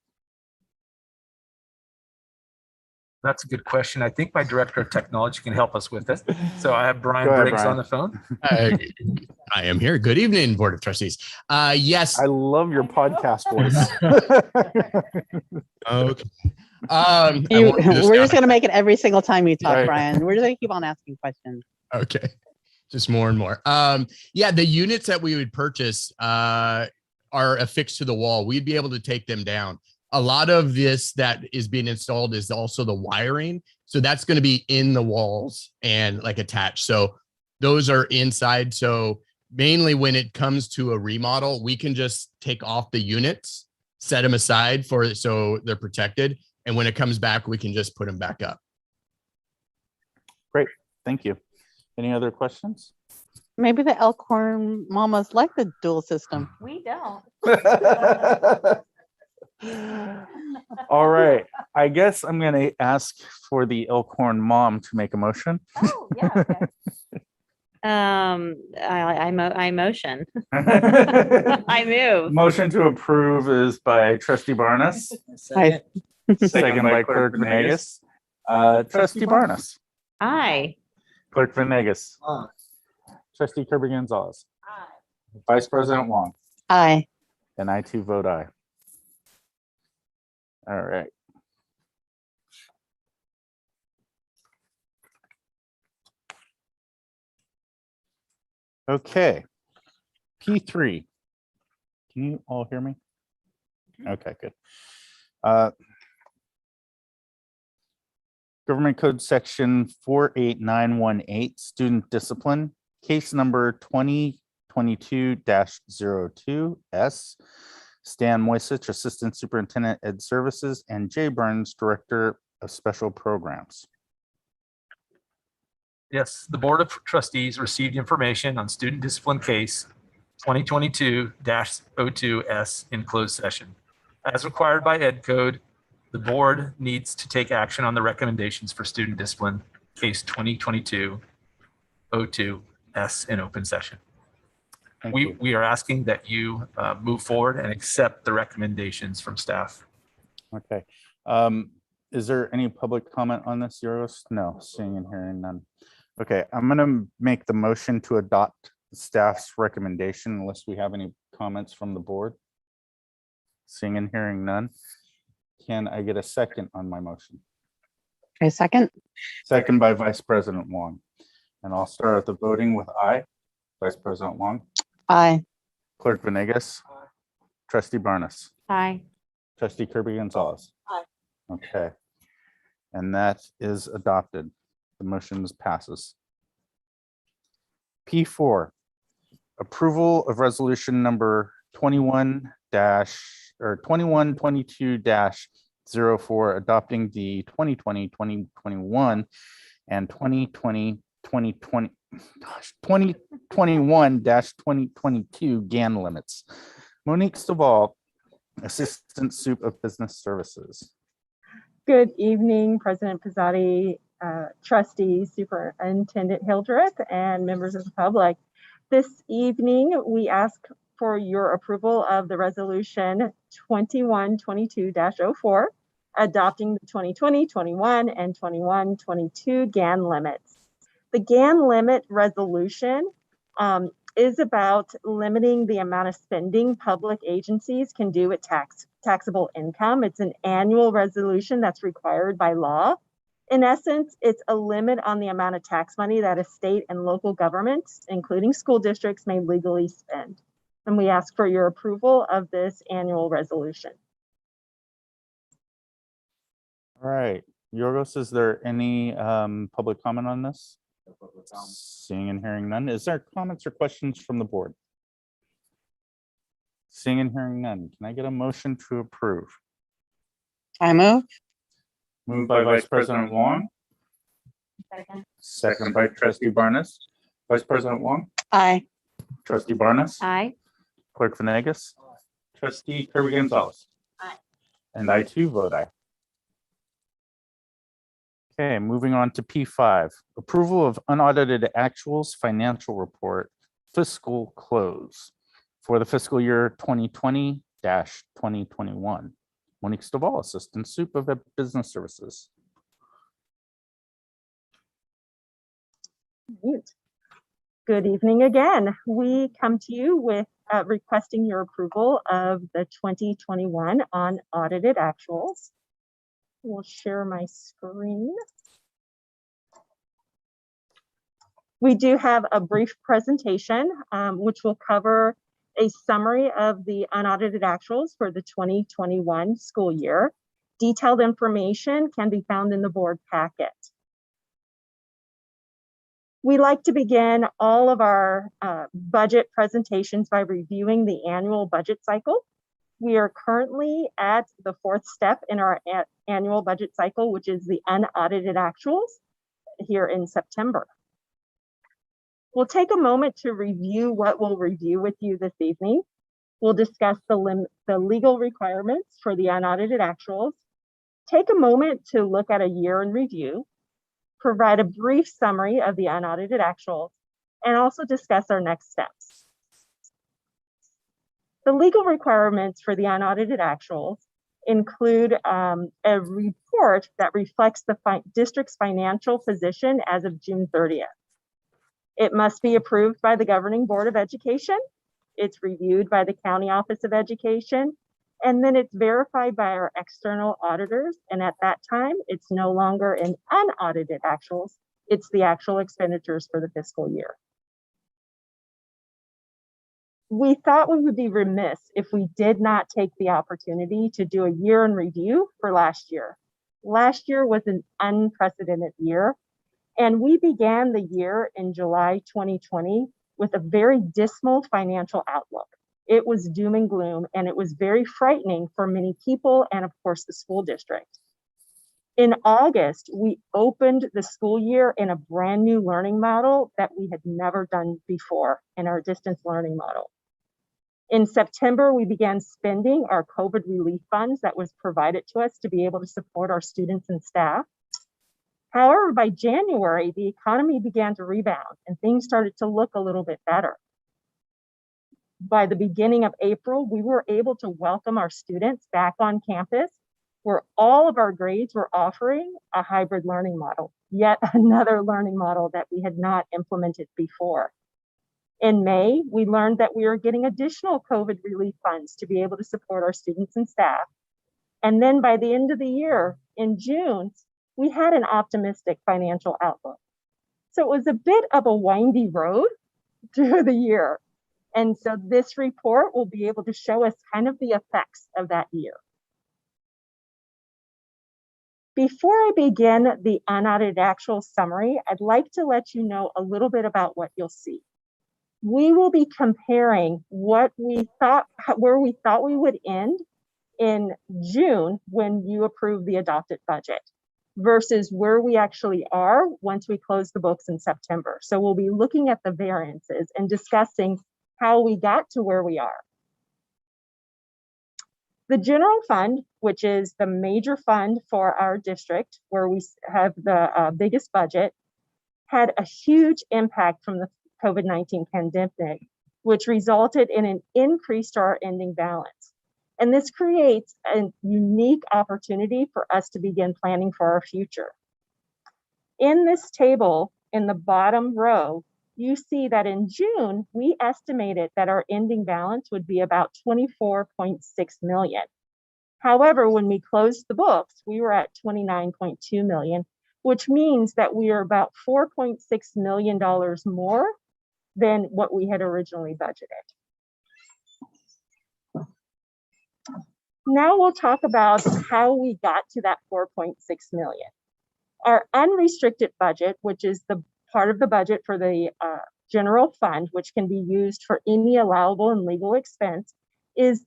That's a good question. I think my director of technology can help us with it. So I have Brian Go ahead, Briggs Brian. on the phone. I am here. Good evening, Board of Trustees. Yes. I love your podcast voice. Okay. We're just gonna make it every single time you talk, Right. Brian. We're just gonna keep on asking questions. Okay. Just more and more. Yeah, the units that we would purchase are affixed to the wall. We'd be able to take them down. A lot of this that is being installed is also the wiring. So that's going to be in the walls and like attached. So those are inside. So mainly when it comes to a remodel, we can just take off the units, set them aside for so they're protected. And when it comes back, we can just put them back up. Great, thank you. Any other questions? Maybe the Elkhorn mamas like the dual system. We don't. All right, I guess I'm gonna ask for the Elkhorn mom to make a motion. Oh, yeah. Okay. I motion. I move. Motion to approve is by Trustee Barnes. Aye. Second by Clerk Venegas. Trustee Barnes. Aye. Clerk Venegas. Trustee Kirby Gonzalez. Vice President Wong. Aye. And I too vote aye. All right. Okay. P3. Can you all hear me? Okay, good. Government Code Section 48918, Student Discipline, case number 2022-02S. Stan Moisich, Assistant Superintendent Ed Services, and Jay Burns, Director of Special Programs. Yes, the Board of Trustees received information on student discipline case 2022-02S in closed session. As required by Ed Code, the board needs to take action on the recommendations for student discipline case 2022-02S in open session. We are asking that you move forward and accept the recommendations from staff. Okay. Is there any public comment on this, Yorgos? No, seeing and hearing none. Okay, I'm going to make the motion to adopt staff's recommendation unless we have any comments from the board. Seeing and hearing none. Can I get a second on my motion? Okay, second. Second by Vice President Wong. And I'll start with the voting with aye. Vice President Wong, Aye. Clerk Venegas, Trustee Barnes, Aye. Trustee Kirby Gonzalez. Aye. Okay. And that is adopted. The motion passes. P4, approval of resolution number 2122-04, adopting the 2020-2021 and 2021-2022 GAN limits. Monique Staval, Assistant Sup of Business Services. Good evening, President Pizzotti, trustees, Superintendent Hildreth, and members of the public. This evening, we ask for your approval of the resolution 2122-04, adopting the 2020-21 and 21-22 GAN limits. The GAN limit resolution is about limiting the amount of spending public agencies can do with taxable income. It's an annual resolution that's required by law. In essence, it's a limit on the amount of tax money that a state and local governments, including school districts, may legally spend. And we ask for your approval of this annual resolution. All right, Yorgos, is there any public comment on this? Seeing and hearing none. Is there comments or questions from the board? Seeing and hearing none. Can I get a motion to approve? I move. Moved by Vice President Wong. Second. Second by Trustee Barnes. Vice President Wong, Aye. Trustee Barnes, Aye. Clerk Venegas, Trustee Kirby Gonzalez. Aye. And I too vote aye. Okay, moving on to P5, approval of unaudited actuals financial report fiscal close for the fiscal year 2020-2021. Monique Staval, Assistant Sup of Business Services. Good evening again. We come to you with requesting your approval of the 2021 unaudited actuals. We'll share my screen. We do have a brief presentation, which will cover a summary of the unaudited actuals for the 2021 school year. Detailed information can be found in the board packet. We like to begin all of our budget presentations by reviewing the annual budget cycle. We are currently at the fourth step in our annual budget cycle, which is the unaudited actuals here in September. We'll take a moment to review what we'll review with you this evening. We'll discuss the legal requirements for the unaudited actuals, take a moment to look at a year in review, provide a brief summary of the unaudited actuals, and also discuss our next steps. The legal requirements for the unaudited actuals include a report that reflects the district's financial position as of June 30th. It must be approved by the Governing Board of Education. It's reviewed by the County Office of Education, and then it's verified by our external auditors. And at that time, it's no longer an unaudited actuals, it's the actual expenditures for the fiscal year. We thought we would be remiss if we did not take the opportunity to do a year in review for last year. Last year was an unprecedented year, and we began the year in July 2020 with a very dismal financial outlook. It was doom and gloom, and it was very frightening for many people and, of course, the school district. In August, we opened the school year in a brand new learning model that we had never done before in our distance learning model. In September, we began spending our COVID relief funds that was provided to us to be able to support our students and staff. However, by January, the economy began to rebound and things started to look a little bit better. By the beginning of April, we were able to welcome our students back on campus, where all of our grades were offering a hybrid learning model, yet another learning model that we had not implemented before. In May, we learned that we were getting additional COVID relief funds to be able to support our students and staff. And then by the end of the year, in June, we had an optimistic financial outlook. So it was a bit of a windy road through the year. And so this report will be able to show us kind of the effects of that year. Before I begin the unaudited actual summary, I'd like to let you know a little bit about what you'll see. We will be comparing what we thought, where we thought we would end in June when you approve the adopted budget versus where we actually are once we close the books in September. So we'll be looking at the variances and discussing how we got to where we are. The general fund, which is the major fund for our district, where we have the biggest budget, had a huge impact from the COVID-19 pandemic, which resulted in an increase to our ending balance. And this creates a unique opportunity for us to begin planning for our future. In this table, in the bottom row, you see that in June, we estimated that our ending balance would be about 24.6 million. However, when we closed the books, we were at 29.2 million, which means that we are about $4.6 million more than what we had originally budgeted. Now we'll talk about how we got to that 4.6 million. Our unrestricted budget, which is the part of the budget for the general fund, which can be used for any allowable and legal expense, is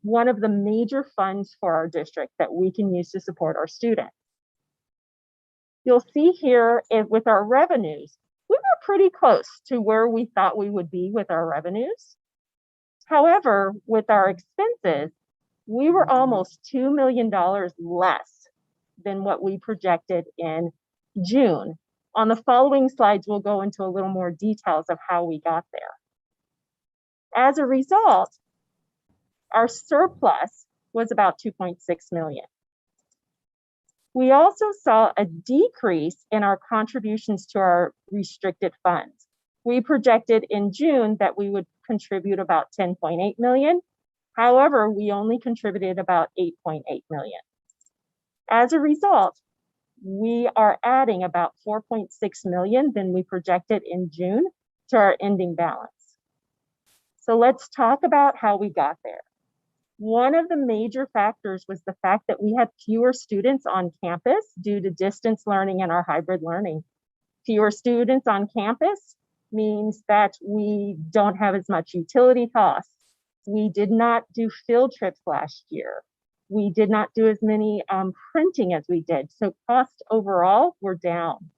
one of the major funds for our district that we can use to support our students. You'll see here with our revenues, we were pretty close to where we thought we would be with our revenues. However, with our expenses, we were almost $2 million less than what we projected in June. On the following slides, we'll go into a little more details of how we got there. As a result, our surplus was about 2.6 million. We also saw a decrease in our contributions to our restricted funds. We projected in June that we would contribute about 10.8 million. However, we only contributed about 8.8 million. As a result, we are adding about 4.6 million than we projected in June to our ending balance. So let's talk about how we got there. One of the major factors was the fact that we had fewer students on campus due to distance learning and our hybrid learning. Fewer students on campus means that we don't have as much utility costs. We did not do field trips last year. We did not do as many printing as we did. So costs overall were down.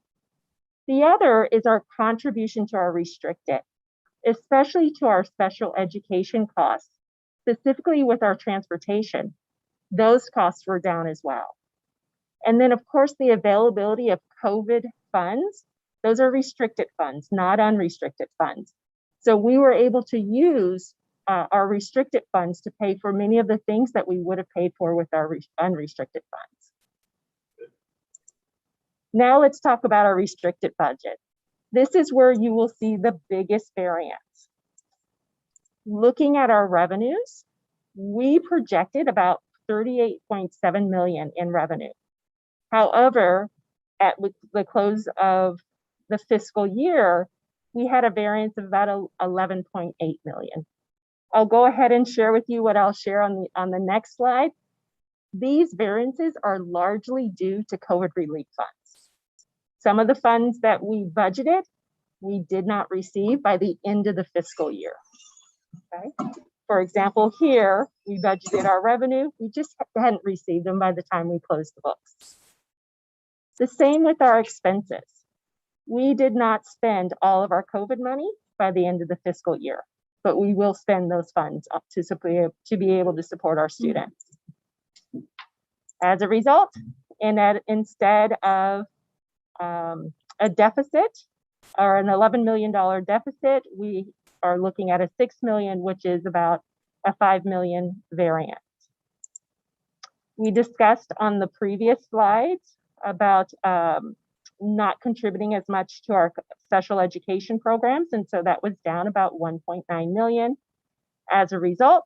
The other is our contribution to our restricted, especially to our special education costs, specifically with our transportation. Those costs were down as well. And then of course, the availability of COVID funds, those are restricted funds, not unrestricted funds. So we were able to use our restricted funds to pay for many of the things that we would have paid for with our unrestricted funds. Now let's talk about our restricted budget. This is where you will see the biggest variance. Looking at our revenues, we projected about 38.7 million in revenue. However, at the close of the fiscal year, we had a variance of about 11.8 million. I'll go ahead and share with you what I'll share on the next slide. These variances are largely due to COVID relief funds. Some of the funds that we budgeted, we did not receive by the end of the fiscal year. Okay. For example, here, we budgeted our revenue, we just hadn't received them by the time we closed the books. The same with our expenses. We did not spend all of our COVID money by the end of the fiscal year, but we will spend those funds up to be able to support our students. As a result, instead of a deficit or an $11 million deficit, we are looking at a $6 million, which is about a $5 million variance. We discussed on the previous slides about not contributing as much to our special education programs, and so that was down about 1.9 million. As a result,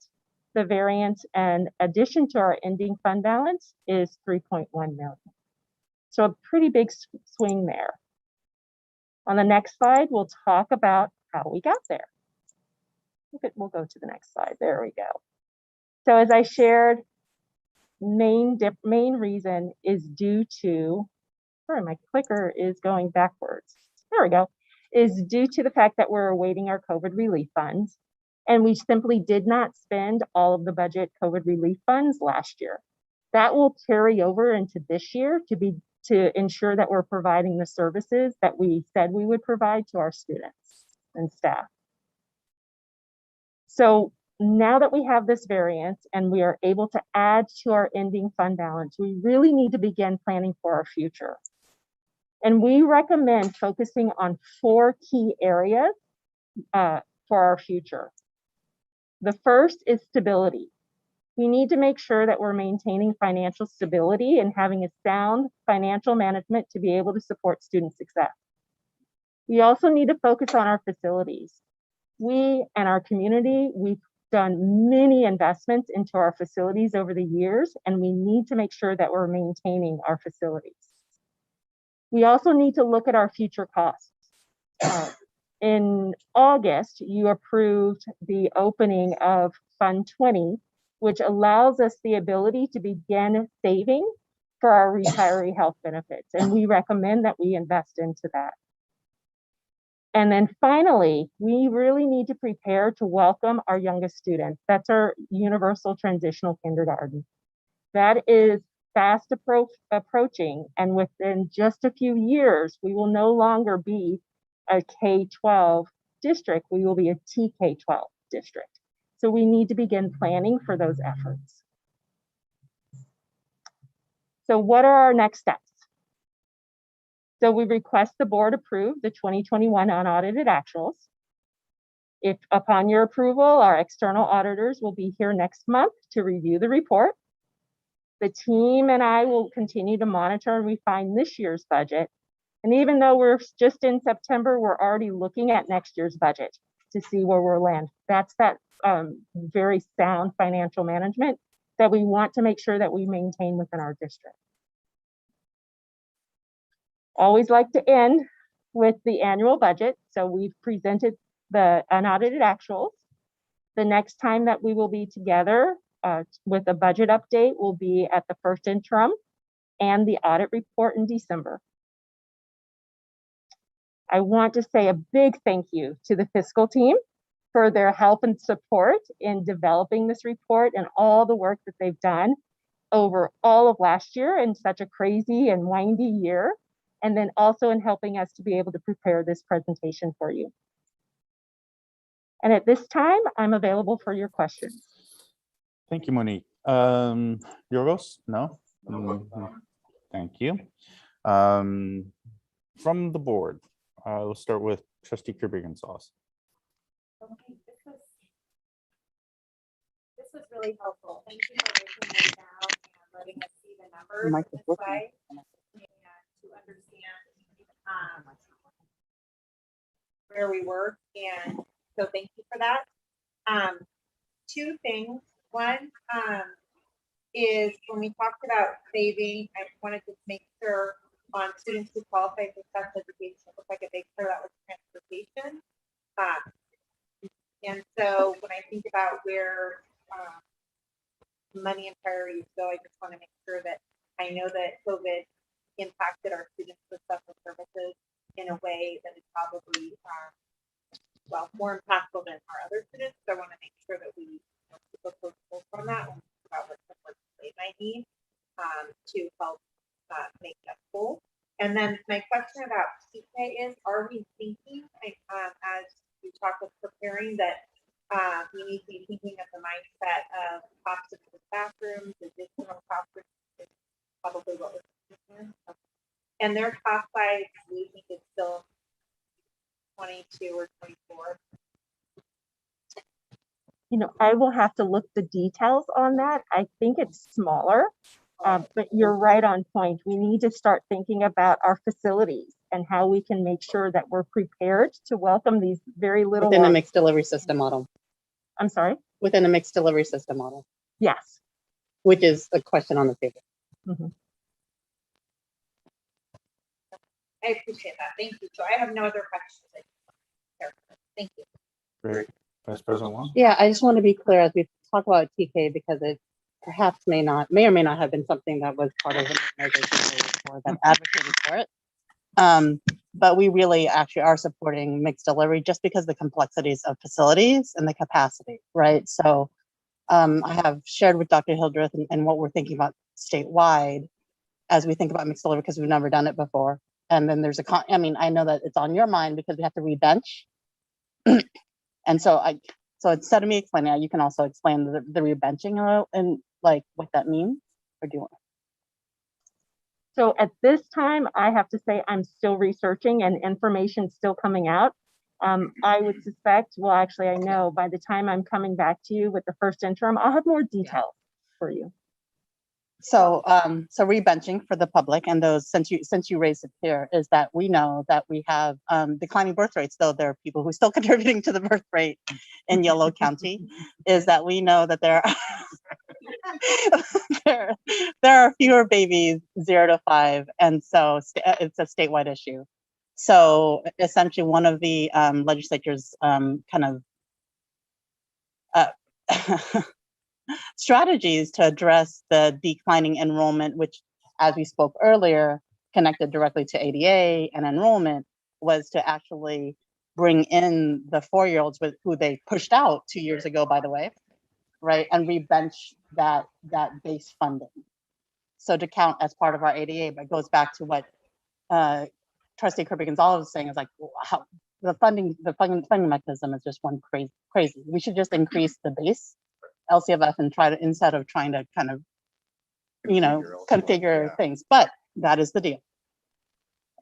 the variance in addition to our ending fund balance is 3.1 million. So a pretty big swing there. On the next slide, we'll talk about how we got there. We'll go to the next slide. There we go. So as I shared, main reason is due to, sorry, my clicker is going backwards. There we go. Is due to the fact that we're awaiting our COVID relief funds. And we simply did not spend all of the budget COVID relief funds last year. That will carry over into this year to ensure that we're providing the services that we said we would provide to our students and staff. So now that we have this variance and we are able to add to our ending fund balance, we really need to begin planning for our future. And we recommend focusing on 4 key areas for our future. The first is stability. We need to make sure that we're maintaining financial stability and having a sound financial management to be able to support student success. We also need to focus on our facilities. We and our community, we've done many investments into our facilities over the years, and we need to make sure that we're maintaining our facilities. We also need to look at our future costs. In August, you approved the opening of Fund 20, which allows us the ability to begin saving for our retiree health benefits. And we recommend that we invest into that. And then finally, we really need to prepare to welcome our youngest students. That's our universal transitional kindergarten. That is fast approaching. And within just a few years, we will no longer be a K-12 district. We will be a TK-12 district. So we need to begin planning for those efforts. So what are our next steps? So we request the board approve the 2021 unaudited actuals. If upon your approval, our external auditors will be here next month to review the report. The team and I will continue to monitor and refine this year's budget. And even though we're just in September, we're already looking at next year's budget to see where we'll land. That's that very sound financial management that we want to make sure that we maintain within our district. Always like to end with the annual budget. So we've presented the unaudited actuals. The next time that we will be together with a budget update will be at the first interim and the audit report in December. I want to say a big thank you to the fiscal team for their help and support in developing this report and all the work that they've done over all of last year in such a crazy and windy year, and then also in helping us to be able to prepare this presentation for you. And at this time, I'm available for your questions. Thank you, Monique. Yorgos? No? Thank you. From the board, we'll start with Trustee Kirby-Gonzalez. Okay, this was really helpful. Thank you for breaking this down and letting us see the numbers this way and to understand where we were. And so thank you for that. 2 things. One is when we talked about saving, I wanted to make sure on students who qualify for special education, it looks like a big clear that was transportation. And so when I think about where money and priorities go, I just want to make sure that I know that COVID impacted our students with special services in a way that is probably, well, more impactful than our other students. So I want to make sure that we keep a close pulse on that when we think about what support they might need to help make that full. And then my question about TK is, are we thinking, as we talk of preparing, that we need to be thinking of the mindset of costs of the bathrooms, additional classrooms is probably what we're thinking. And their class size, we think is still 22 or 24. You know, I will have to look the details on that. I think it's smaller, but you're right on point. We need to start thinking about our facilities and how we can make sure that we're prepared to welcome these very little Within a ones. mixed delivery system model. I'm sorry? Within a mixed delivery system model, Yes. which is a question on the table. Mhm. I appreciate that. Thank you. So I have no other questions. Thank you. Great. Vice President Wong? Yeah, I just want to be clear as we talk about TK because it perhaps may or may not have been something that was part of an organization or that advocated for it. But we really actually are supporting mixed delivery just because the complexities of facilities and the capacity, right? So I have shared with Dr. Hildreth and what we're thinking about statewide as we think about mixed delivery because we've never done it before. And then there's I mean, I know that it's on your mind because we have to rebench. And so instead of me explaining it, you can also explain the rebenching and like what that means, or do you want? So at this time, I have to say I'm still researching and information still coming out. I would suspect, well, actually, I know by the time I'm coming back to you with the first interim, I'll have more details for you. So so rebenching for the public and those since you raised it here is that we know that we have declining birth rates, though there are people who are still contributing to the birth rate in Yolo County, is that we know that there are there are fewer babies 0 to 5, and so it's a statewide issue. So essentially one of the legislature's kind of strategies to address the declining enrollment, which, as we spoke earlier, connected directly to ADA and enrollment, was to actually bring in the 4-year-olds with who they pushed out 2 years ago, by the way, right, and rebench that base funding. So to count as part of our ADA, but it goes back to what Trustee Kirby Gonzalez was saying, is like how the funding mechanism is just one crazy. We should just increase the base LCFF and try to, instead of trying to kind of, you know, configure things, but that is the deal.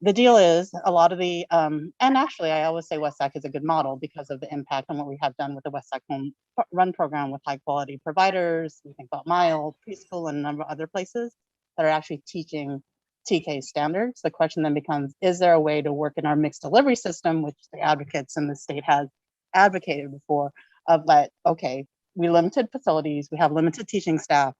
The deal is a lot of the, and actually I always say WestSAC is a good model because of the impact on what we have done with the WestSAC Home Run program with high quality providers. We think about Mild, preschool, and a number of other places that are actually teaching TK standards. The question then becomes, is there a way to work in our mixed delivery system, which the advocates in the state has advocated before, of that, okay, we limited facilities, we have limited teaching staff.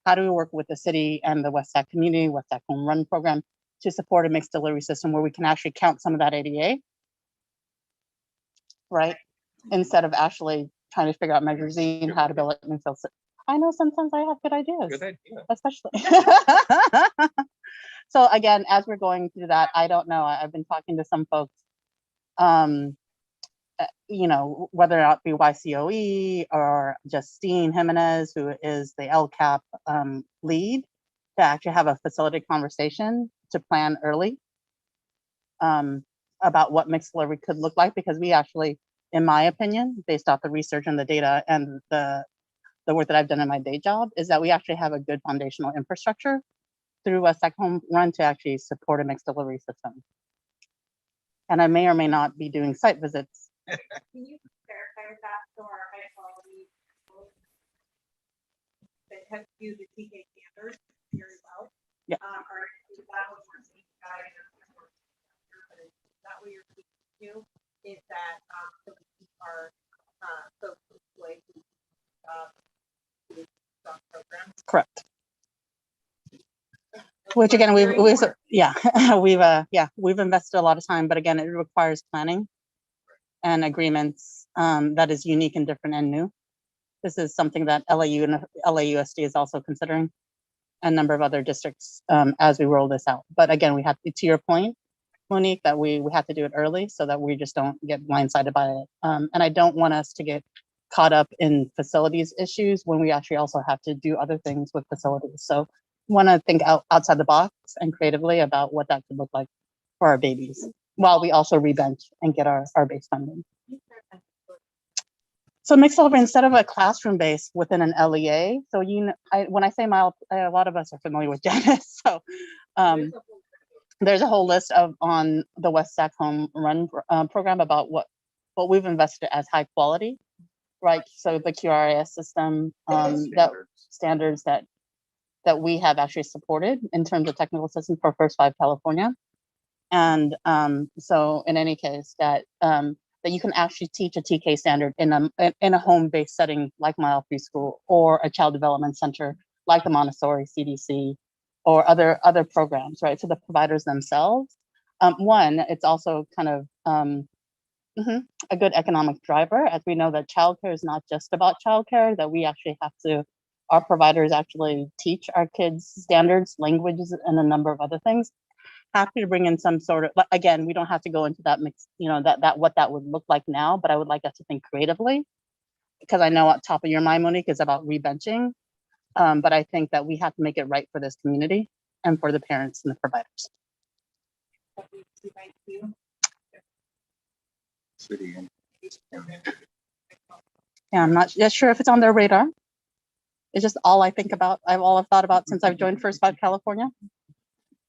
How do we work with the city and the WestSAC community, WestSAC Home Run program to support a mixed delivery system where we can actually count some of that ADA, right? Instead of actually trying to figure out Measure Z and how to build it themselves. I know sometimes I have good ideas, Good idea. especially. So again, as we're going through that, I don't know. I've been talking to some folks, you know, whether or not be YCOE or Justine Jimenez, who is the LCAP lead, to actually have a facility conversation to plan early about what mixed delivery could look like, because we actually, in my opinion, based off the research and the data and the work that I've done in my day job, is that we actually have a good foundational infrastructure through WestSAC Home Run to actually support a mixed delivery system. And I may or may not be doing site visits. Can you clarify that for our high quality schools that have used the TK standards very well? Yeah. Or is that what we're seeing? Is that what you're speaking to? Is that so we keep our folks employed programs? Correct. Which again, we've invested a lot of time, but again, it requires planning and agreements that is unique and different and new. This is something that LAU and LAUSD is also considering, a number of other districts as we roll this out. But again, we have to your point, Monique, that we have to do it early so that we just don't get blindsided by it. And I don't want us to get caught up in facilities issues when we actually also have to do other things with facilities. So want to think outside the box and creatively about what that could look like for our babies, while we also rebench and get our base funding. So mixed over instead of a classroom base within an LEA. So when I say mild, a lot of us are familiar with Janice. So there's a whole list on the West Sac Home Run program about what we've invested as high quality, right? So the QRIS system, that standards that we have actually supported in terms of technical assistance for First Five California. And so in any case that you can actually teach a TK standard in a home-based setting like Mile Preschool or a child development center like the Montessori CDC or other programs, right? So the providers themselves, one, it's also kind of a good economic driver, as we know that childcare is not just about childcare, that we actually have to, our providers actually teach our kids standards, languages, and a number of other things. Happy to bring in some sort of, again, we don't have to go into that mix, that what that would look like now, but I would like us to think creatively, because I know at top of your mind, Monique, is about rebenching. But I think that we have to make it right for this community and for the parents and the providers. Yeah, I'm not yet sure if it's on their radar. It's just all I think about. All I've thought about since I've joined First Five California.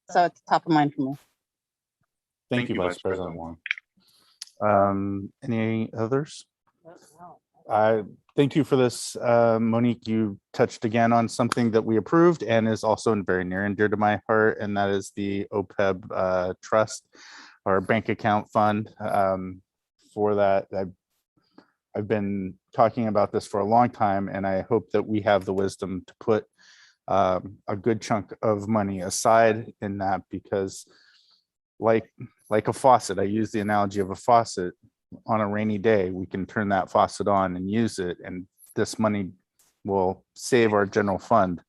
So it's top of mind for me. Thank you, Vice President Wong. Any others? I thank you for this, Monique. You touched again on something that we approved and is also very near and dear to my heart, and that is the OPEB trust or bank account fund. For that, I've been talking about this for a long time, and I hope that we have the wisdom to put a good chunk of money aside in that, because like a faucet, I use the analogy of a faucet. On a rainy day, we can turn that faucet on and use it, and this money will save our general fund.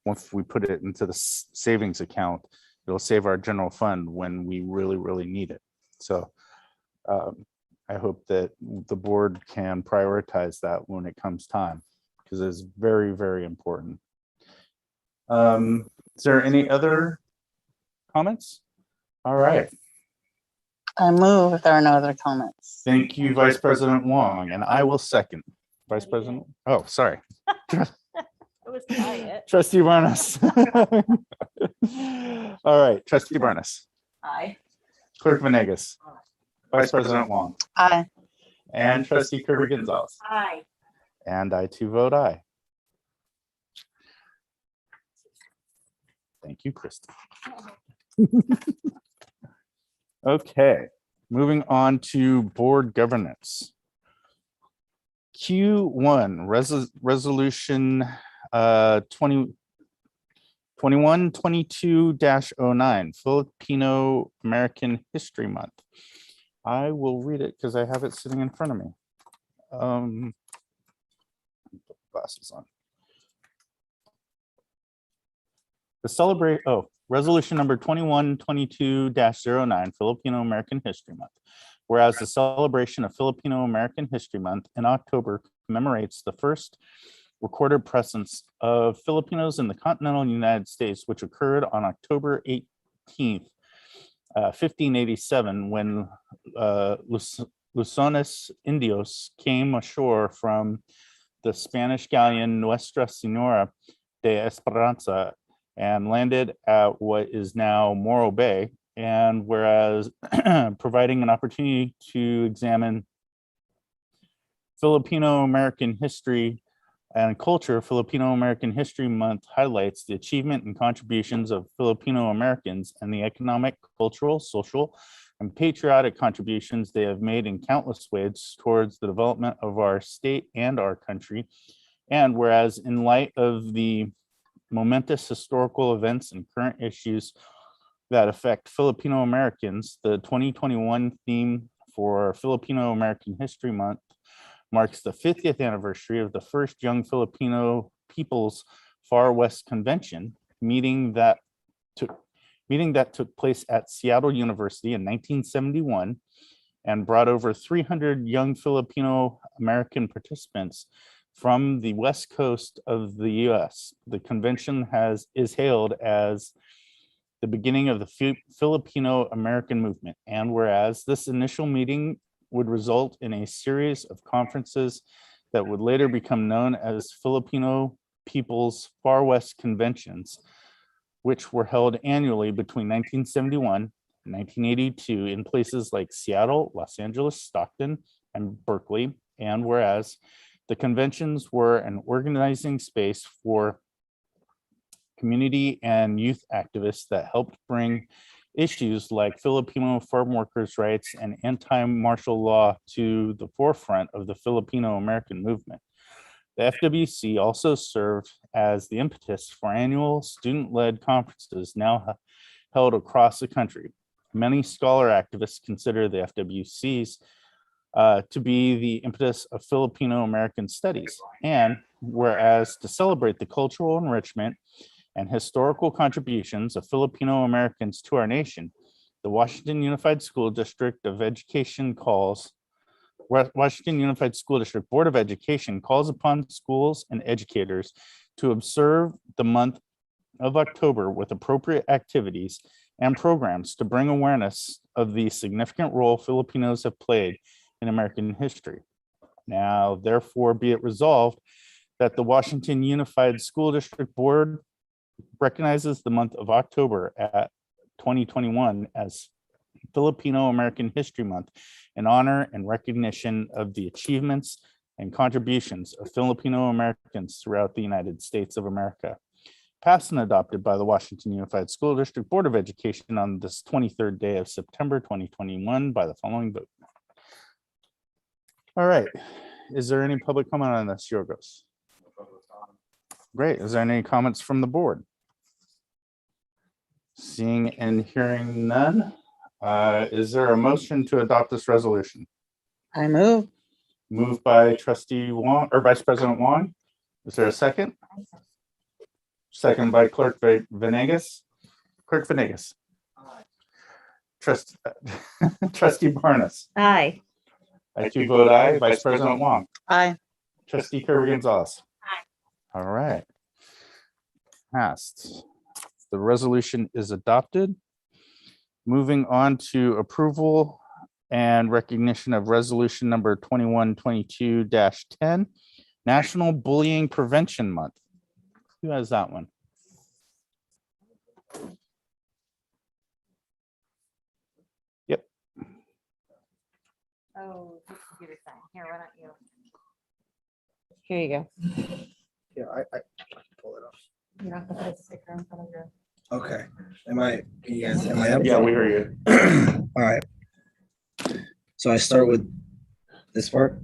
Once we put it into the savings account, it'll save our general fund when we really, really need it. So I hope that the board can prioritize that when it comes time, because it's very, very important. Is there any other comments? All right. I move if there are no other comments. Thank you, Vice President Wong, and I will second. Vice President, oh, sorry. Trustee Barnes. All right, Trustee Barnes. Aye. Clerk Venegas. Vice President Wong. Aye. And Trustee Kirby Gonzalez. Aye. And I too vote aye. Thank you, Kristen. Okay, moving on to board governance. Q1 resolution 2122-09 Filipino American History Month. I will read it because I have it sitting in front of me. Put glasses on. Resolution number 2122-09 Filipino American History Month. Whereas the celebration of Filipino American History Month in October commemorates the first recorded presence of Filipinos in the continental United States, which occurred on October 18th, 1587, when Luzones Indios came ashore from the Spanish galleon Nuestra Señora de Esperanza and landed at what is now Morro Bay. And whereas providing an opportunity to examine Filipino American history and culture, Filipino American History Month highlights the achievement and contributions of Filipino Americans and the economic, cultural, social, and patriotic contributions they have made in countless ways towards the development of our state and our country. And whereas in light of the momentous historical events and current issues that affect Filipino Americans, the 2021 theme for Filipino American History Month marks the 50th anniversary of the first Young Filipino People's Far West Convention, meeting that took place at Seattle University in 1971 and brought over 300 young Filipino American participants from the West Coast of the US. The convention is hailed as the beginning of the Filipino American movement. And whereas this initial meeting would result in a series of conferences that would later become known as Filipino People's Far West Conventions, which were held annually between 1971 and 1982 in places like Seattle, Los Angeles, Stockton, and Berkeley. And whereas the conventions were an organizing space for community and youth activists that helped bring issues like Filipino farm workers' rights and anti-martial law to the forefront of the Filipino American movement. The FWC also served as the impetus for annual student-led conferences now held across the country. Many scholar activists consider the FWCs to be the impetus of Filipino American studies. And whereas to celebrate the cultural enrichment and historical contributions of Filipino Americans to our nation, the Washington Unified School District Board of Education calls upon schools and educators to observe the month of October with appropriate activities and programs to bring awareness of the significant role Filipinos have played in American history. Now, therefore, be it resolved that the Washington Unified School District Board recognizes the month of October at 2021 as Filipino American History Month in honor and recognition of the achievements and contributions of Filipino Americans throughout the United States of America. Passed and adopted by the Washington Unified School District Board of Education on this 23rd day of September 2021 by the following vote. All right, is there any public comment on this, Yorgos? Great, is there any comments from the board? Seeing and hearing none, is there a motion to adopt this resolution? I move. Moved by Trustee Wong or Vice President Wong. Is there a second? Second by Clerk Venegas. Clerk Venegas. Trustee Barnes. Aye. I too vote aye. Vice President Wong. Aye. Trustee Kirby Gonzalez. All right. Passed. The resolution is adopted. Moving on to approval and recognition of resolution number 2122-10, National Bullying Prevention Month. Who has that one? Yep. Oh, this computer sign. Here, why don't you? Here you go. Yeah, I pull it up. You don't have to put a sticker in front of your. Okay. Am I up? Yeah, we hear you. All right. So I start with this part.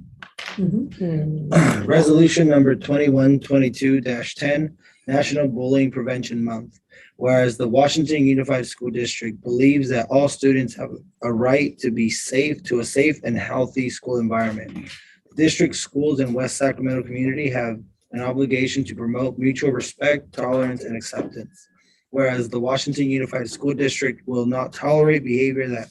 Resolution number 2122-10, National Bullying Prevention Month. Whereas the Washington Unified School District believes that all students have a right to be safe to a safe and healthy school environment. District schools in West Sacramento community have an obligation to promote mutual respect, tolerance, and acceptance. Whereas the Washington Unified School District will not tolerate behavior that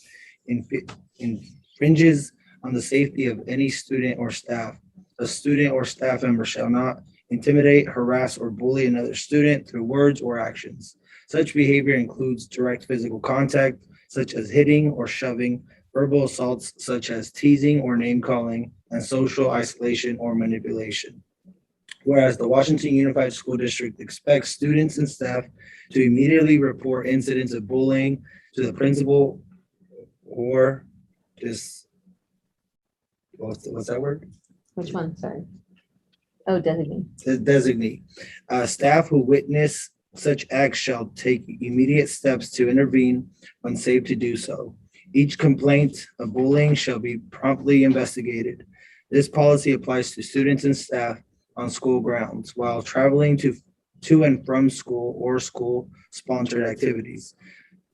infringes on the safety of any student or staff. A student or staff member shall not intimidate, harass, or bully another student through words or actions. Such behavior includes direct physical contact, such as hitting or shoving, verbal assaults, such as teasing or name calling, and social isolation or manipulation. Whereas the Washington Unified School District expects students and staff to immediately report incidents of bullying to the principal or what's that word? Which one? Sorry. Oh, designate. The designee. Staff who witness such acts shall take immediate steps to intervene when safe to do so. Each complaint of bullying shall be promptly investigated. This policy applies to students and staff on school grounds while traveling to and from school or school-sponsored activities.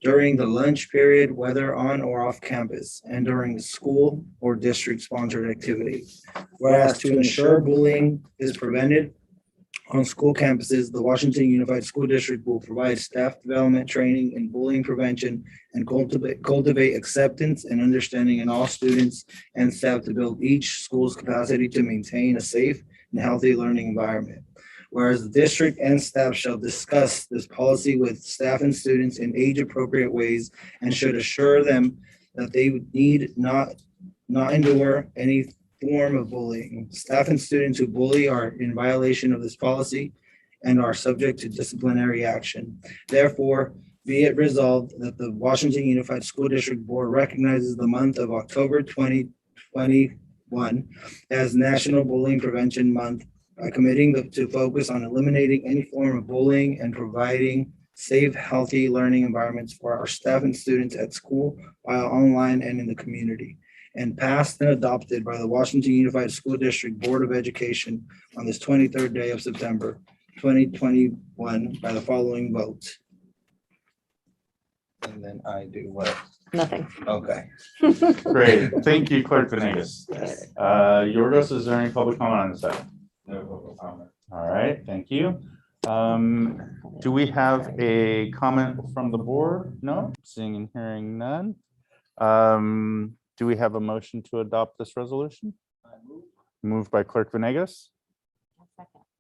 during the lunch period, whether on or off campus, and during school or district-sponsored activity. Whereas to ensure bullying is prevented on school campuses, the Washington Unified School District will provide staff development training in bullying prevention and cultivate acceptance and understanding in all students and staff to build each school's capacity to maintain a safe and healthy learning environment. Whereas the district and staff shall discuss this policy with staff and students in age-appropriate ways and should assure them that they need not endure any form of bullying. Staff and students who bully are in violation of this policy and are subject to disciplinary action. Therefore, be it resolved that the Washington Unified School District Board recognizes the month of October 2021 as National Bullying Prevention Month by committing to focus on eliminating any form of bullying and providing safe, healthy learning environments for our staff and students at school, while online and in the community, and passed and adopted by the Washington Unified School District Board of Education on this 23rd day of September 2021 by the following votes. And then I do what? Nothing. Okay. Great. Thank you, Clerk Venegas. Yorgos, is there any public comment on this item? No public comment. All right, thank you. Do we have a comment from the board? No? Seeing and hearing none. Do we have a motion to adopt this resolution? Moved by Clerk Venegas.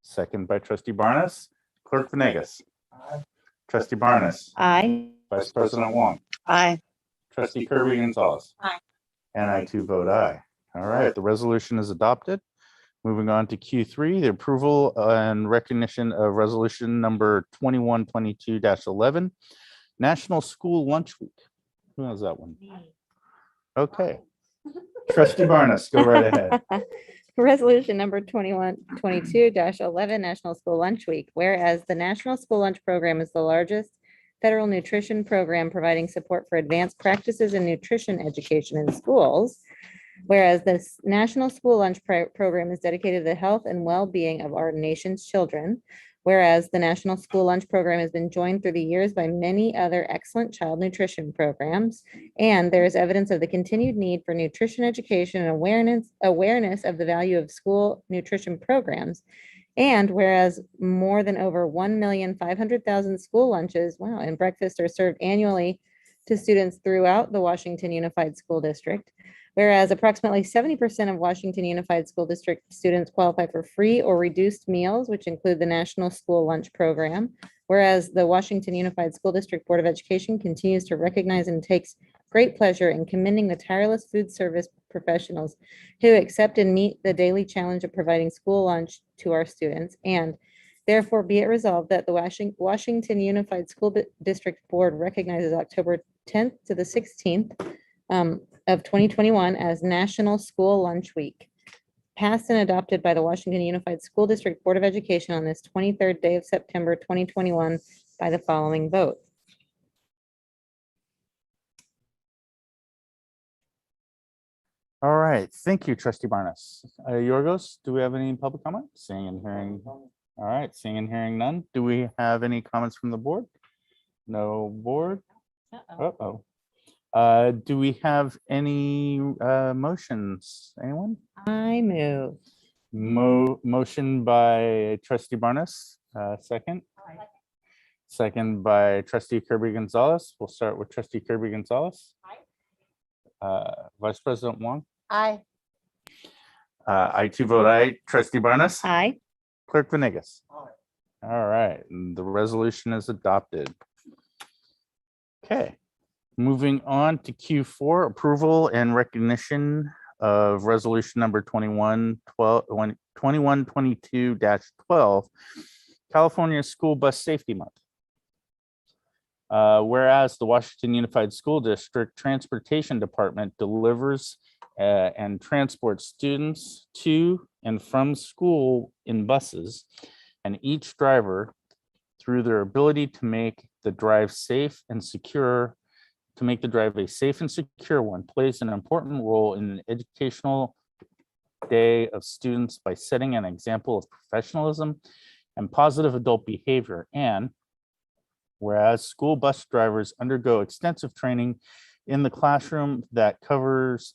Second by Trustee Barnes. Clerk Venegas. Trustee Barnes. Aye. Vice President Wong. Aye. Trustee Kirby Gonzalez. Aye. And I too vote aye. All right, the resolution is adopted. Moving on to Q3, the approval and recognition of resolution number 2122-11, National School Lunch Week. Who has that one? Okay. Trustee Barnes, go right ahead. Resolution number 2122-11, National School Lunch Week. Whereas the National School Lunch Program is the largest federal nutrition program providing support for advanced practices in nutrition education in schools. Whereas this National School Lunch Program is dedicated to the health and well-being of our nation's children. Whereas the National School Lunch Program has been joined through the years by many other excellent child nutrition programs. And there is evidence of the continued need for nutrition education and awareness of the value of school nutrition programs. And whereas more than over 1,500,000 school lunches, and breakfasts are served annually to students throughout the Washington Unified School District. Whereas approximately 70% of Washington Unified School District students qualify for free or reduced meals, which include the National School Lunch Program. Whereas the Washington Unified School District Board of Education continues to recognize and takes great pleasure in commending the tireless food service professionals who accept and meet the daily challenge of providing school lunch to our students. And therefore be it resolved that the Washington Unified School District Board recognizes October 10th to the 16th of 2021 as National School Lunch Week, passed and adopted by the Washington Unified School District Board of Education on this 23rd day of September 2021 by the following vote. All right, thank you, Trustee Barnes. Yorgos, do we have any public comment? Seeing and hearing. All right, seeing and hearing none. Do we have any comments from the board? No board? Uh-oh. Do we have any motions? Anyone? I move. Motion by Trustee Barnes, second. Second by Trustee Kirby Gonzalez. We'll start with Trustee Kirby Gonzalez. Vice President Wong. Aye. I too vote aye. Trustee Barnes. Aye. Clerk Venegas. All right, and the resolution is adopted. Okay. Moving on to Q4, approval and recognition of resolution number 2122-12, California School Bus Safety Month. Whereas the Washington Unified School District Transportation Department delivers and transports students to and from school in buses, and each driver, through their ability to make the drive safe and secure, to make the drive a safe and secure one, plays an important role in an educational day of students by setting an example of professionalism and positive adult behavior. And whereas school bus drivers undergo extensive training in the classroom that covers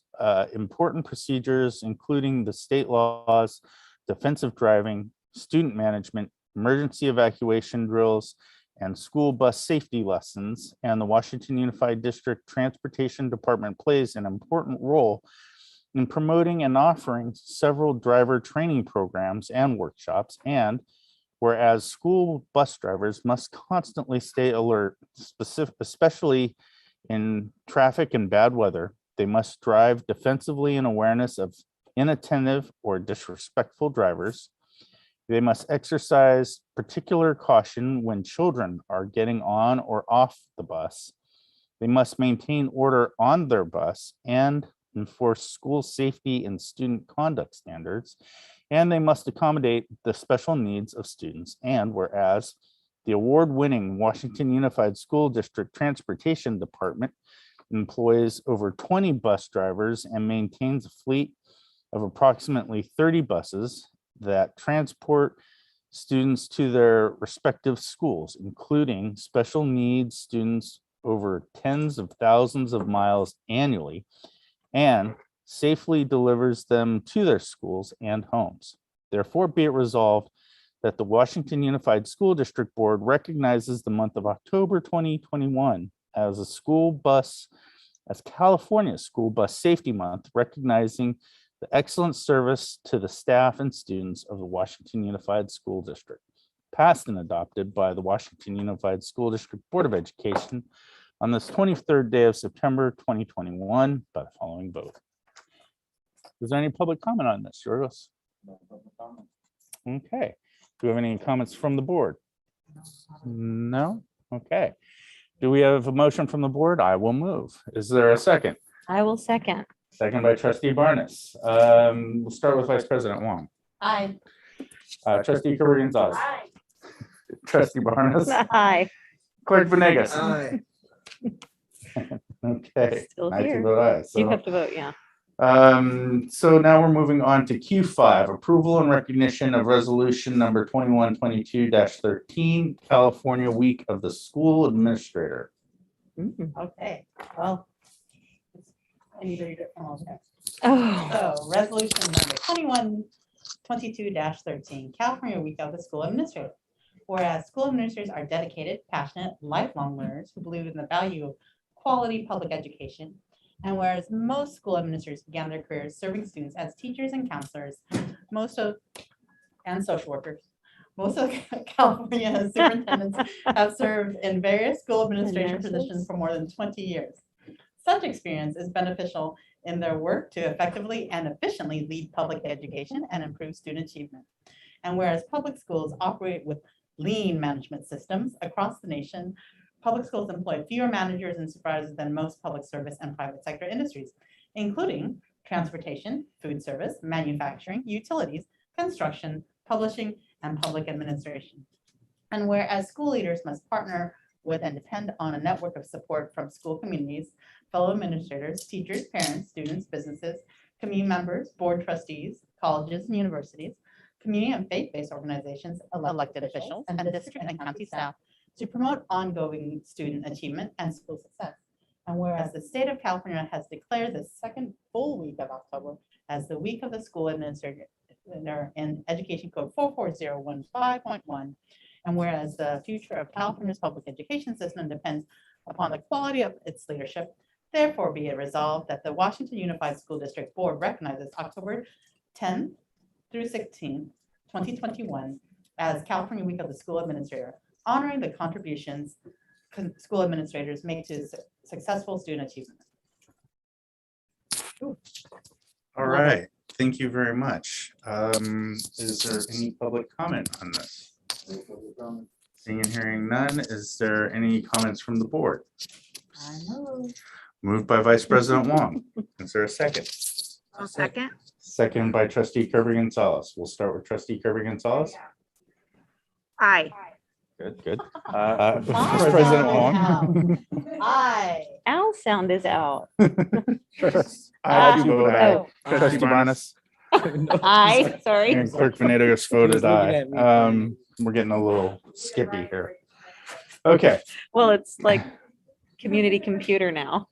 important procedures, including the state laws, defensive driving, student management, emergency evacuation drills, and school bus safety lessons. And the Washington Unified District Transportation Department plays an important role in promoting and offering several driver training programs and workshops. And whereas school bus drivers must constantly stay alert, especially in traffic and bad weather, they must drive defensively in awareness of inattentive or disrespectful drivers. They must exercise particular caution when children are getting on or off the bus. They must maintain order on their bus and enforce school safety and student conduct standards. And they must accommodate the special needs of students. And whereas the award-winning Washington Unified School District Transportation Department employs over 20 bus drivers and maintains a fleet of approximately 30 buses that transport students to their respective schools, including special needs students over tens of thousands of miles annually, and safely delivers them to their schools and homes. Therefore, be it resolved that the Washington Unified School District Board recognizes the month of October 2021 as California School Bus Safety Month, recognizing the excellent service to the staff and students of the Washington Unified School District, passed and adopted by the Washington Unified School District Board of Education on this 23rd day of September 2021 by the following vote. Is there any public comment on this, Yorgos? Okay. Do we have any comments from the board? No? Okay. Do we have a motion from the board? I will move. Is there a second? I will second. Second by trustee Barnes. We'll start with Vice President Wong. Aye. Trustee Corrigan Gonzalez. Trustee Barnes. Aye. Clerk Venegas. Aye. Okay. Still I here. vote aye. You So, have to vote, yeah. so now we're moving on to Q5, approval and recognition of resolution number 2122-13, California Week of the School Administrator. Okay, well. I need to read it from all there. Oh, So resolution number 2122-13, California Week of the School Administrator. Whereas school administrators are dedicated, passionate, lifelong learners who believe in the value of quality public education. And whereas most school administrators began their careers serving students as teachers and counselors, and social workers, most of California superintendents have served in various school administration positions for more than 20 years. Such experience is beneficial in their work to effectively and efficiently lead public education and improve student achievement. And whereas public schools operate with lean management systems across the nation, public schools employ fewer managers and supervisors than most public service and private sector industries, including transportation, food service, manufacturing, utilities, construction, publishing, and public administration. And whereas school leaders must partner with and depend on a network of support from school communities, fellow administrators, teachers, parents, students, businesses, community members, board trustees, colleges and universities, community and faith-based organizations, elected officials, and district and county staff to promote ongoing student achievement and school success. And whereas the state of California has declared the second full week of October as the week of the school administrator in Education Code 44015.1, and whereas the future of California's public education system depends upon the quality of its leadership, therefore be it resolved that the Washington Unified School District Board recognizes October 10th through 16th, 2021 as California Week of the School Administrator, honoring the contributions school administrators make to successful student achievement. All right, thank you very much. Is there any public comment on this? Seeing and hearing none, is there any comments from the board? I move. Moved by Vice President Wong. Is there a second? Second. Second by trustee Kirby Gonzalez. We'll start with trustee Kirby Gonzalez. Aye. Good, good. Vice President Wong. Aye. Al sound is out. Sure. I do vote aye. Oh. Trustee Barnes. Aye, sorry. And Clerk Venegas voted He was looking aye. at me. We're getting a little skippy here. Okay. Well, it's like community computer now.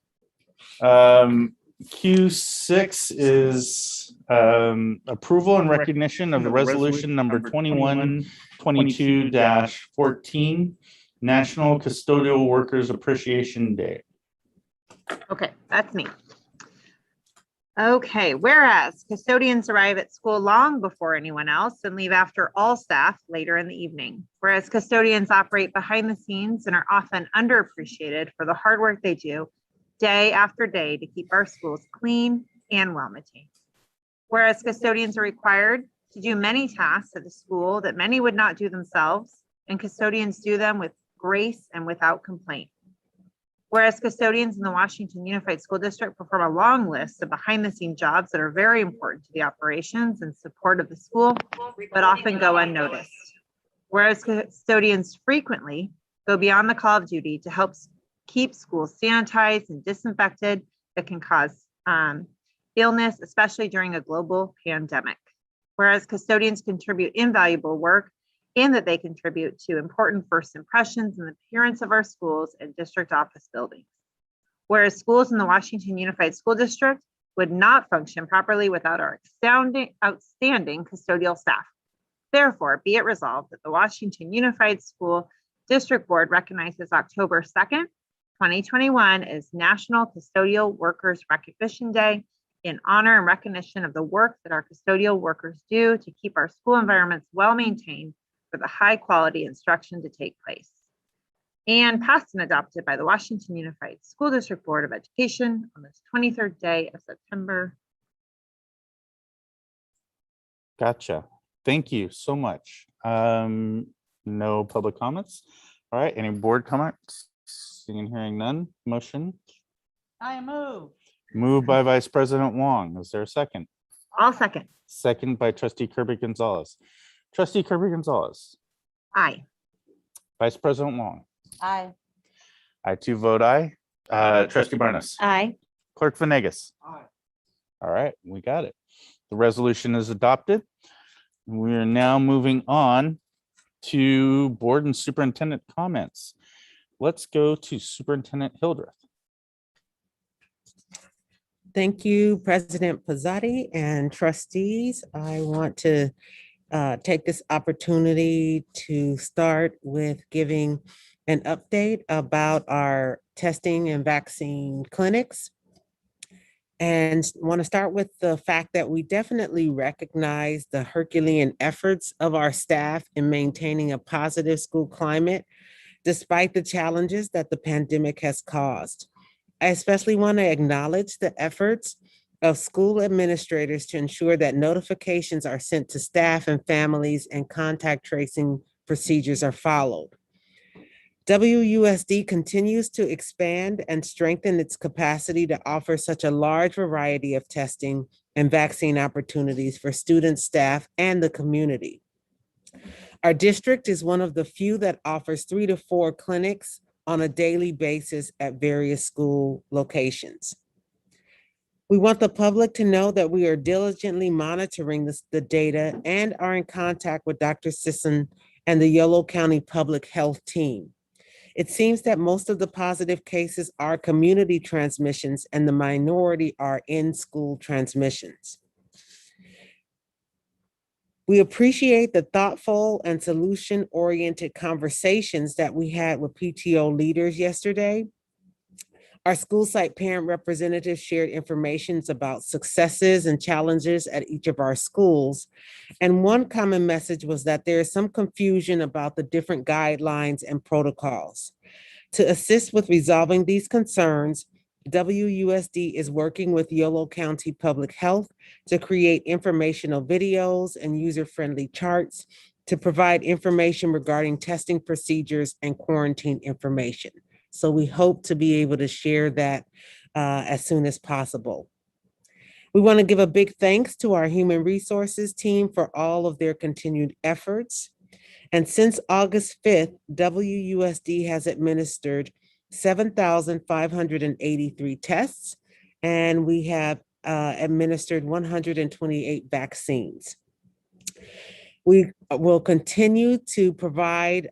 Q6 is approval and recognition of the resolution number 2122-14, National Custodial Workers Appreciation Day. Okay, that's me. Okay, whereas custodians arrive at school long before anyone else and leave after all staff later in the evening. Whereas custodians operate behind the scenes and are often underappreciated for the hard work they do day after day to keep our schools clean and well maintained. Whereas custodians are required to do many tasks at the school that many would not do themselves, and custodians do them with grace and without complaint. Whereas custodians in the Washington Unified School District perform a long list of behind-the-scenes jobs that are very important to the operations and support of the school, but often go unnoticed. Whereas custodians frequently go beyond the call of duty to help keep schools sanitized and disinfected that can cause illness, especially during a global pandemic. Whereas custodians contribute invaluable work in that they contribute to important first impressions in the appearance of our schools and district office buildings. Whereas schools in the Washington Unified School District would not function properly without our outstanding custodial staff. Therefore, be it resolved that the Washington Unified School District Board recognizes October 2nd, 2021 as National Custodial Workers Recognition Day in honor and recognition of the work that our custodial workers do to keep our school environments well maintained for the high quality instruction to take place. And passed and adopted by the Washington Unified School District Board of Education on this 23rd day of September. Gotcha. Thank you so much. No public comments. All right, any board comments? Seeing and hearing none. Motion I move. moved by Vice President Wong. Is there a second? I'll second. Second by Trustee Kirby Gonzalez. Trustee Kirby Gonzalez. Aye. Vice President Wong. Aye. I too vote aye. Trustee Barnes. Aye. Clerk Venegas. Aye. All right, we got it. The resolution is adopted. We are now moving on to board and superintendent comments. Let's go to Superintendent Hildreth. Thank you, President Pizzotti and trustees. I want to take this opportunity to start with giving an update about our testing and vaccine clinics. And want to start with the fact that we definitely recognize the Herculean efforts of our staff in maintaining a positive school climate, despite the challenges that the pandemic has caused. I especially want to acknowledge the efforts of school administrators to ensure that notifications are sent to staff and families and contact tracing procedures are followed. WUSD continues to expand and strengthen its capacity to offer such a large variety of testing and vaccine opportunities for students, staff, and the community. Our district is one of the few that offers 3 to 4 clinics on a daily basis at various school locations. We want the public to know that we are diligently monitoring the data and are in contact with Dr. Sisson and the Yolo County Public Health team. It seems that most of the positive cases are community transmissions and the minority are in-school transmissions. We appreciate the thoughtful and solution-oriented conversations that we had with PTO leaders yesterday. Our school site parent representatives shared information about successes and challenges at each of our schools. And one common message was that there is some confusion about the different guidelines and protocols. To assist with resolving these concerns, WUSD is working with Yolo County Public Health to create informational videos and user-friendly charts to provide information regarding testing procedures and quarantine information. So we hope to be able to share that as soon as possible. We want to give a big thanks to our human resources team for all of their continued efforts. And since August 5th, WUSD has administered 7,583 tests, and we have administered 128 vaccines. We will continue to provide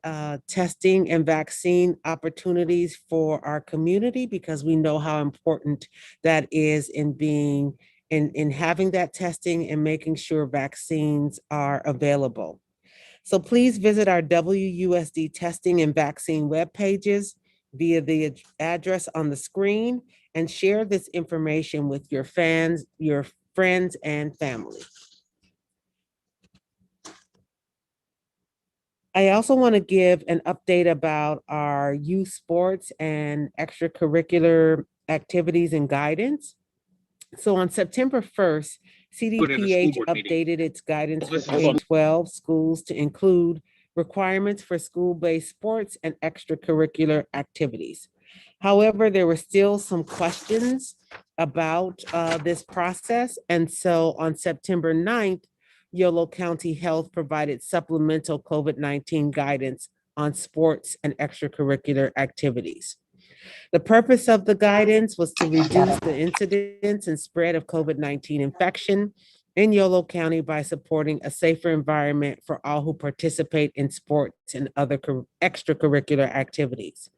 testing and vaccine opportunities for our community because we know how important that is in having that testing and making sure vaccines are available. So please visit our WUSD testing and vaccine web pages via the address on the screen and share this information with your fans, your friends, and family. I also want to give an update about our youth sports and extracurricular activities and guidance. So on September 1st, CDPH updated its guidance for K-12 schools to include requirements for school-based sports and extracurricular activities. However, there were still some questions about this process. And so on September 9th, Yolo County Health provided supplemental COVID-19 guidance on sports and extracurricular activities. The purpose of the guidance was to reduce the incidence and spread of COVID-19 infection in Yolo County by supporting a safer environment for all who participate in sports and other extracurricular activities.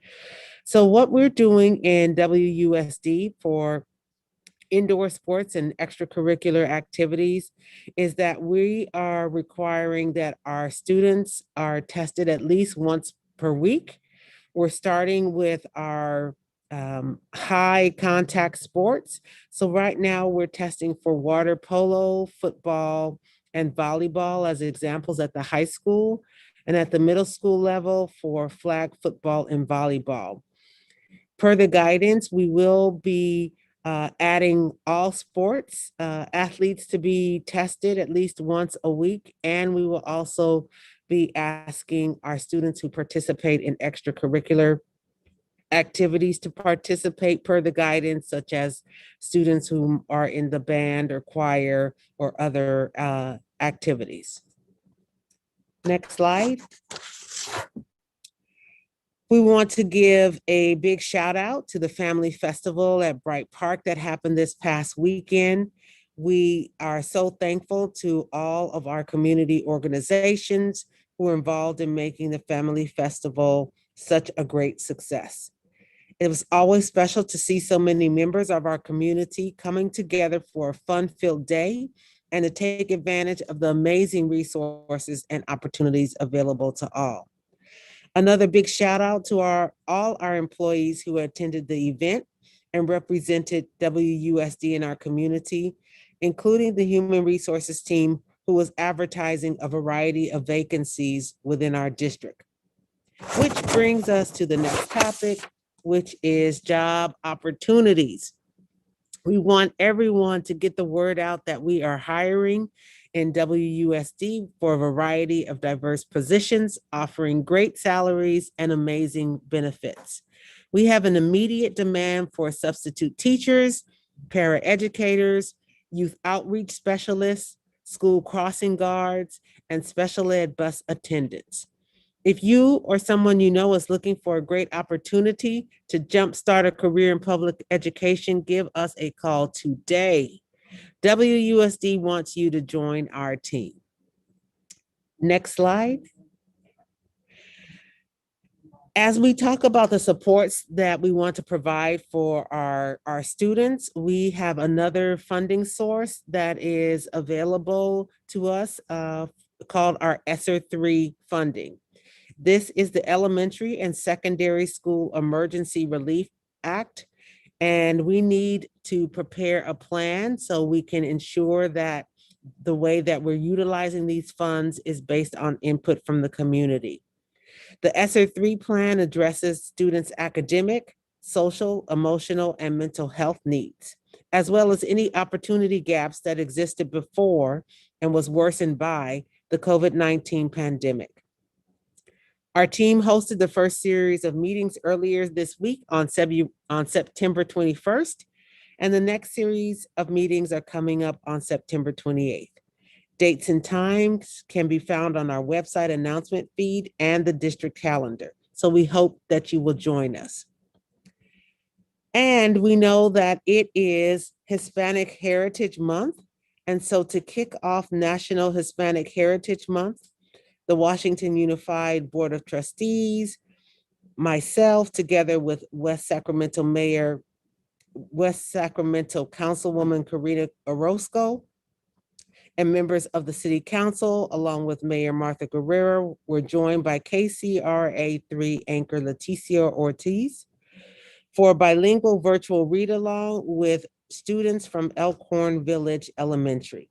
So what we're doing in WUSD for indoor sports and extracurricular activities is that we are requiring that our students are tested at least once per week. We're starting with our high contact sports. So right now we're testing for water polo, football, and volleyball as examples at the high school, and at the middle school level for flag football and volleyball. Per the guidance, we will be adding all sports athletes to be tested at least once a week. And we will also be asking our students who participate in extracurricular activities to participate per the guidance, such as students who are in the band or choir or other activities. Next slide. We want to give a big shout out to the Family Festival at Bright Park that happened this past weekend. We are so thankful to all of our community organizations who are involved in making the Family Festival such a great success. It was always special to see so many members of our community coming together for a fun-filled day and to take advantage of the amazing resources and opportunities available to all. Another big shout out to all our employees who attended the event and represented WUSD in our community, including the human resources team who was advertising a variety of vacancies within our district. Which brings us to the next topic, which is job opportunities. We want everyone to get the word out that we are hiring in WUSD for a variety of diverse positions, offering great salaries and amazing benefits. We have an immediate demand for substitute teachers, paraeducators, youth outreach specialists, school crossing guards, and special ed bus attendants. If you or someone you know is looking for a great opportunity to jumpstart a career in public education, give us a call today. WUSD wants you to join our team. Next slide. As we talk about the supports that we want to provide for our students, we have another funding source that is available to us called our ESSER III funding. This is the Elementary and Secondary School Emergency Relief Act. And we need to prepare a plan so we can ensure that the way that we're utilizing these funds is based on input from the community. The ESSER III plan addresses students' academic, social, emotional, and mental health needs, as well as any opportunity gaps that existed before and was worsened by the COVID-19 pandemic. Our team hosted the first series of meetings earlier this week on September 21st, and the next series of meetings are coming up on September 28th. Dates and times can be found on our website announcement feed and the district calendar. So we hope that you will join us. And we know that it is Hispanic Heritage Month, And so to kick off National Hispanic Heritage Month, the Washington Unified Board of Trustees, myself, together with West Sacramento Councilwoman Karina Orozco, and members of the City Council, along with Mayor Martha Guerrero, were joined by KCRA3 anchor Leticia Ortiz for a bilingual virtual read-along with students from Elkhorn Village Elementary.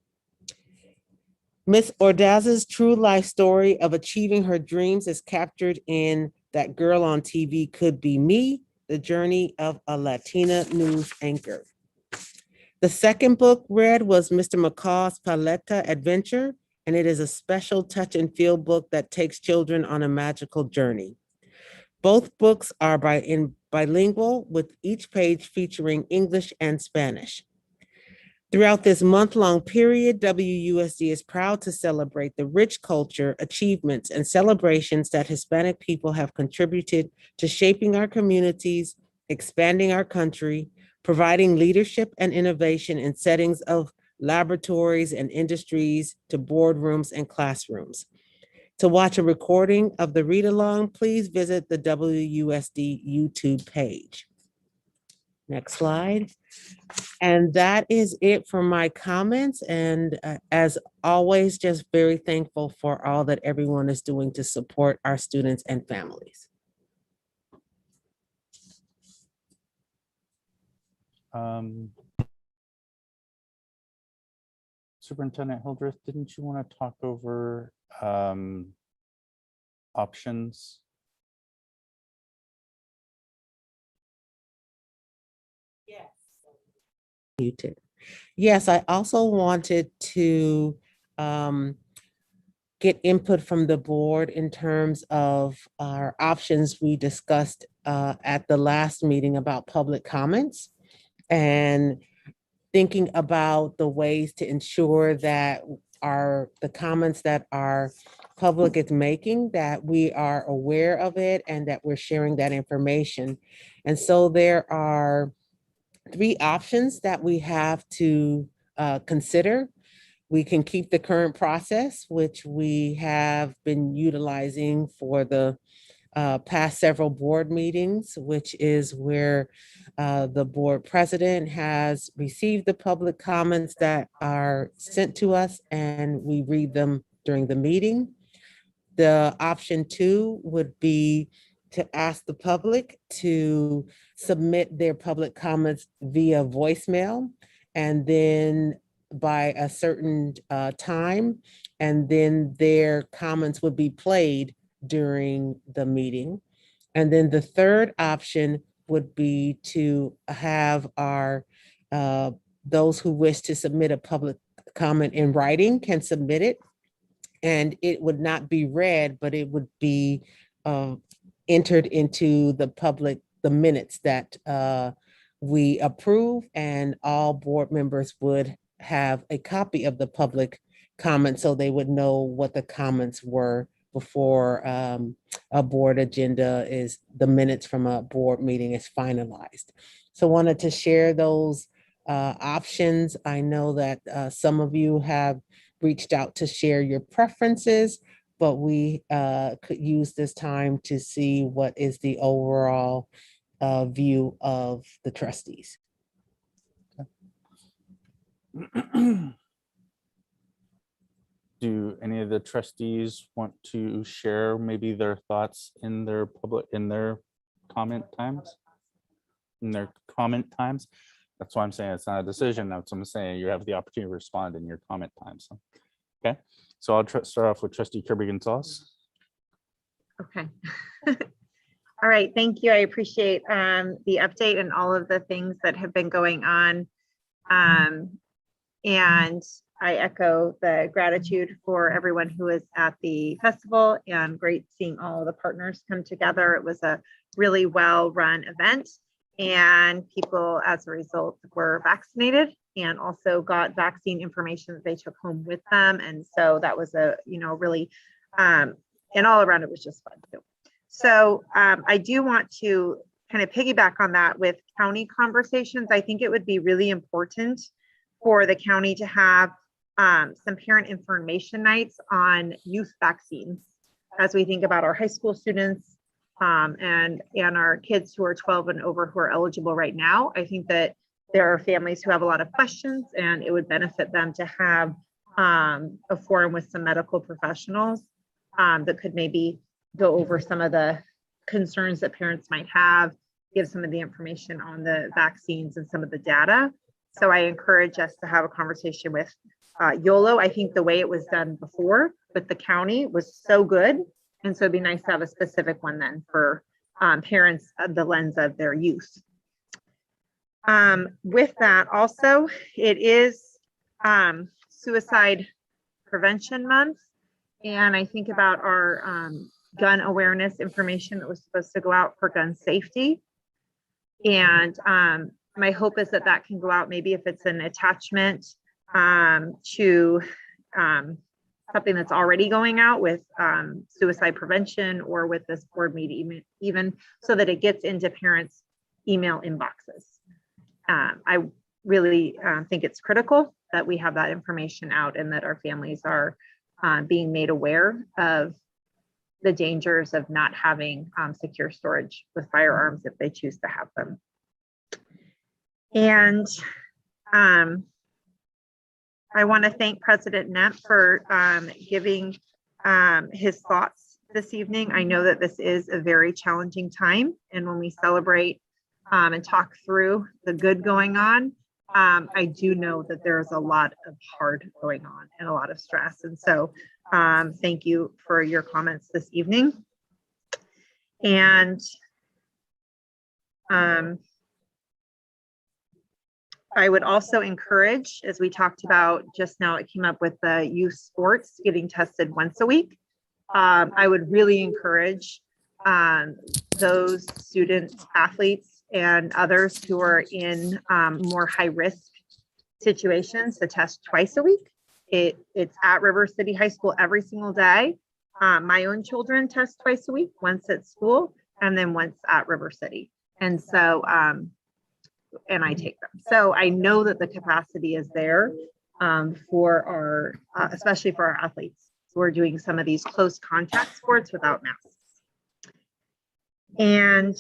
Ms. Ordaz's true life story of achieving her dreams is captured in That Girl on TV Could Be Me, the journey of a Latina news anchor. The second book read was Mr. McCaw's Paleta Adventure, and it is a special touch and feel book that takes children on a magical journey. Both books are bilingual, with each page featuring English and Spanish. Throughout this month-long period, WUSD is proud to celebrate the rich culture, achievements, and celebrations that Hispanic people have contributed to shaping our communities, expanding our country, providing leadership and innovation in settings of laboratories and industries to boardrooms and classrooms. To watch a recording of the read-along, please visit the WUSD YouTube page. Next slide. And that is it for my comments. And as always, just very thankful for all that everyone is doing to support our students and families. Superintendent Hildreth, didn't you want to talk over options? Yes. You did. Yes, I also wanted to get input from the board in terms of our options we discussed at the last meeting about public comments, and thinking about the ways to ensure that the comments that our public is making, that we are aware of it and that we're sharing that information. And so there are 3 options that we have to consider. We can keep the current process, which we have been utilizing for the past several board meetings, which is where the board president has received the public comments that are sent to us and we read them during the meeting. The option 2 would be to ask the public to submit their public comments via voicemail, and then by a certain time, and then their comments would be played during the meeting. And then the third option would be to have our those who wish to submit a public comment in writing can submit it, and it would not be read, but it would be entered into the minutes that we approve, and all board members would have a copy of the public comment so they would know what the comments were before a board agenda is, the minutes from a board meeting is finalized. So wanted to share those options. I know that some of you have reached out to share your preferences, but we could use this time to see what is the overall view of the trustees. Do any of the trustees want to share maybe their thoughts in their comment times? That's why I'm saying it's not a decision. That's what I'm saying. You have the opportunity to respond in your comment times. Okay, so I'll start off with Trustee Kirby Gonzalez. Okay. All right, thank you. I appreciate the update and all of the things that have been going on. And I echo the gratitude for everyone who was at the festival, and great seeing all of the partners come together. It was a really well-run event, and people as a result were vaccinated and also got vaccine information that they took home with them. And so that was a, really, and all around it was just fun too. So I do want to kind of piggyback on that with county conversations. I think it would be really important for the county to have some parent information nights on youth vaccines as we think about our high school students and our kids who are 12 and over who are eligible right now. I think that there are families who have a lot of questions, and it would benefit them to have a forum with some medical professionals that could maybe go over some of the concerns that parents might have, give some of the information on the vaccines and some of the data. So I encourage us to have a conversation with YOLO. I think the way it was done before with the county was so good. And so it'd be nice to have a specific one then for parents of the lens of their youth. With that also, it is Suicide Prevention Month. And I think about our gun awareness information that was supposed to go out for gun safety. And my hope is that that can go out, maybe if it's an attachment to something that's already going out with suicide prevention or with this board meeting, even so that it gets into parents' email inboxes. I really think it's critical that we have that information out and that our families are being made aware of the dangers of not having secure storage with firearms if they choose to have them. And I want to thank President Knapp for giving his thoughts this evening. I know that this is a very challenging time, and when we celebrate and talk through the good going on, I do know that there's a lot of hard going on and a lot of stress. And so thank you for your comments this evening. And I would also encourage, as we talked about just now, it came up with the youth sports getting tested once a week. I would really encourage those students, athletes, and others who are in more high risk situations to test twice a week. It's at River City High School every single day. My own children test twice a week, once at school and then once at River City. And so, and I take them. So I know that the capacity is there for our, especially for our athletes who are doing some of these close contact sports without masks. And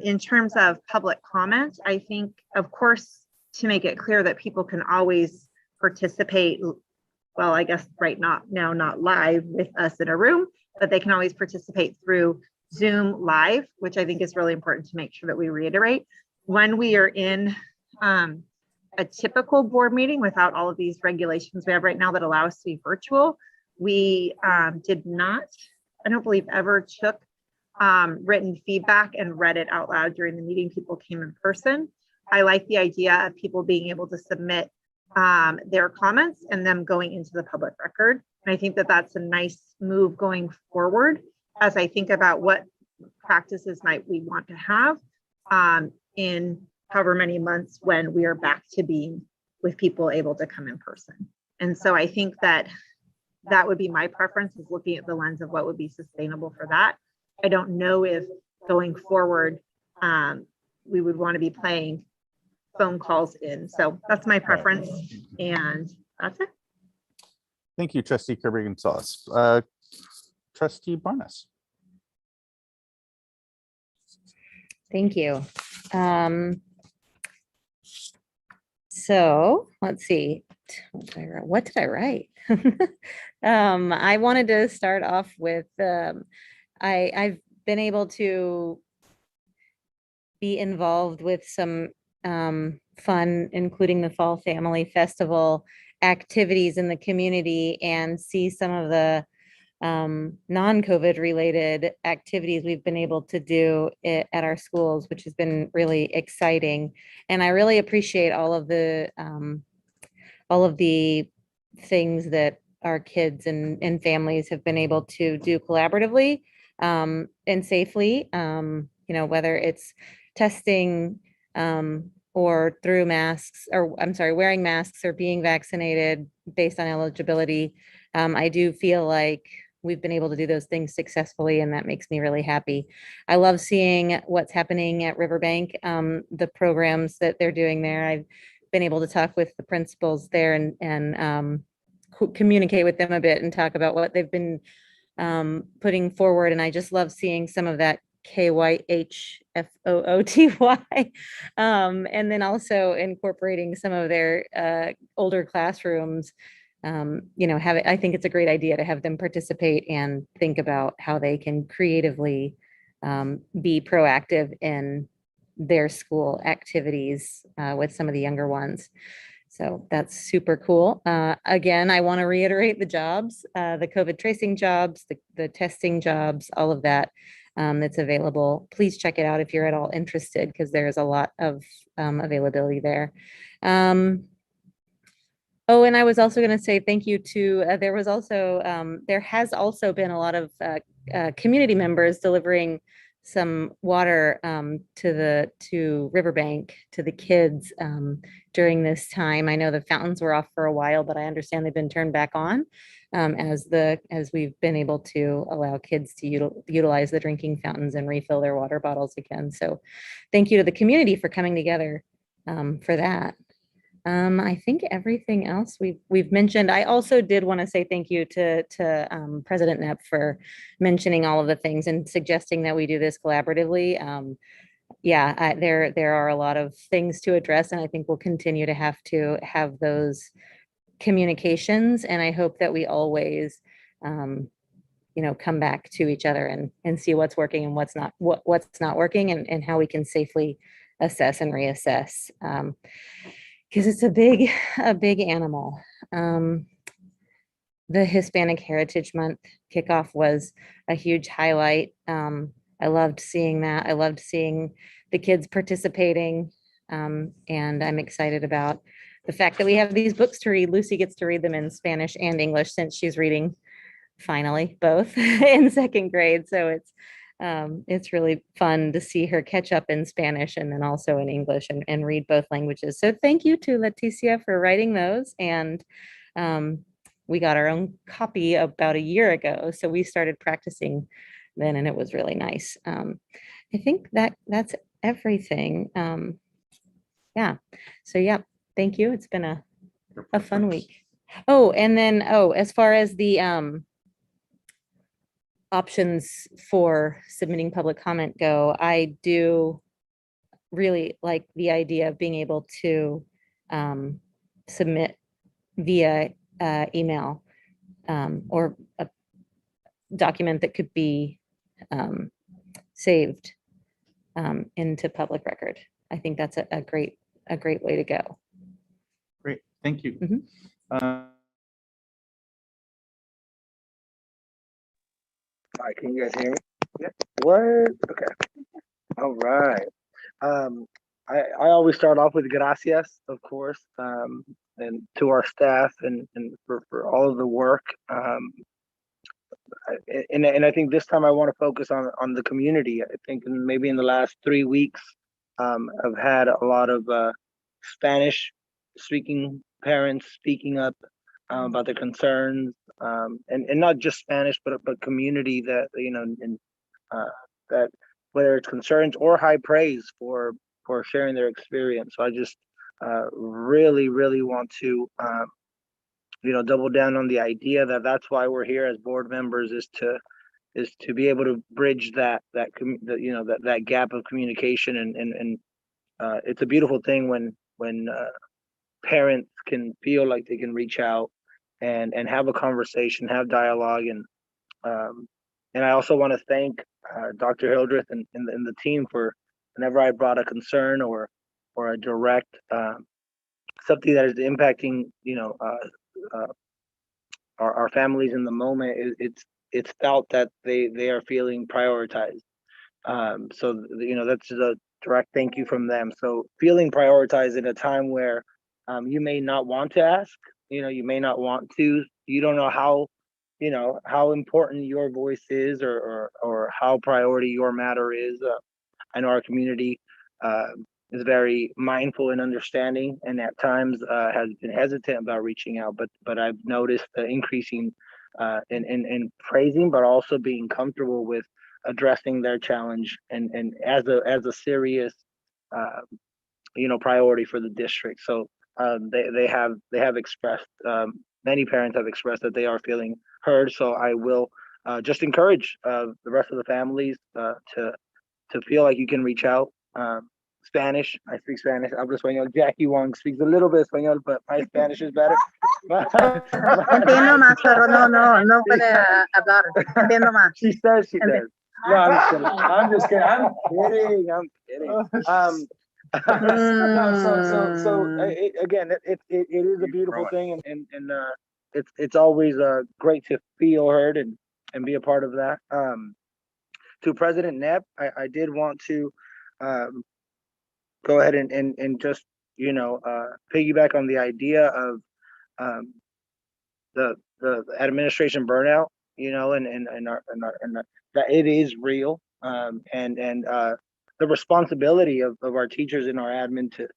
in terms of public comment, I think, of course, to make it clear that people can always participate, well, I guess right now not live with us in a room, but they can always participate through Zoom Live, which I think is really important to make sure that we reiterate. When we are in a typical board meeting without all of these regulations we have right now that allow us to be virtual, we did not, I don't believe, ever took written feedback and read it out loud during the meeting. People came in person. I like the idea of people being able to submit their comments and them going into the public record. And I think that that's a nice move going forward as I think about what practices might we want to have in however many months when we are back to being with people able to come in person. And so I think that that would be my preference, is looking at the lens of what would be sustainable for that. I don't know if going forward, we would want to be playing phone calls in. So that's my preference. And that's it. Thank you, Trustee Kirby Gonzalez. Trustee Barnes. Thank you. So let's see. What did I write? I wanted to start off with, I've been able to be involved with some fun, including the Fall Family Festival activities in the community, and see some of the non-COVID related activities we've been able to do at our schools, which has been really exciting. And I really appreciate all of the things that our kids and families have been able to do collaboratively and safely, whether it's testing or through masks, or I'm sorry, wearing masks or being vaccinated based on eligibility. I do feel like we've been able to do those things successfully, and that makes me really happy. I love seeing what's happening at Riverbank, the programs that they're doing there. I've been able to talk with the principals there and communicate with them a bit and talk about what they've been putting forward. And I just love seeing some of that KYHFOOTY. And then also incorporating some of their older classrooms. I think it's a great idea to have them participate and think about how they can creatively be proactive in their school activities with some of the younger ones. So that's super cool. Again, I want to reiterate the jobs, the COVID tracing jobs, the testing jobs, all of that that's available. Please check it out if you're at all interested, because there's a lot of availability there. Oh, and I was also going to say thank you to, there has also been a lot of community members delivering some water to Riverbank, to the kids during this time. I know the fountains were off for a while, but I understand they've been turned back on as we've been able to allow kids to utilize the drinking fountains and refill their water bottles again. So thank you to the community for coming together for that. I think everything else we've mentioned. I also did want to say thank you to President Knapp for mentioning all of the things and suggesting that we do this collaboratively. There are a lot of things to address, and I think we'll continue to have those communications. And I hope that we always, come back to each other and see what's working and what's not working, and how we can safely assess and reassess. Because it's a big animal. The Hispanic Heritage Month kickoff was a huge highlight. I loved seeing that. I loved seeing the kids participating. And I'm excited about the fact that we have these books to read. Lucy gets to read them in Spanish and English, since she's reading finally both in second grade. So it's really fun to see her catch up in Spanish and then also in English and read both languages. So thank you to Leticia for writing those. And we got our own copy about a year ago. So we started practicing then, and it was really nice. I think that's everything. So thank you. It's been a fun week. Oh, and then, as far as the options for submitting public comment go, I do really like the idea of being able to submit via email or a document that could be saved into public record. I think that's a great way to go. Great, thank you. All right, can you guys hear me? Yeah. What? Okay. All right. I always start off with gracias, of course, and to our staff and for all of the work. And I think this time I want to focus on the community. I think maybe in the last 3 weeks, I've had a lot of Spanish speaking parents speaking up about their concerns, and not just Spanish, but community that, and that whether it's concerns or high praise for sharing their experience. So I just really want to double down on the idea that's why we're here as board members, is to be able to bridge that gap of communication, and it's a beautiful thing when parents can feel like they can reach out and have a conversation, have dialogue, and I also want to thank Dr. Hildreth and the team for whenever I brought a concern or a direct something that is impacting our families in the moment. It's felt that they are feeling prioritized. So that's a direct thank you from them. So feeling prioritized in a time where you may not want to ask, you may not want to, you don't know how important your voice is or how priority your matter is. I know our community is very mindful and understanding, and at times has been hesitant about reaching out, but I've noticed the increasing in praising, but also being comfortable with addressing their challenge and as a serious priority for the district. So they have expressed, many parents have expressed that they are feeling heard. So I will just encourage the rest of the families to feel like you can reach out. Spanish, I speak Spanish, hablo español. Jackie Wong speaks a little bit español, but my Spanish is better. Entiendo más, pero no puede hablar. Entiendo más. She says she does. No, I'm just kidding. I'm kidding. No, so again, it is a beautiful thing, and it's always great to feel heard and be a part of that. To President Knapp, I did want to go ahead and just piggyback on the idea of the administration burnout, and that it is real, and the responsibility of our teachers and our admin to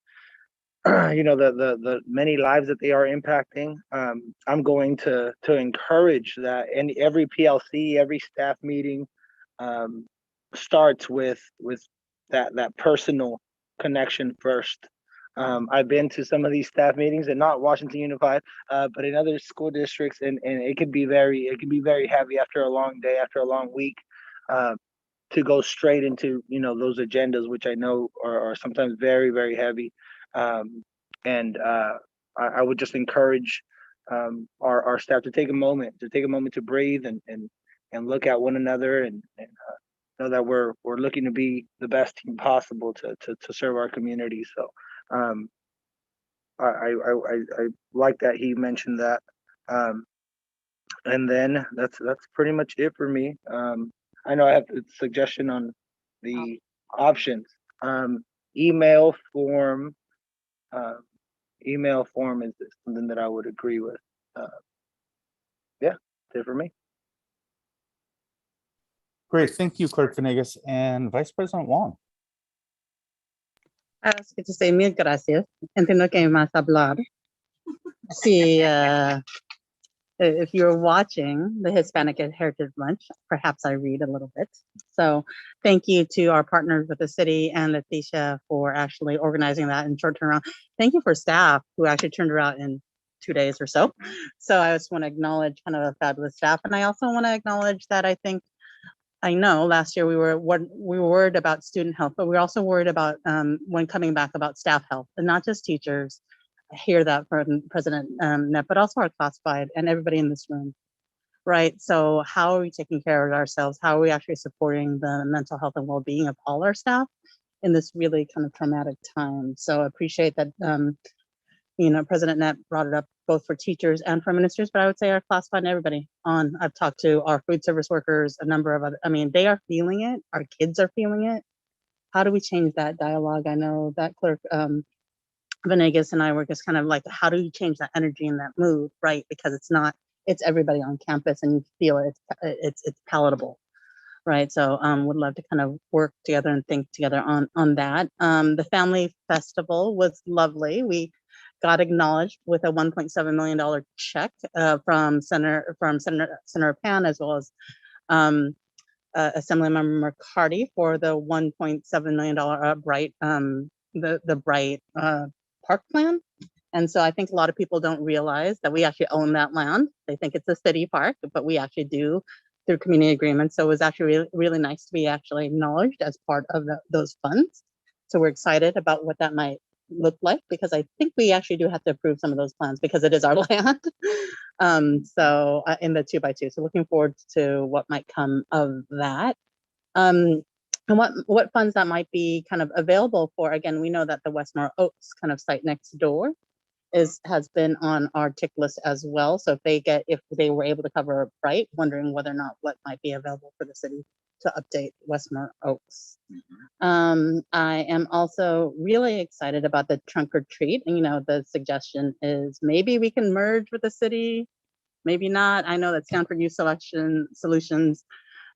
the many lives that they are impacting. I'm going to encourage that, and every PLC, every staff meeting starts with that personal connection first. I've been to some of these staff meetings, and not Washington Unified, but in other school districts, and it can be very heavy after a long day, after a long week, to go straight into those agendas, which I know are sometimes very, very heavy. And I would just encourage our staff to take a moment to breathe and look at one another, and know that we're looking to be the best team possible to serve our community. So I like that he mentioned that. And then that's pretty much it for me. I know I have a suggestion on the options. Email form is something that I would agree with. Yeah, that's it for me. Great, thank you, Clerk Venegas. And Vice President Wong. Es que te mil gracias. Entiendo que más hablar. Sí, if you're watching the Hispanic Heritage Lunch, perhaps I read a little bit. So thank you to our partners with the city and Leticia for actually organizing that in short turnaround. Thank you for staff who actually turned around in 2 days or so. So I just want to acknowledge kind of a fabulous staff. And I also want to acknowledge that I know last year we were worried about student health, but we're also worried about when coming back about staff health, and not just teachers. I hear that from President Knapp, but also our classified and everybody in this room, right? So how are we taking care of ourselves? How are we actually supporting the mental health and well-being of all our staff in this really kind of traumatic time? So I appreciate that, President Knapp brought it up both for teachers and for ministers, but I would say our classified and everybody on. I've talked to our food service workers, a number of other, they are feeling it. Our kids are feeling it. How do we change that dialogue? I know that Clerk Venegas and I were just kind of like, how do you change that energy and that mood, right? Because it's everybody on campus, and you feel it, it's palatable, right? So would love to kind of work together and think together on that. The family festival was lovely. We got acknowledged with a $1.7 million check from Senator Pan, as well as Assemblymember McCarty for the $1.7 million Bright the Bright Park plan. And so I think a lot of people don't realize that we actually own that land. They think it's a city park, but we actually do through community agreements. So it was actually really, really nice to be actually acknowledged as part of those funds. So we're excited about what that might look like, because I think we actually do have to approve some of those plans because it is our land. So in the 2x2. So looking forward to what might come of that. And what funds that might be kind of available for. Again, we know that the Westmore Oaks kind of site next door has been on our tick list as well. So if they were able to cover Bright, wondering whether or not what might be available for the city to update Westmore Oaks. I am also really excited about the trunk or treat. And the suggestion is maybe we can merge with the city, maybe not. I know that Stanford Youth Solutions,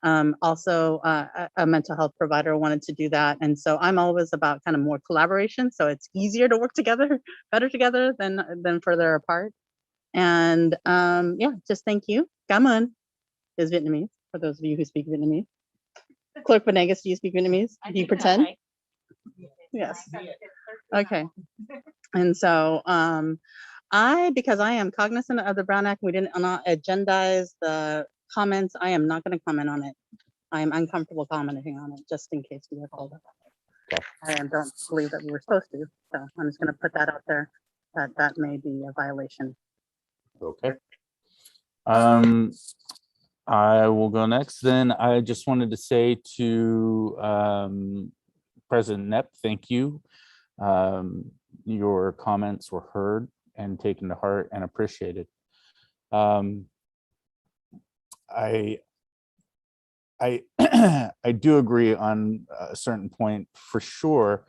also a mental health provider, wanted to do that. And so I'm always about kind of more collaboration. So it's easier to work together, better together than further apart. And just thank you. Cảm ơn is Vietnamese, for those of you who speak Vietnamese. Clerk Venegas, do you speak Vietnamese? Do you pretend? Yes. Okay. And so because I am cognizant of the Brown Act, we didn't not agendize the comments. I am not going to comment on it. I am uncomfortable commenting on it just in case we get called up. I don't believe that we were supposed to. So I'm just going to put that out there that may be a violation. Okay. I will go next. Then I just wanted to say to President Knapp, thank you. Your comments were heard and taken to heart and appreciated. I I do agree on a certain point for sure,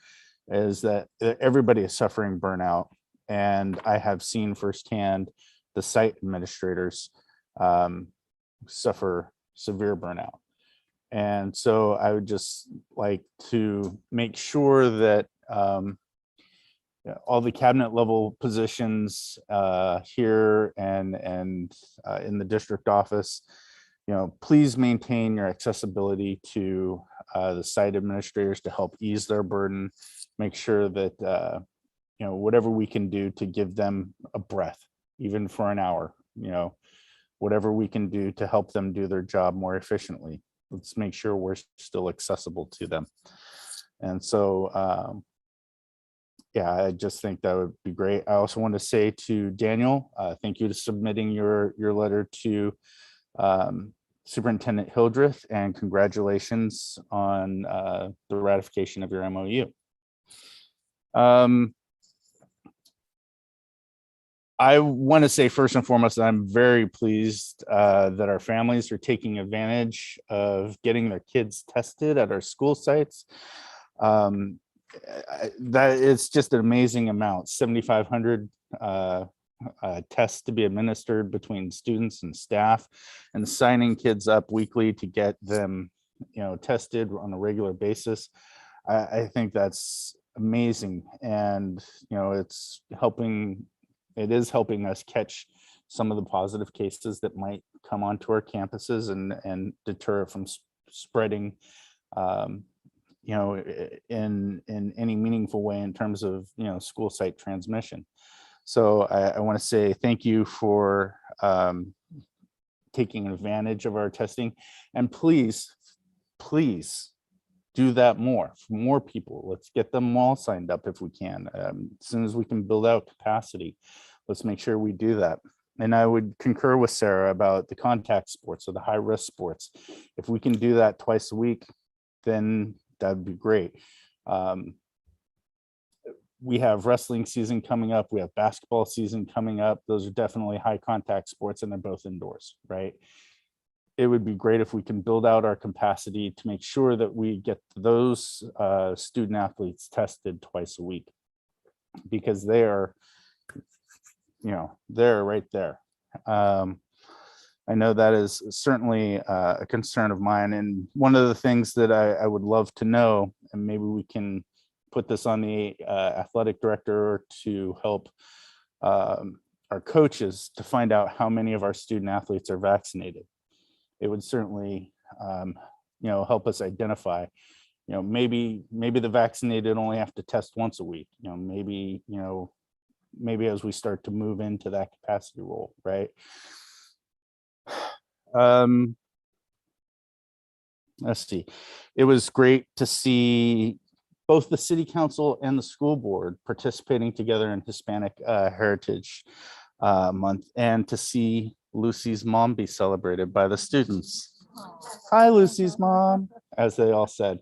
is that everybody is suffering burnout, and I have seen firsthand the site administrators suffer severe burnout. And so I would just like to make sure that all the cabinet level positions here and in the district office, please maintain your accessibility to the site administrators to help ease their burden. Make sure that whatever we can do to give them a breath, even for an hour, whatever we can do to help them do their job more efficiently. Let's make sure we're still accessible to them. And so, yeah, I just think that would be great. I also want to say to Daniel, thank you for submitting your letter to Superintendent Hildreth, and congratulations on the ratification of your MOU. I want to say first and foremost that I'm very pleased that our families are taking advantage of getting their kids tested at our school sites. That it's just an amazing amount, 7,500 tests to be administered between students and staff, and signing kids up weekly to get them tested on a regular basis. I think that's amazing, and it is helping us catch some of the positive cases that might come onto our campuses and deter it from spreading in any meaningful way in terms of school site transmission. So I want to say thank you for taking advantage of our testing, and please do that more for more people. Let's get them all signed up if we can. As soon as we can build out capacity, let's make sure we do that. And I would concur with Sarah about the contact sports or the high risk sports. If we can do that twice a week, then that'd be great. We have wrestling season coming up. We have basketball season coming up. Those are definitely high contact sports, and they're both indoors, right? It would be great if we can build out our capacity to make sure that we get those student athletes tested twice a week, because they are, they're right there. I know that is certainly a concern of mine. And one of the things that I would love to know, and maybe we can put this on the athletic director to help our coaches to find out how many of our student athletes are vaccinated. It would certainly, help us identify, maybe the vaccinated only have to test once a week, maybe as we start to move into that capacity role, right? Let's see. It was great to see both the city council and the school board participating together in Hispanic Heritage Month, and to see Lucy's mom be celebrated by the students. Hi, Lucy's mom, as they all said.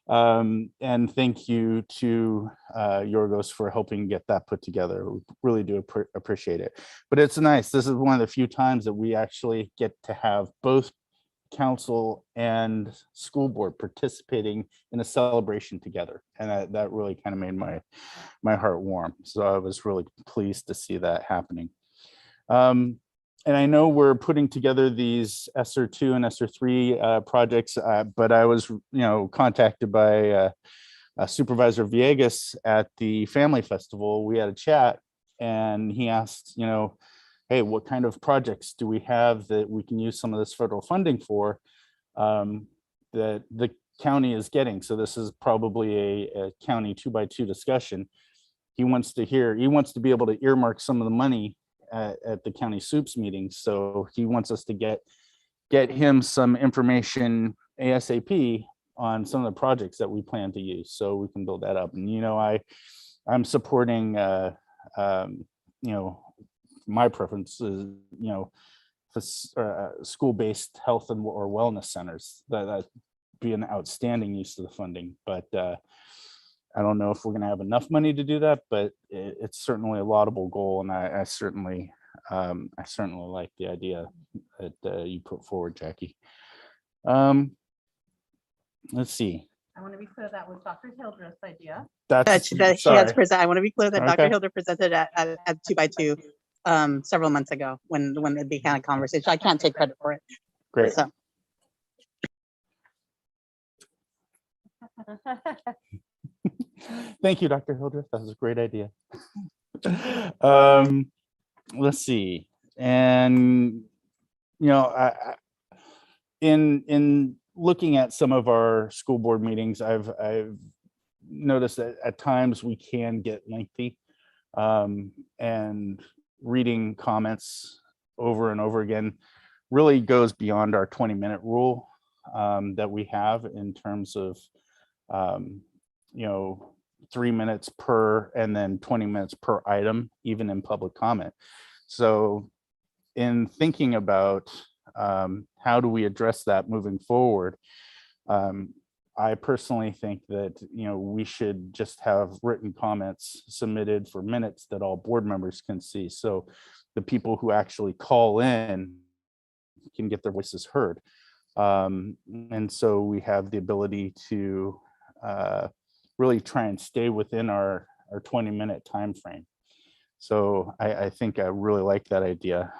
And thank you to Yorgos for helping get that put together. We really do appreciate it. But it's nice. This is one of the few times that we actually get to have both council and school board participating in a celebration together. And that really kind of made my heart warm. So I was really pleased to see that happening. And I know we're putting together these ESSER 2 and ESSER 3 projects, but I was, contacted by Supervisor Villegas at the Family Festival. We had a chat, and he asked, hey, what kind of projects do we have that we can use some of this federal funding for that the county is getting? So this is probably a county 2x2 discussion. he wants to be able to earmark some of the money at the county soups meetings. So he wants us to get him some information ASAP on some of the projects that we plan to use, so we can build that up. And, I'm supporting, my preference is, school-based health or wellness centers. That'd be an outstanding use of the funding, but I don't know if we're going to have enough money to do that, but it's certainly a laudable goal, and I certainly like the idea that you put forward, Jackie. Let's see. I want to be clear, that was Dr. Hildreth's idea. That she has sorry. I want to be clear that Dr. Okay. Hilder presented at 2x2 several months ago when it began a conversation. I can't take credit for it. Great. So. Thank you, Dr. Hildreth. That was a great idea. Let's see. And, in looking at some of our school board meetings, I've noticed that at times we can get lengthy, and reading comments over and over again really goes beyond our 20-minute rule that we have in terms of 3 minutes per and then 20 minutes per item, even in public comment. So in thinking about how do we address that moving forward, I personally think that we should just have written comments submitted for minutes that all board members can see, so the people who actually call in can get their voices heard, and so we have the ability to really try and stay within our 20-minute time frame. So I think I really like that idea.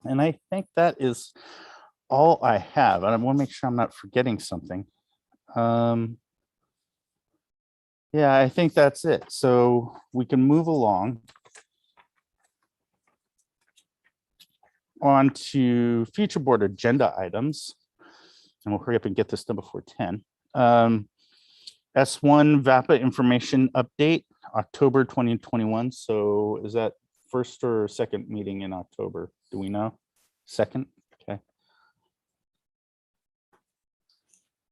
And I think that is all I have. And I want to make sure I'm not forgetting something. Yeah, I think that's it. So we can move along on to future board agenda items. And we'll hurry up and get this done before 10. S1 VAPA information update, October 2021. So is that first or second meeting in October? Do we know? Second? Okay.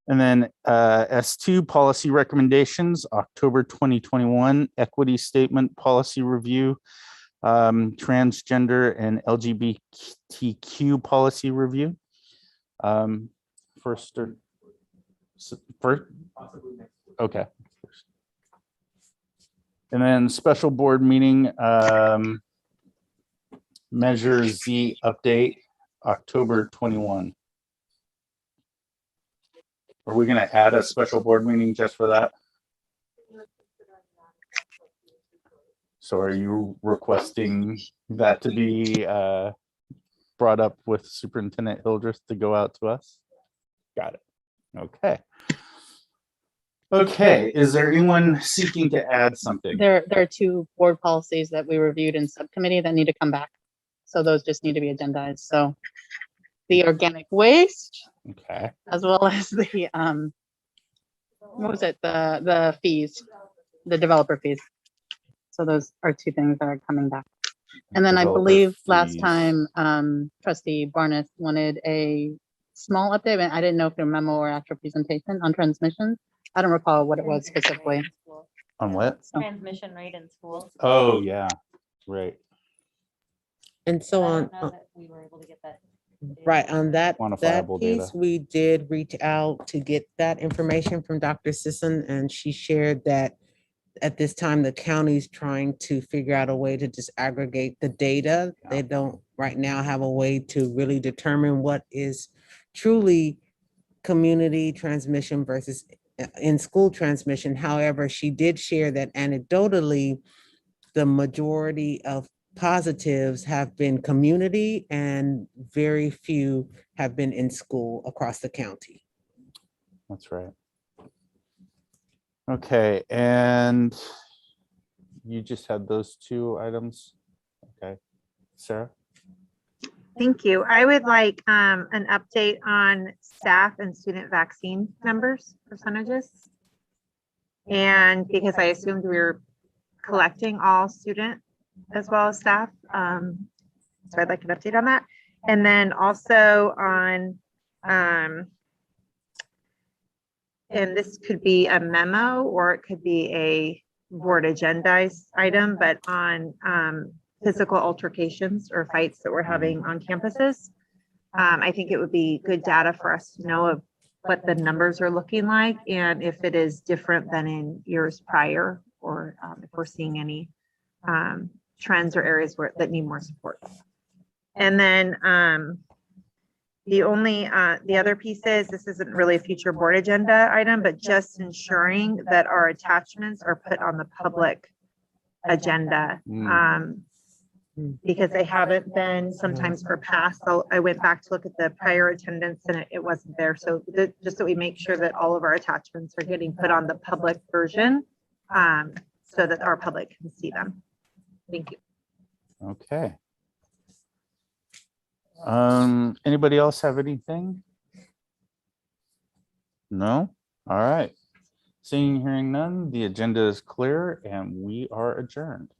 And then S2 policy recommendations, October 2021, equity statement policy review, transgender and LGBTQ policy review. First. Okay. And then special board meeting, Measure Z update, October 21. Are we going to add a special board meeting just for that? So are you requesting that to be brought up with Superintendent Hildreth to go out to us? Got it. Okay. Okay, is there anyone seeking to add something? There are 2 board policies that we reviewed in subcommittee that need to come back. So those just need to be agendized. So the organic waste, okay, as well as the what was it? The fees, the developer fees. So those are 2 things that are coming back. And then I believe last time Trustee Barnett wanted a small update, and I didn't know if the memo or actual presentation on transmission. I don't recall what it was specifically. On what? Transmission rate in schools. Oh, yeah, right. And so I on, don't know that we were able to get that. right, on that Quantifiable piece, data. we did reach out to get that information from Dr. Sisson, and she shared that at this time, the county's trying to figure out a way to disaggregate the data. They don't right now have a way to really determine what is truly community transmission versus in-school transmission. However, she did share that anecdotally, the majority of positives have been community and very few have been in school across the county. That's right. Okay, and you just had those 2 items. Okay, Sarah? Thank you. I would like an update on staff and student vaccine numbers, percentages. And because I assumed we were collecting all student as well as staff. So I'd like an update on that. And then also on, and this could be a memo or it could be a board agendized item, but on physical altercations or fights that we're having on campuses. I think it would be good data for us to know of what the numbers are looking like and if it is different than in years prior, or if we're seeing any trends or areas that need more support. And then the other piece is, this isn't really a future board agenda item, but just ensuring that our attachments are put on the public agenda. Because they haven't been sometimes for past. So I went back to look at the prior attendance and it wasn't there. So just so we make sure that all of our attachments are getting put on the public version so that our public can see them. Thank you. Okay. Anybody else have anything? No? All right. Seeing, hearing none, the agenda is clear and we are adjourned.